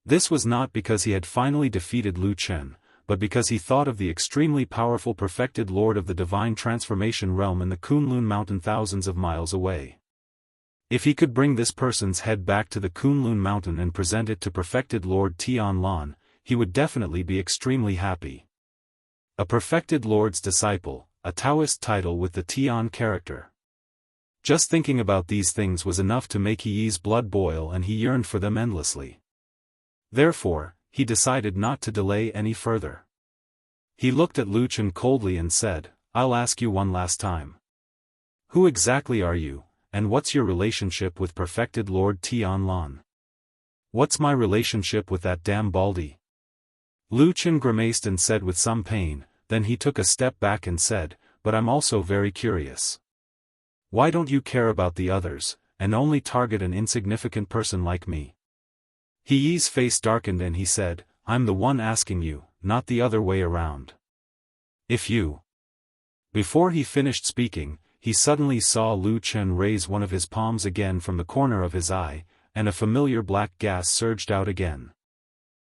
This was not because he had finally defeated Lu Chen, but because he thought of the extremely powerful perfected lord of the divine transformation realm in the Kunlun Mountain thousands of miles away. If he could bring this person's head back to the Kunlun Mountain and present it to perfected Lord Tianlan, he would definitely be extremely happy. A perfected lord's disciple, a Taoist title with the Tian character. Just thinking about these things was enough to make He's blood boil and he yearned for them endlessly. Therefore, he decided not to delay any further. He looked at Lu Chen coldly and said, "I'll ask you one last time. Who exactly are you, and what's your relationship with perfected Lord Tianlan?" "What's my relationship with that damn baldy?" Lu Chen grimaced and said with some pain, then he took a step back and said, "But I'm also very curious. Why don't you care about the others, and only target an insignificant person like me?" He's face darkened and he said, "I'm the one asking you, not the other way around. If you..." Before he finished speaking, he suddenly saw Lu Chen raise one of his palms again from the corner of his eye, and a familiar black gas surged out again.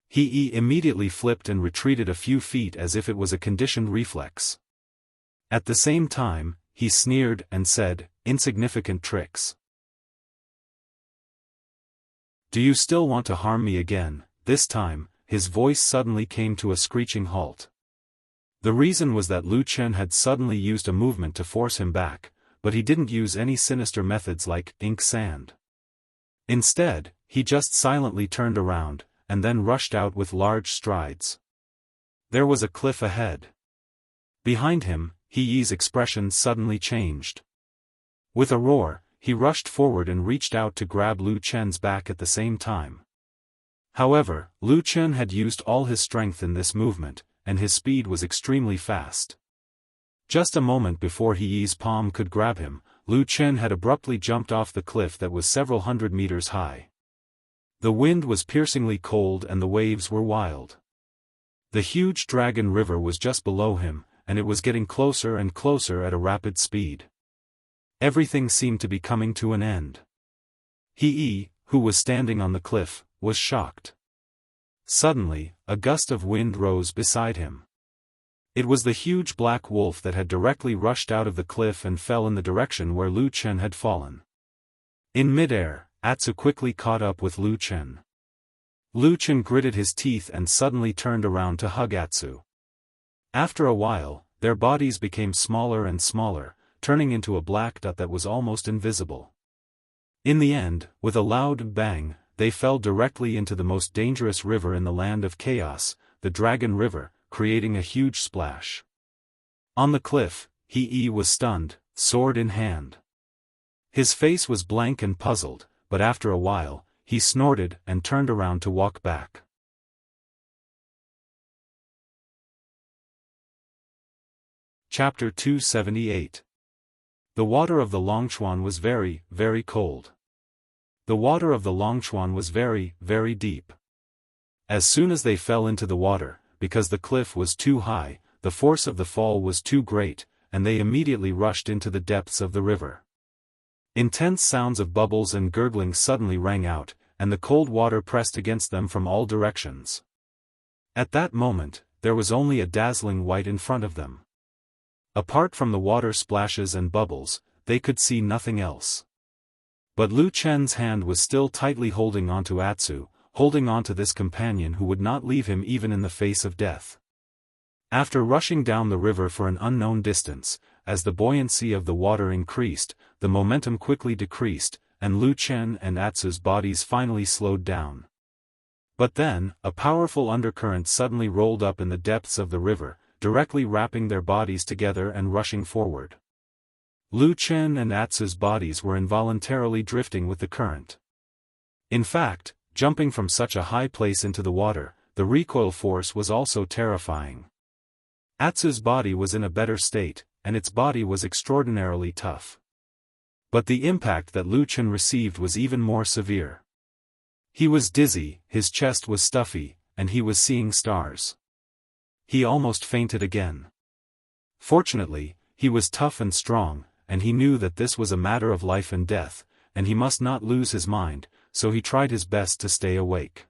He immediately flipped and retreated a few feet as if it was a conditioned reflex. At the same time, he sneered and said, "Insignificant tricks. Do you still want to harm me again?" This time, his voice suddenly came to a screeching halt. The reason was that Lu Chen had suddenly used a movement to force him back, but he didn't use any sinister methods like ink sand. Instead, he just silently turned around, and then rushed out with large strides. There was a cliff ahead. Behind him, He's expression suddenly changed. With a roar, he rushed forward and reached out to grab Lu Chen's back at the same time. However, Lu Chen had used all his strength in this movement, and his speed was extremely fast. Just a moment before He's palm could grab him, Lu Chen had abruptly jumped off the cliff that was several hundred meters high. The wind was piercingly cold and the waves were wild. The huge Dragon River was just below him, and it was getting closer and closer at a rapid speed. Everything seemed to be coming to an end. He, who was standing on the cliff, was shocked. Suddenly, a gust of wind rose beside him. It was the huge black wolf that had directly rushed out of the cliff and fell in the direction where Lu Chen had fallen. In midair, Atsu quickly caught up with Lu Chen. Lu Chen gritted his teeth and suddenly turned around to hug Atsu. After a while, their bodies became smaller and smaller, turning into a black dot that was almost invisible. In the end, with a loud bang, they fell directly into the most dangerous river in the land of chaos, the Dragon River, creating a huge splash. On the cliff, He was stunned, sword in hand. His face was blank and puzzled, but after a while, he snorted and turned around to walk back. Chapter 278. The water of the Longchuan was very, very cold. The water of the Longchuan was very, very deep. As soon as they fell into the water, because the cliff was too high, the force of the fall was too great, and they immediately rushed into the depths of the river. Intense sounds of bubbles and gurgling suddenly rang out, and the cold water pressed against them from all directions. At that moment, there was only a dazzling white in front of them. Apart from the water splashes and bubbles, they could see nothing else. But Lu Chen's hand was still tightly holding onto Atsu, holding onto this companion who would not leave him even in the face of death. After rushing down the river for an unknown distance, as the buoyancy of the water increased, the momentum quickly decreased, and Lu Chen and Atsu's bodies finally slowed down. But then, a powerful undercurrent suddenly rolled up in the depths of the river, directly wrapping their bodies together and rushing forward. Lu Chen and Atsu's bodies were involuntarily drifting with the current. In fact, jumping from such a high place into the water, the recoil force was also terrifying. Atsu's body was in a better state, and its body was extraordinarily tough. But the impact that Lu Chen received was even more severe. He was dizzy, his chest was stuffy, and he was seeing stars. He almost fainted again. Fortunately, he was tough and strong, and he knew that this was a matter of life and death, and he must not lose his mind, so he tried his best to stay awake.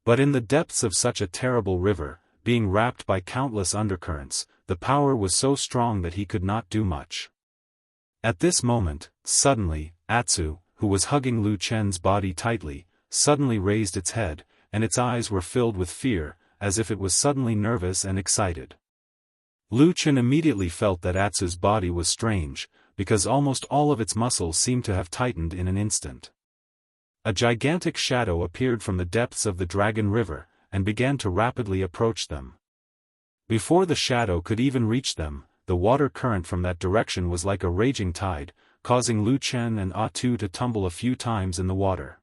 But in the depths of such a terrible river, being wrapped by countless undercurrents, the power was so strong that he could not do much. At this moment, suddenly, Atsu, who was hugging Lu Chen's body tightly, suddenly raised its head, and its eyes were filled with fear, as if it was suddenly nervous and excited. Lu Chen immediately felt that Atsu's body was strange, because almost all of its muscles seemed to have tightened in an instant. A gigantic shadow appeared from the depths of the Dragon River, and began to rapidly approach them. Before the shadow could even reach them, the water current from that direction was like a raging tide, causing Lu Chen and Atsu to tumble a few times in the water.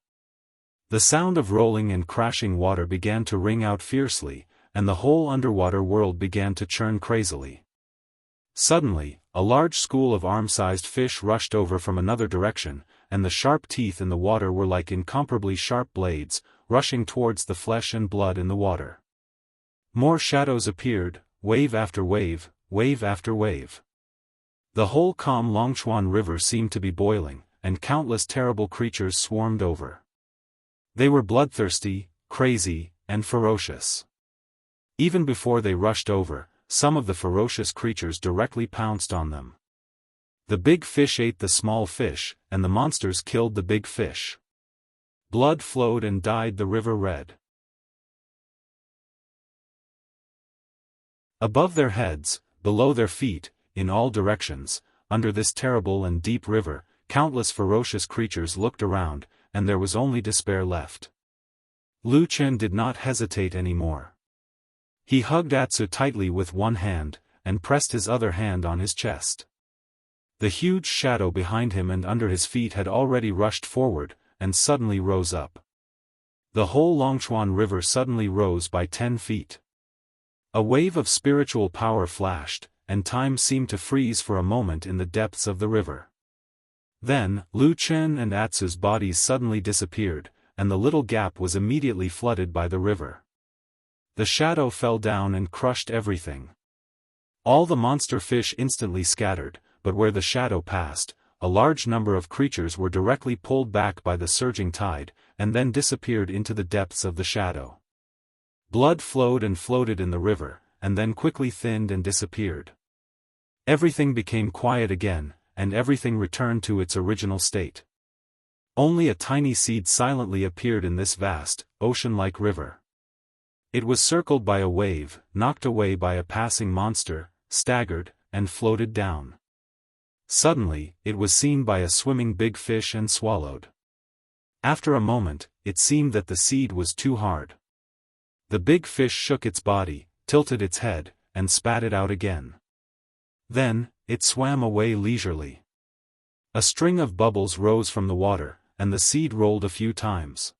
The sound of rolling and crashing water began to ring out fiercely, and the whole underwater world began to churn crazily. Suddenly, a large school of arm-sized fish rushed over from another direction, and the sharp teeth in the water were like incomparably sharp blades, rushing towards the flesh and blood in the water. More shadows appeared, wave after wave, wave after wave. The whole calm Longchuan River seemed to be boiling, and countless terrible creatures swarmed over. They were bloodthirsty, crazy, and ferocious. Even before they rushed over, some of the ferocious creatures directly pounced on them. The big fish ate the small fish, and the monsters killed the big fish. Blood flowed and dyed the river red. Above their heads, below their feet, in all directions, under this terrible and deep river, countless ferocious creatures looked around, and there was only despair left. Lu Chen did not hesitate any more. He hugged Atsu tightly with one hand, and pressed his other hand on his chest. The huge shadow behind him and under his feet had already rushed forward, and suddenly rose up. The whole Longchuan River suddenly rose by 10 feet. A wave of spiritual power flashed, and time seemed to freeze for a moment in the depths of the river. Then, Lu Chen and Atsu's bodies suddenly disappeared, and the little gap was immediately flooded by the river. The shadow fell down and crushed everything. All the monster fish instantly scattered, but where the shadow passed, a large number of creatures were directly pulled back by the surging tide, and then disappeared into the depths of the shadow. Blood flowed and floated in the river, and then quickly thinned and disappeared. Everything became quiet again, and everything returned to its original state. Only a tiny seed silently appeared in this vast, ocean-like river. It was circled by a wave, knocked away by a passing monster, staggered, and floated down. Suddenly, it was seen by a swimming big fish and swallowed. After a moment, it seemed that the seed was too hard. The big fish shook its body, tilted its head, and spat it out again. Then, it swam away leisurely. A string of bubbles rose from the water, and the seed rolled a few times.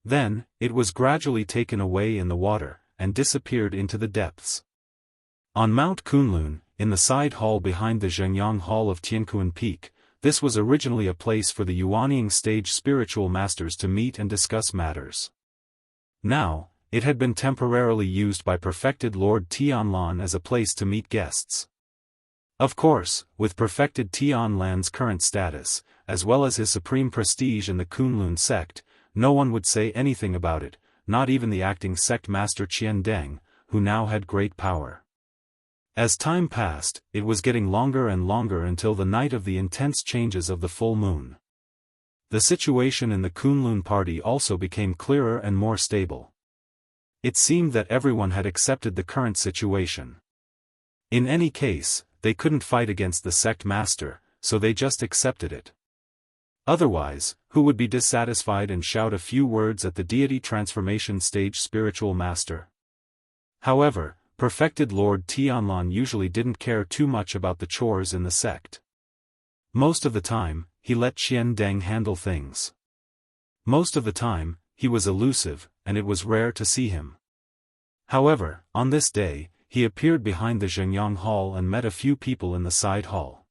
Then, it was gradually taken away in the water, and disappeared into the depths. On Mount Kunlun, in the side hall behind the Zhengyang Hall of Tiankuan Peak, this was originally a place for the Yuanying stage spiritual masters to meet and discuss matters. Now, it had been temporarily used by perfected Lord Tianlan as a place to meet guests. Of course, with perfected Tianlan's current status, as well as his supreme prestige in the Kunlun sect, no one would say anything about it, not even the acting sect master Qian Deng, who now had great power. As time passed, it was getting longer and longer until the night of the intense changes of the full moon. The situation in the Kunlun party also became clearer and more stable. It seemed that everyone had accepted the current situation. In any case, they couldn't fight against the sect master, so they just accepted it. Otherwise, who would be dissatisfied and shout a few words at the deity transformation stage spiritual master? However, perfected Lord Tianlan usually didn't care too much about the chores in the sect. Most of the time, he let Qian Deng handle things. Most of the time, he was elusive, and it was rare to see him. However, on this day, he appeared behind the Zhengyang Hall and met a few people in the side hall.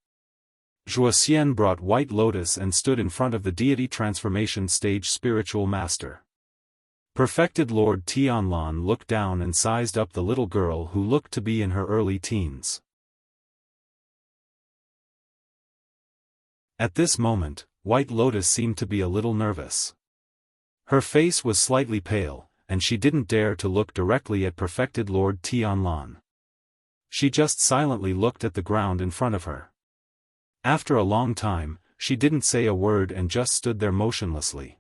Zhuo Xian brought White Lotus and stood in front of the deity transformation stage spiritual master. Perfected Lord Tianlan looked down and sized up the little girl who looked to be in her early teens. At this moment, White Lotus seemed to be a little nervous. Her face was slightly pale, and she didn't dare to look directly at perfected Lord Tianlan. She just silently looked at the ground in front of her. After a long time, she didn't say a word and just stood there motionlessly.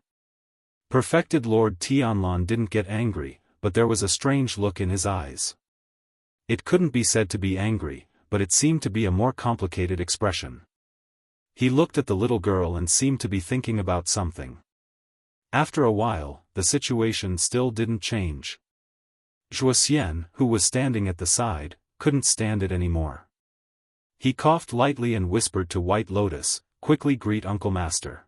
Perfected Lord Tianlan didn't get angry, but there was a strange look in his eyes. It couldn't be said to be angry, but it seemed to be a more complicated expression. He looked at the little girl and seemed to be thinking about something. After a while, the situation still didn't change. Zhuo Xian, who was standing at the side, couldn't stand it anymore. He coughed lightly and whispered to White Lotus, "Quickly greet Uncle Master."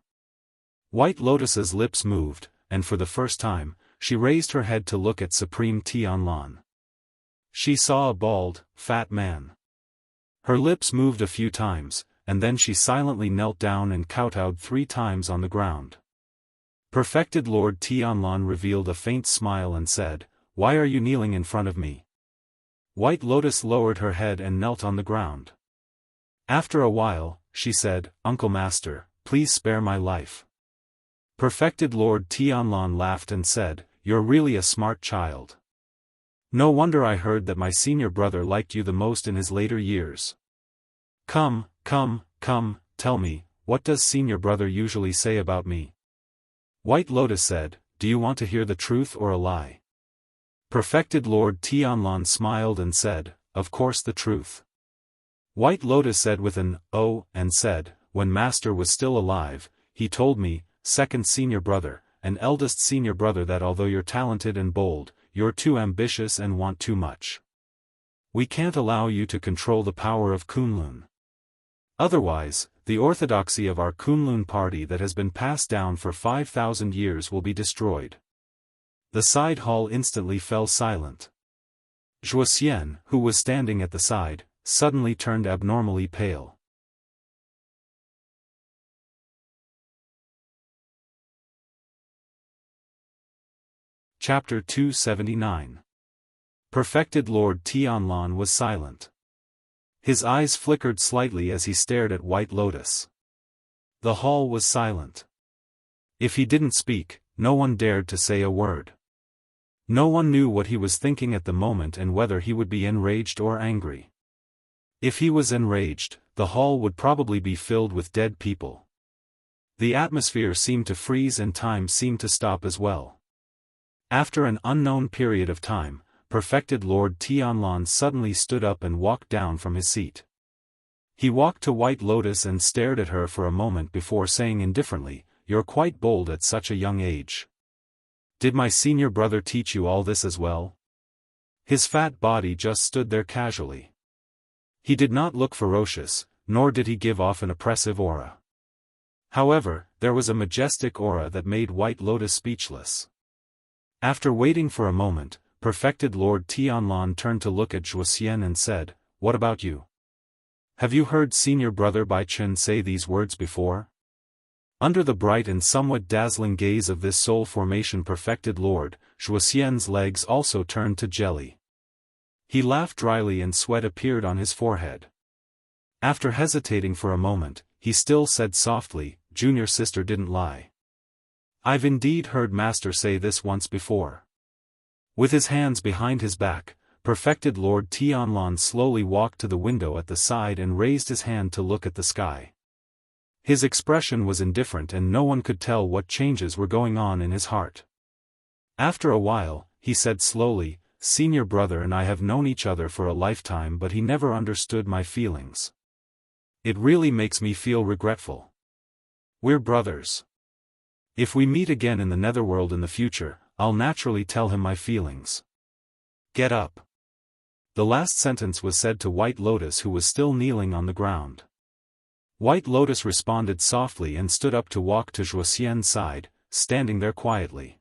White Lotus's lips moved, and for the first time, she raised her head to look at Supreme Tianlan. She saw a bald, fat man. Her lips moved a few times, and then she silently knelt down and kowtowed 3 times on the ground. Perfected Lord Tianlan revealed a faint smile and said, "Why are you kneeling in front of me?" White Lotus lowered her head and knelt on the ground. After a while, she said, "Uncle Master, please spare my life." Perfected Lord Tianlan laughed and said, you're really a smart child. No wonder I heard that my senior brother liked you the most in his later years. Come, tell me, what does senior brother usually say about me? White Lotus said, do you want to hear the truth or a lie? Perfected Lord Tianlan smiled and said, of course the truth. White Lotus said with an, oh, and said, when Master was still alive, he told me, second senior brother, and eldest senior brother that although you're talented and bold, you're too ambitious and want too much. We can't allow you to control the power of Kunlun. Otherwise, the orthodoxy of our Kunlun party that has been passed down for 5,000 years will be destroyed. The side hall instantly fell silent. Zhuoxian, who was standing at the side, suddenly turned abnormally pale. Chapter 279. Perfected Lord Tianlan was silent. His eyes flickered slightly as he stared at White Lotus. The hall was silent. If he didn't speak, no one dared to say a word. No one knew what he was thinking at the moment and whether he would be enraged or angry. If he was enraged, the hall would probably be filled with dead people. The atmosphere seemed to freeze and time seemed to stop as well. After an unknown period of time, Perfected Lord Tianlan suddenly stood up and walked down from his seat. He walked to White Lotus and stared at her for a moment before saying indifferently, "You're quite bold at such a young age. Did my senior brother teach you all this as well?" His fat body just stood there casually. He did not look ferocious, nor did he give off an oppressive aura. However, there was a majestic aura that made White Lotus speechless. After waiting for a moment, Perfected Lord Tianlan turned to look at Zhuoxian and said, "What about you? Have you heard Senior Brother Bai Chen say these words before?" Under the bright and somewhat dazzling gaze of this soul formation Perfected Lord, Zhuoxian's legs also turned to jelly. He laughed dryly and sweat appeared on his forehead. After hesitating for a moment, he still said softly, "Junior sister didn't lie. I've indeed heard Master say this once before." With his hands behind his back, Perfected Lord Tianlan slowly walked to the window at the side and raised his hand to look at the sky. His expression was indifferent and no one could tell what changes were going on in his heart. After a while, he said slowly, "Senior brother and I have known each other for a lifetime but he never understood my feelings. It really makes me feel regretful. We're brothers. If we meet again in the netherworld in the future, I'll naturally tell him my feelings. Get up." The last sentence was said to White Lotus who was still kneeling on the ground. White Lotus responded softly and stood up to walk to Zhuoxian's side, standing there quietly.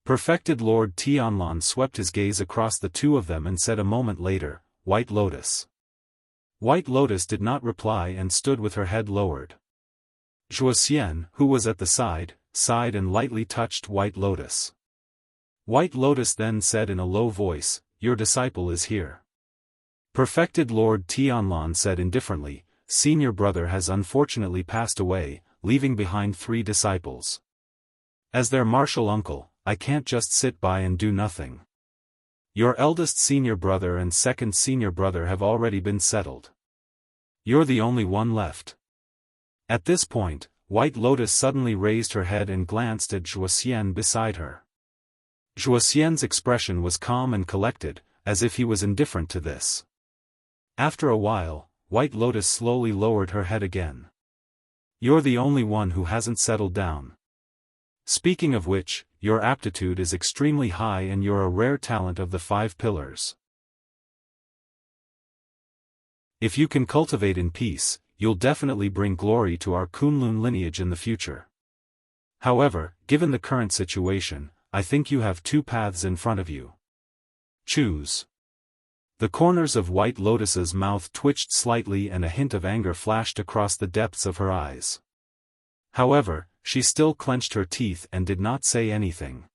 Perfected Lord Tianlan swept his gaze across the two of them and said a moment later, "White Lotus." White Lotus did not reply and stood with her head lowered. Zhuoxian, who was at the side, sighed and lightly touched White Lotus. White Lotus then said in a low voice, "Your disciple is here." Perfected Lord Tianlan said indifferently, "Senior brother has unfortunately passed away, leaving behind 3 disciples. As their martial uncle, I can't just sit by and do nothing. Your eldest senior brother and second senior brother have already been settled. You're the only one left." At this point, White Lotus suddenly raised her head and glanced at Zhuoxian beside her. Zhuoxian's expression was calm and collected, as if he was indifferent to this. After a while, White Lotus slowly lowered her head again. "You're the only one who hasn't settled down. Speaking of which, your aptitude is extremely high and you're a rare talent of the 5 pillars. If you can cultivate in peace, you'll definitely bring glory to our Kunlun lineage in the future. However, given the current situation, I think you have 2 paths in front of you. Choose." The corners of White Lotus's mouth twitched slightly and a hint of anger flashed across the depths of her eyes. However, she still clenched her teeth and did not say anything.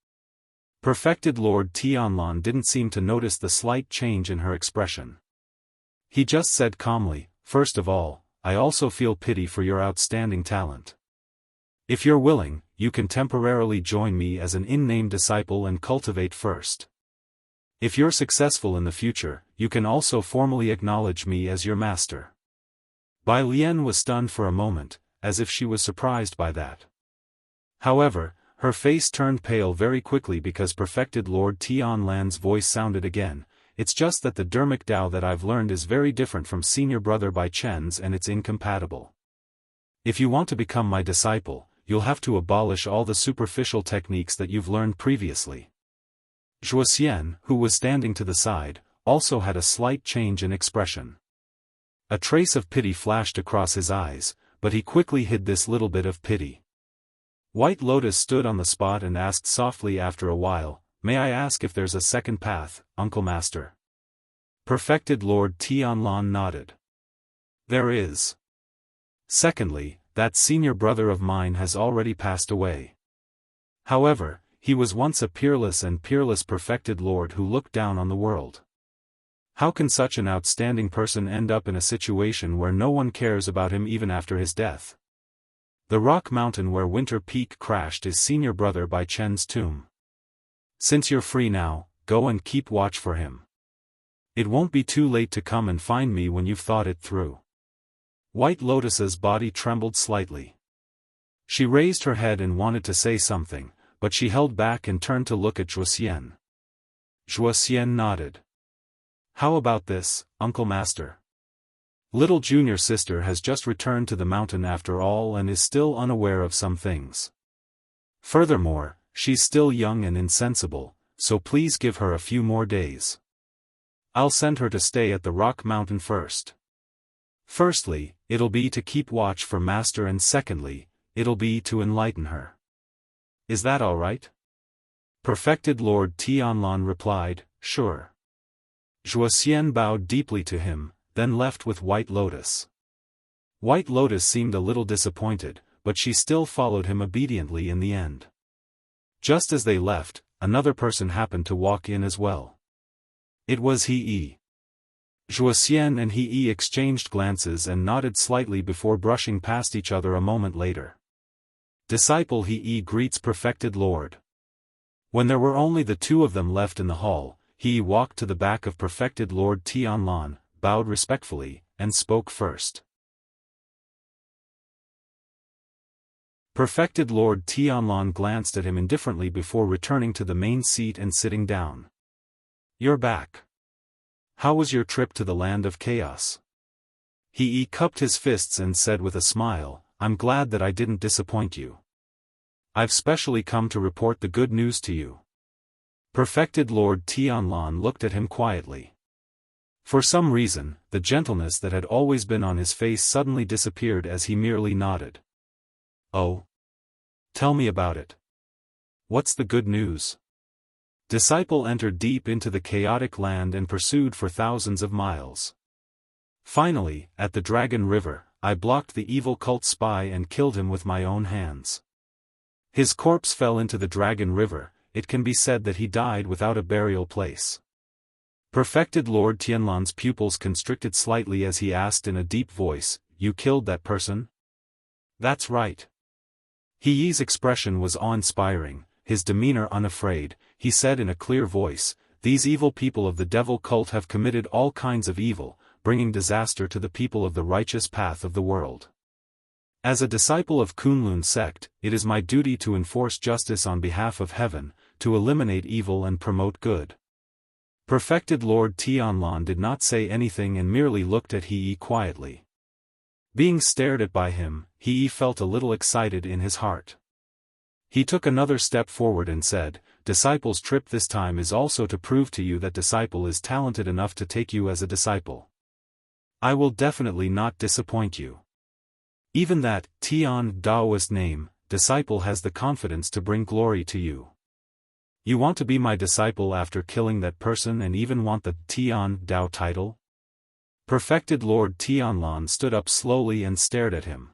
Perfected Lord Tianlan didn't seem to notice the slight change in her expression. He just said calmly, "First of all, I also feel pity for your outstanding talent. If you're willing, you can temporarily join me as an in-name disciple and cultivate first. If you're successful in the future, you can also formally acknowledge me as your master. Bai Lian was stunned for a moment, as if she was surprised by that. However, her face turned pale very quickly because Perfected Lord Tianlan's voice sounded again. It's just that the Dermic Dao that I've learned is very different from Senior Brother Bai Chen's and it's incompatible. If you want to become my disciple, you'll have to abolish all the superficial techniques that you've learned previously. Zhuo Xian, who was standing to the side, also had a slight change in expression. A trace of pity flashed across his eyes, but he quickly hid this little bit of pity. White Lotus stood on the spot and asked softly after a while, "May I ask if there's a second path, Uncle Master?" Perfected Lord Tianlan nodded. "There is. Secondly, that senior brother of mine has already passed away. However, he was once a peerless perfected lord who looked down on the world. How can such an outstanding person end up in a situation where no one cares about him even after his death? The rock mountain where Winter Peak crashed is Senior Brother Bai Chen's tomb. Since you're free now, go and keep watch for him. It won't be too late to come and find me when you've thought it through." White Lotus's body trembled slightly. She raised her head and wanted to say something, but she held back and turned to look at Zhuo Xian. Zhuo Xian nodded. "How about this, Uncle Master? Little junior sister has just returned to the mountain after all and is still unaware of some things. Furthermore, she's still young and insensible, so please give her a few more days. I'll send her to stay at the rock mountain first. Firstly, it'll be to keep watch for Master and secondly, it'll be to enlighten her. Is that all right?" Perfected Lord Tianlan replied, "Sure." Zhuo Xian bowed deeply to him, then left with White Lotus. White Lotus seemed a little disappointed, but she still followed him obediently in the end. Just as they left, another person happened to walk in as well. It was He. Zhuo Xian and He exchanged glances and nodded slightly before brushing past each other a moment later. Disciple He greets Perfected Lord. When there were only the two of them left in the hall, He walked to the back of Perfected Lord Tianlan, bowed respectfully, and spoke first. Perfected Lord Tianlan glanced at him indifferently before returning to the main seat and sitting down. "You're back. How was your trip to the land of chaos?" He cupped his fists and said with a smile, "I'm glad that I didn't disappoint you. I've specially come to report the good news to you." Perfected Lord Tianlan looked at him quietly. For some reason, the gentleness that had always been on his face suddenly disappeared as he merely nodded. "Oh? Tell me about it. What's the good news?" Disciple entered deep into the chaotic land and pursued for thousands of miles. Finally, at the Dragon River, I blocked the evil cult spy and killed him with my own hands. His corpse fell into the Dragon River. It can be said that he died without a burial place. Perfected Lord Tianlan's pupils constricted slightly as he asked in a deep voice, "You killed that person?" "That's right." He's expression was awe-inspiring, his demeanor unafraid. He said in a clear voice, "These evil people of the devil cult have committed all kinds of evil, bringing disaster to the people of the righteous path of the world. As a disciple of Kunlun sect, it is my duty to enforce justice on behalf of heaven, to eliminate evil and promote good." Perfected Lord Tianlan did not say anything and merely looked at He quietly. Being stared at by him, He felt a little excited in his heart. He took another step forward and said, "Disciple's trip this time is also to prove to you that Disciple is talented enough to take you as a disciple. I will definitely not disappoint you. Even that Tian Daoist name, Disciple has the confidence to bring glory to you. You want to be my disciple after killing that person and even want the Tian Dao title?" Perfected Lord Tianlan stood up slowly and stared at him.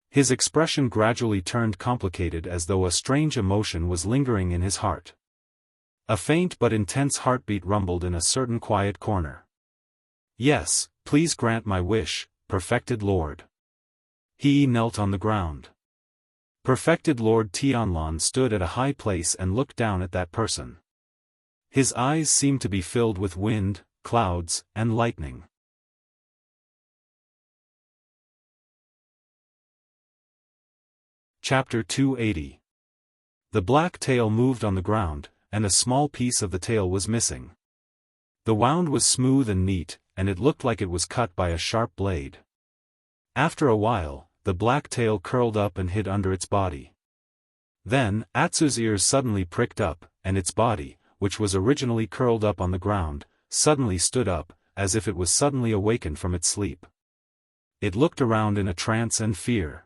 His expression gradually turned complicated as though a strange emotion was lingering in his heart. A faint but intense heartbeat rumbled in a certain quiet corner. "Yes, please grant my wish, Perfected Lord." He knelt on the ground. Perfected Lord Tianlan stood at a high place and looked down at that person. His eyes seemed to be filled with wind, clouds, and lightning. Chapter 280. The black tail moved on the ground, and a small piece of the tail was missing. The wound was smooth and neat, and it looked like it was cut by a sharp blade. After a while, the black tail curled up and hid under its body. Then, Atsu's ears suddenly pricked up, and its body, which was originally curled up on the ground, suddenly stood up, as if it was suddenly awakened from its sleep. It looked around in a trance and fear.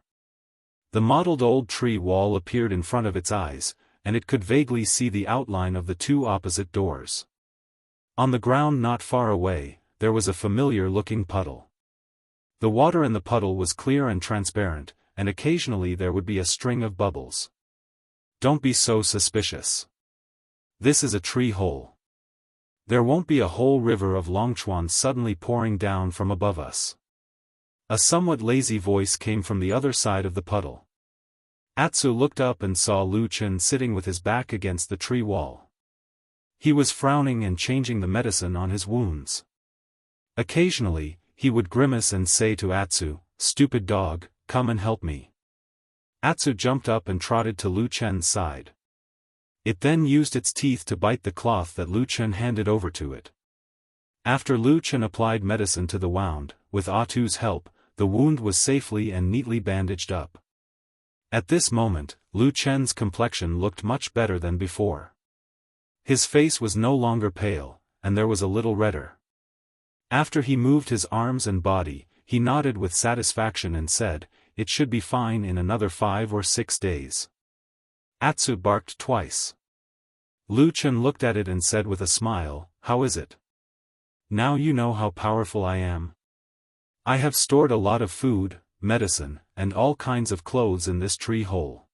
The mottled old tree wall appeared in front of its eyes, and it could vaguely see the outline of the two opposite doors. On the ground not far away, there was a familiar-looking puddle. The water in the puddle was clear and transparent, and occasionally there would be a string of bubbles. Don't be so suspicious. This is a tree hole. There won't be a whole river of Longchuan suddenly pouring down from above us. A somewhat lazy voice came from the other side of the puddle. Atsu looked up and saw Lu Chen sitting with his back against the tree wall. He was frowning and changing the medicine on his wounds. Occasionally, he would grimace and say to Atsu, "Stupid dog, come and help me." Atsu jumped up and trotted to Lu Chen's side. It then used its teeth to bite the cloth that Lu Chen handed over to it. After Lu Chen applied medicine to the wound, with Atsu's help, the wound was safely and neatly bandaged up. At this moment, Lu Chen's complexion looked much better than before. His face was no longer pale, and there was a little redder. After he moved his arms and body, he nodded with satisfaction and said, "It should be fine in another 5 or 6 days." Atsu barked twice. Lu Chen looked at it and said with a smile, "How is it? Now you know how powerful I am. I have stored a lot of food, medicine, and all kinds of clothes in this tree hole.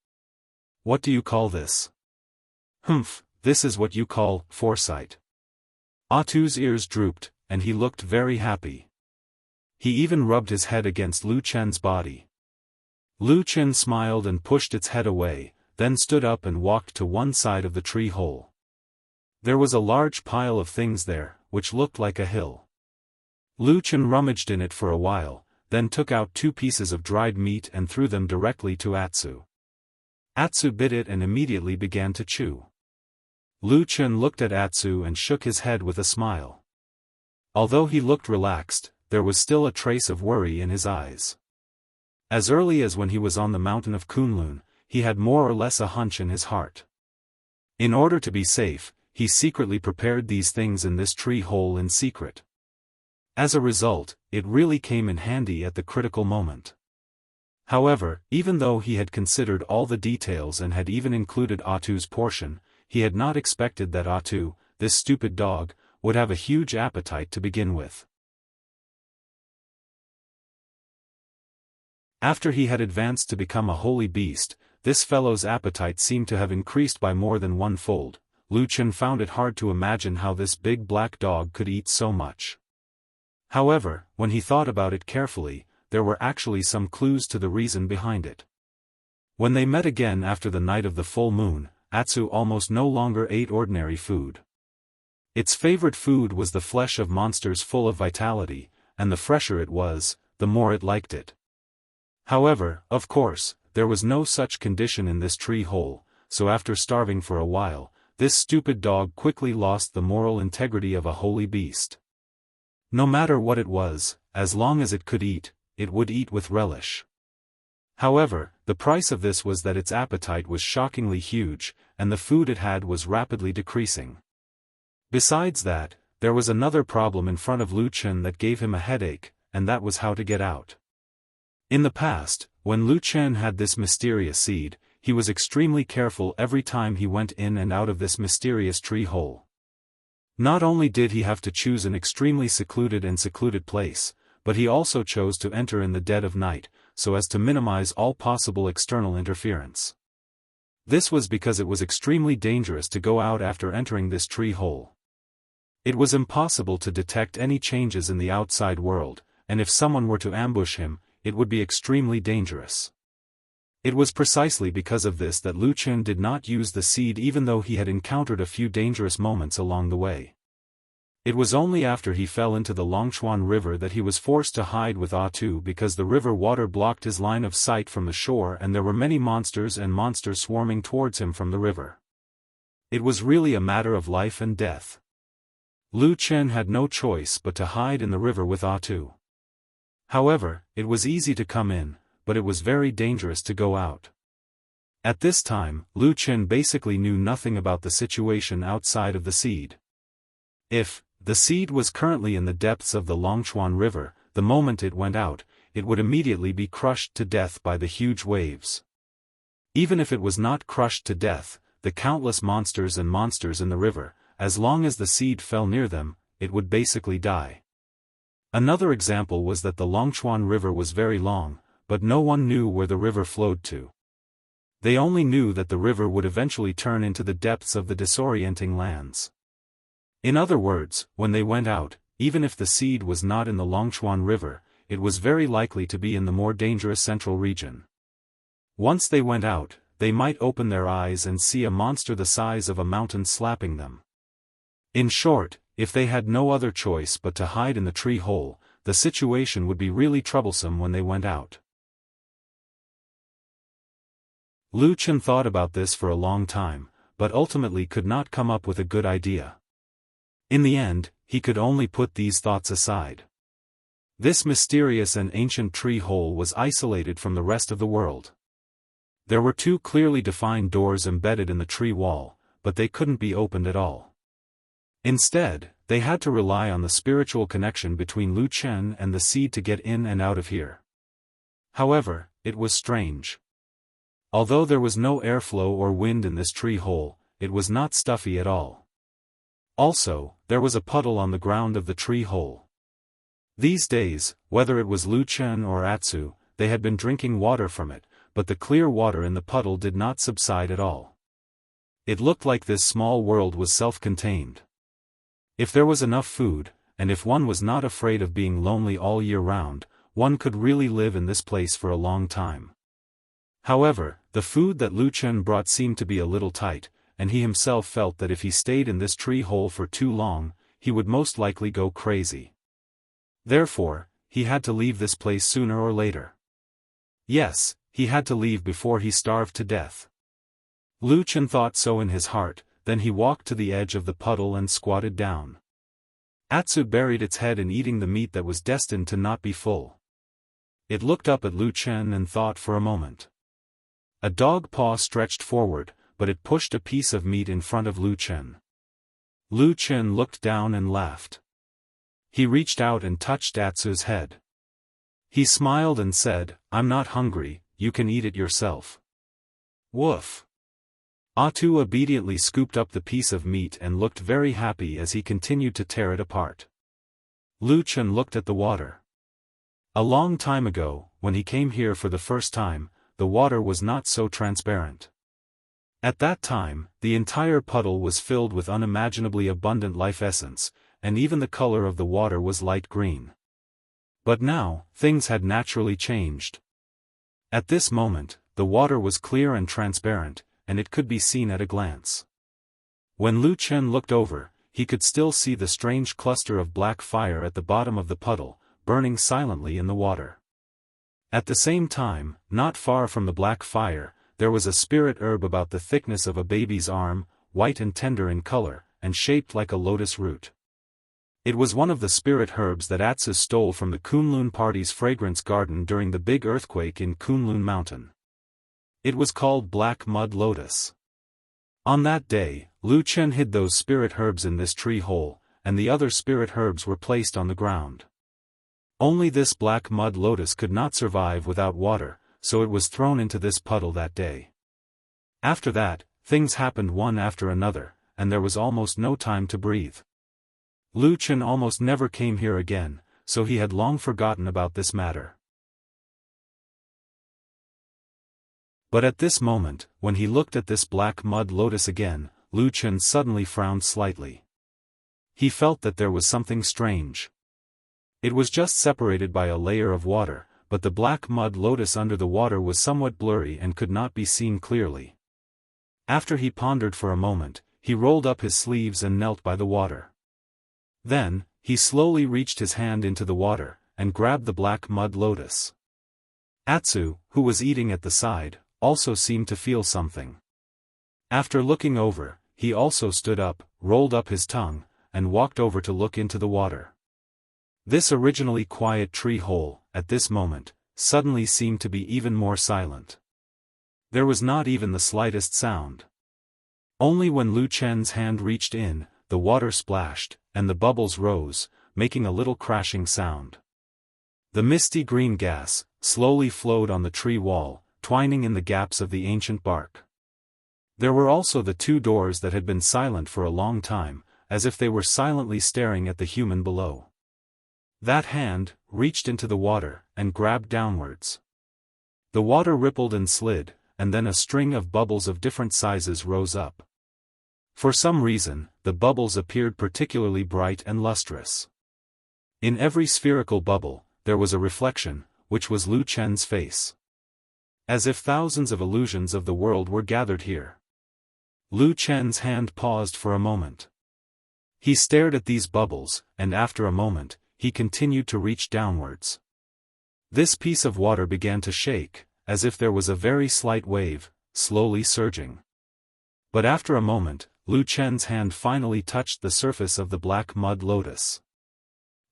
What do you call this?" "Humph, this is what you call foresight." Atsu's ears drooped, and he looked very happy. He even rubbed his head against Lu Chen's body. Lu Chen smiled and pushed its head away, then stood up and walked to one side of the tree hole. There was a large pile of things there, which looked like a hill. Lu Chen rummaged in it for a while, then took out 2 pieces of dried meat and threw them directly to Atsu. Atsu bit it and immediately began to chew. Lu Chen looked at Atsu and shook his head with a smile. Although he looked relaxed, there was still a trace of worry in his eyes. As early as when he was on the mountain of Kunlun, he had more or less a hunch in his heart. In order to be safe, he secretly prepared these things in this tree hole in secret. As a result, it really came in handy at the critical moment. However, even though he had considered all the details and had even included Atsu's portion, he had not expected that Atsu, this stupid dog, would have a huge appetite to begin with. After he had advanced to become a holy beast, this fellow's appetite seemed to have increased by more than 1-fold. Lu Chen found it hard to imagine how this big black dog could eat so much. However, when he thought about it carefully, there were actually some clues to the reason behind it. When they met again after the night of the full moon, Atsu almost no longer ate ordinary food. Its favorite food was the flesh of monsters full of vitality, and the fresher it was, the more it liked it. However, of course, there was no such condition in this tree hole, so after starving for a while, this stupid dog quickly lost the moral integrity of a holy beast. No matter what it was, as long as it could eat, it would eat with relish. However, the price of this was that its appetite was shockingly huge, and the food it had was rapidly decreasing. Besides that, there was another problem in front of Lu Chen that gave him a headache, and that was how to get out. In the past, when Lu Chen had this mysterious seed, he was extremely careful every time he went in and out of this mysterious tree hole. Not only did he have to choose an extremely secluded place, but he also chose to enter in the dead of night, so as to minimize all possible external interference. This was because it was extremely dangerous to go out after entering this tree hole. It was impossible to detect any changes in the outside world, and if someone were to ambush him, it would be extremely dangerous. It was precisely because of this that Lu Chen did not use the seed even though he had encountered a few dangerous moments along the way. It was only after he fell into the Longchuan River that he was forced to hide with Atu because the river water blocked his line of sight from the shore and there were many monsters swarming towards him from the river. It was really a matter of life and death. Lu Chen had no choice but to hide in the river with Atu. However, it was easy to come in, but it was very dangerous to go out. At this time, Lu Chen basically knew nothing about the situation outside of the seed. If the seed was currently in the depths of the Longchuan River, the moment it went out, it would immediately be crushed to death by the huge waves. Even if it was not crushed to death, the countless monsters in the river, as long as the seed fell near them, it would basically die. Another example was that the Longchuan River was very long, but no one knew where the river flowed to. They only knew that the river would eventually turn into the depths of the disorienting lands. In other words, when they went out, even if the seed was not in the Longchuan River, it was very likely to be in the more dangerous central region. Once they went out, they might open their eyes and see a monster the size of a mountain slapping them. In short, if they had no other choice but to hide in the tree hole, the situation would be really troublesome when they went out. Lu Chen thought about this for a long time, but ultimately could not come up with a good idea. In the end, he could only put these thoughts aside. This mysterious and ancient tree hole was isolated from the rest of the world. There were two clearly defined doors embedded in the tree wall, but they couldn't be opened at all. Instead, they had to rely on the spiritual connection between Lu Chen and the seed to get in and out of here. However, it was strange. Although there was no airflow or wind in this tree hole, it was not stuffy at all. Also, there was a puddle on the ground of the tree hole. These days, whether it was Lu Chen or Atsu, they had been drinking water from it, but the clear water in the puddle did not subside at all. It looked like this small world was self-contained. If there was enough food, and if one was not afraid of being lonely all year round, one could really live in this place for a long time. However, the food that Lu Chen brought seemed to be a little tight, and he himself felt that if he stayed in this tree hole for too long, he would most likely go crazy. Therefore, he had to leave this place sooner or later. Yes, he had to leave before he starved to death. Lu Chen thought so in his heart, then he walked to the edge of the puddle and squatted down. Atsu buried its head in eating the meat that was destined to not be full. It looked up at Lu Chen and thought for a moment. A dog paw stretched forward, but it pushed a piece of meat in front of Lu Chen. Lu Chen looked down and laughed. He reached out and touched Atsu's head. He smiled and said, "I'm not hungry, you can eat it yourself." Woof! Atu obediently scooped up the piece of meat and looked very happy as he continued to tear it apart. Lu Chen looked at the water. A long time ago, when he came here for the first time, the water was not so transparent. At that time, the entire puddle was filled with unimaginably abundant life essence, and even the color of the water was light green. But now, things had naturally changed. At this moment, the water was clear and transparent, and it could be seen at a glance. When Lu Chen looked over, he could still see the strange cluster of black fire at the bottom of the puddle, burning silently in the water. At the same time, not far from the black fire, there was a spirit herb about the thickness of a baby's arm, white and tender in color, and shaped like a lotus root. It was one of the spirit herbs that Atsu stole from the Kunlun party's fragrance garden during the big earthquake in Kunlun Mountain. It was called Black Mud Lotus. On that day, Lu Chen hid those spirit herbs in this tree hole, and the other spirit herbs were placed on the ground. Only this black mud lotus could not survive without water, so it was thrown into this puddle that day. After that, things happened one after another, and there was almost no time to breathe. Lu Chen almost never came here again, so he had long forgotten about this matter. But at this moment, when he looked at this black mud lotus again, Lu Chen suddenly frowned slightly. He felt that there was something strange. It was just separated by a layer of water, but the black mud lotus under the water was somewhat blurry and could not be seen clearly. After he pondered for a moment, he rolled up his sleeves and knelt by the water. Then, he slowly reached his hand into the water, and grabbed the black mud lotus. Atsu, who was eating at the side, also seemed to feel something. After looking over, he also stood up, rolled up his tongue, and walked over to look into the water. This originally quiet tree hole, at this moment, suddenly seemed to be even more silent. There was not even the slightest sound. Only when Lu Chen's hand reached in, the water splashed, and the bubbles rose, making a little crashing sound. The misty green gas slowly flowed on the tree wall, twining in the gaps of the ancient bark. There were also the two doors that had been silent for a long time, as if they were silently staring at the human below. That hand reached into the water and grabbed downwards. The water rippled and slid, and then a string of bubbles of different sizes rose up. For some reason, the bubbles appeared particularly bright and lustrous. In every spherical bubble, there was a reflection, which was Lu Chen's face. As if thousands of illusions of the world were gathered here. Lu Chen's hand paused for a moment. He stared at these bubbles, and after a moment, he continued to reach downwards. This piece of water began to shake, as if there was a very slight wave, slowly surging. But after a moment, Lu Chen's hand finally touched the surface of the black mud lotus.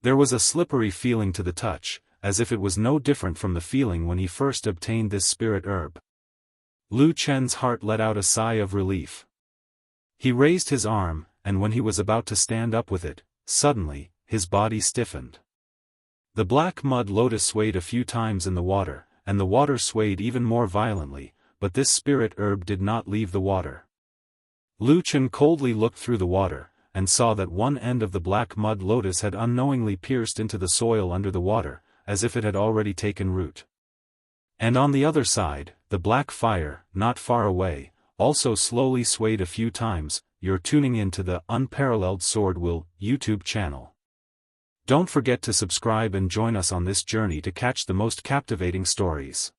There was a slippery feeling to the touch, as if it was no different from the feeling when he first obtained this spirit herb. Lu Chen's heart let out a sigh of relief. He raised his arm, and when he was about to stand up with it, suddenly, his body stiffened. The black mud lotus swayed a few times in the water, and the water swayed even more violently, but this spirit herb did not leave the water. Lu Chen coldly looked through the water, and saw that one end of the black mud lotus had unknowingly pierced into the soil under the water, as if it had already taken root. And on the other side, the black fire, not far away, also slowly swayed a few times. You're tuning in to the Unparalleled SwordWill YouTube channel. Don't forget to subscribe and join us on this journey to catch the most captivating stories.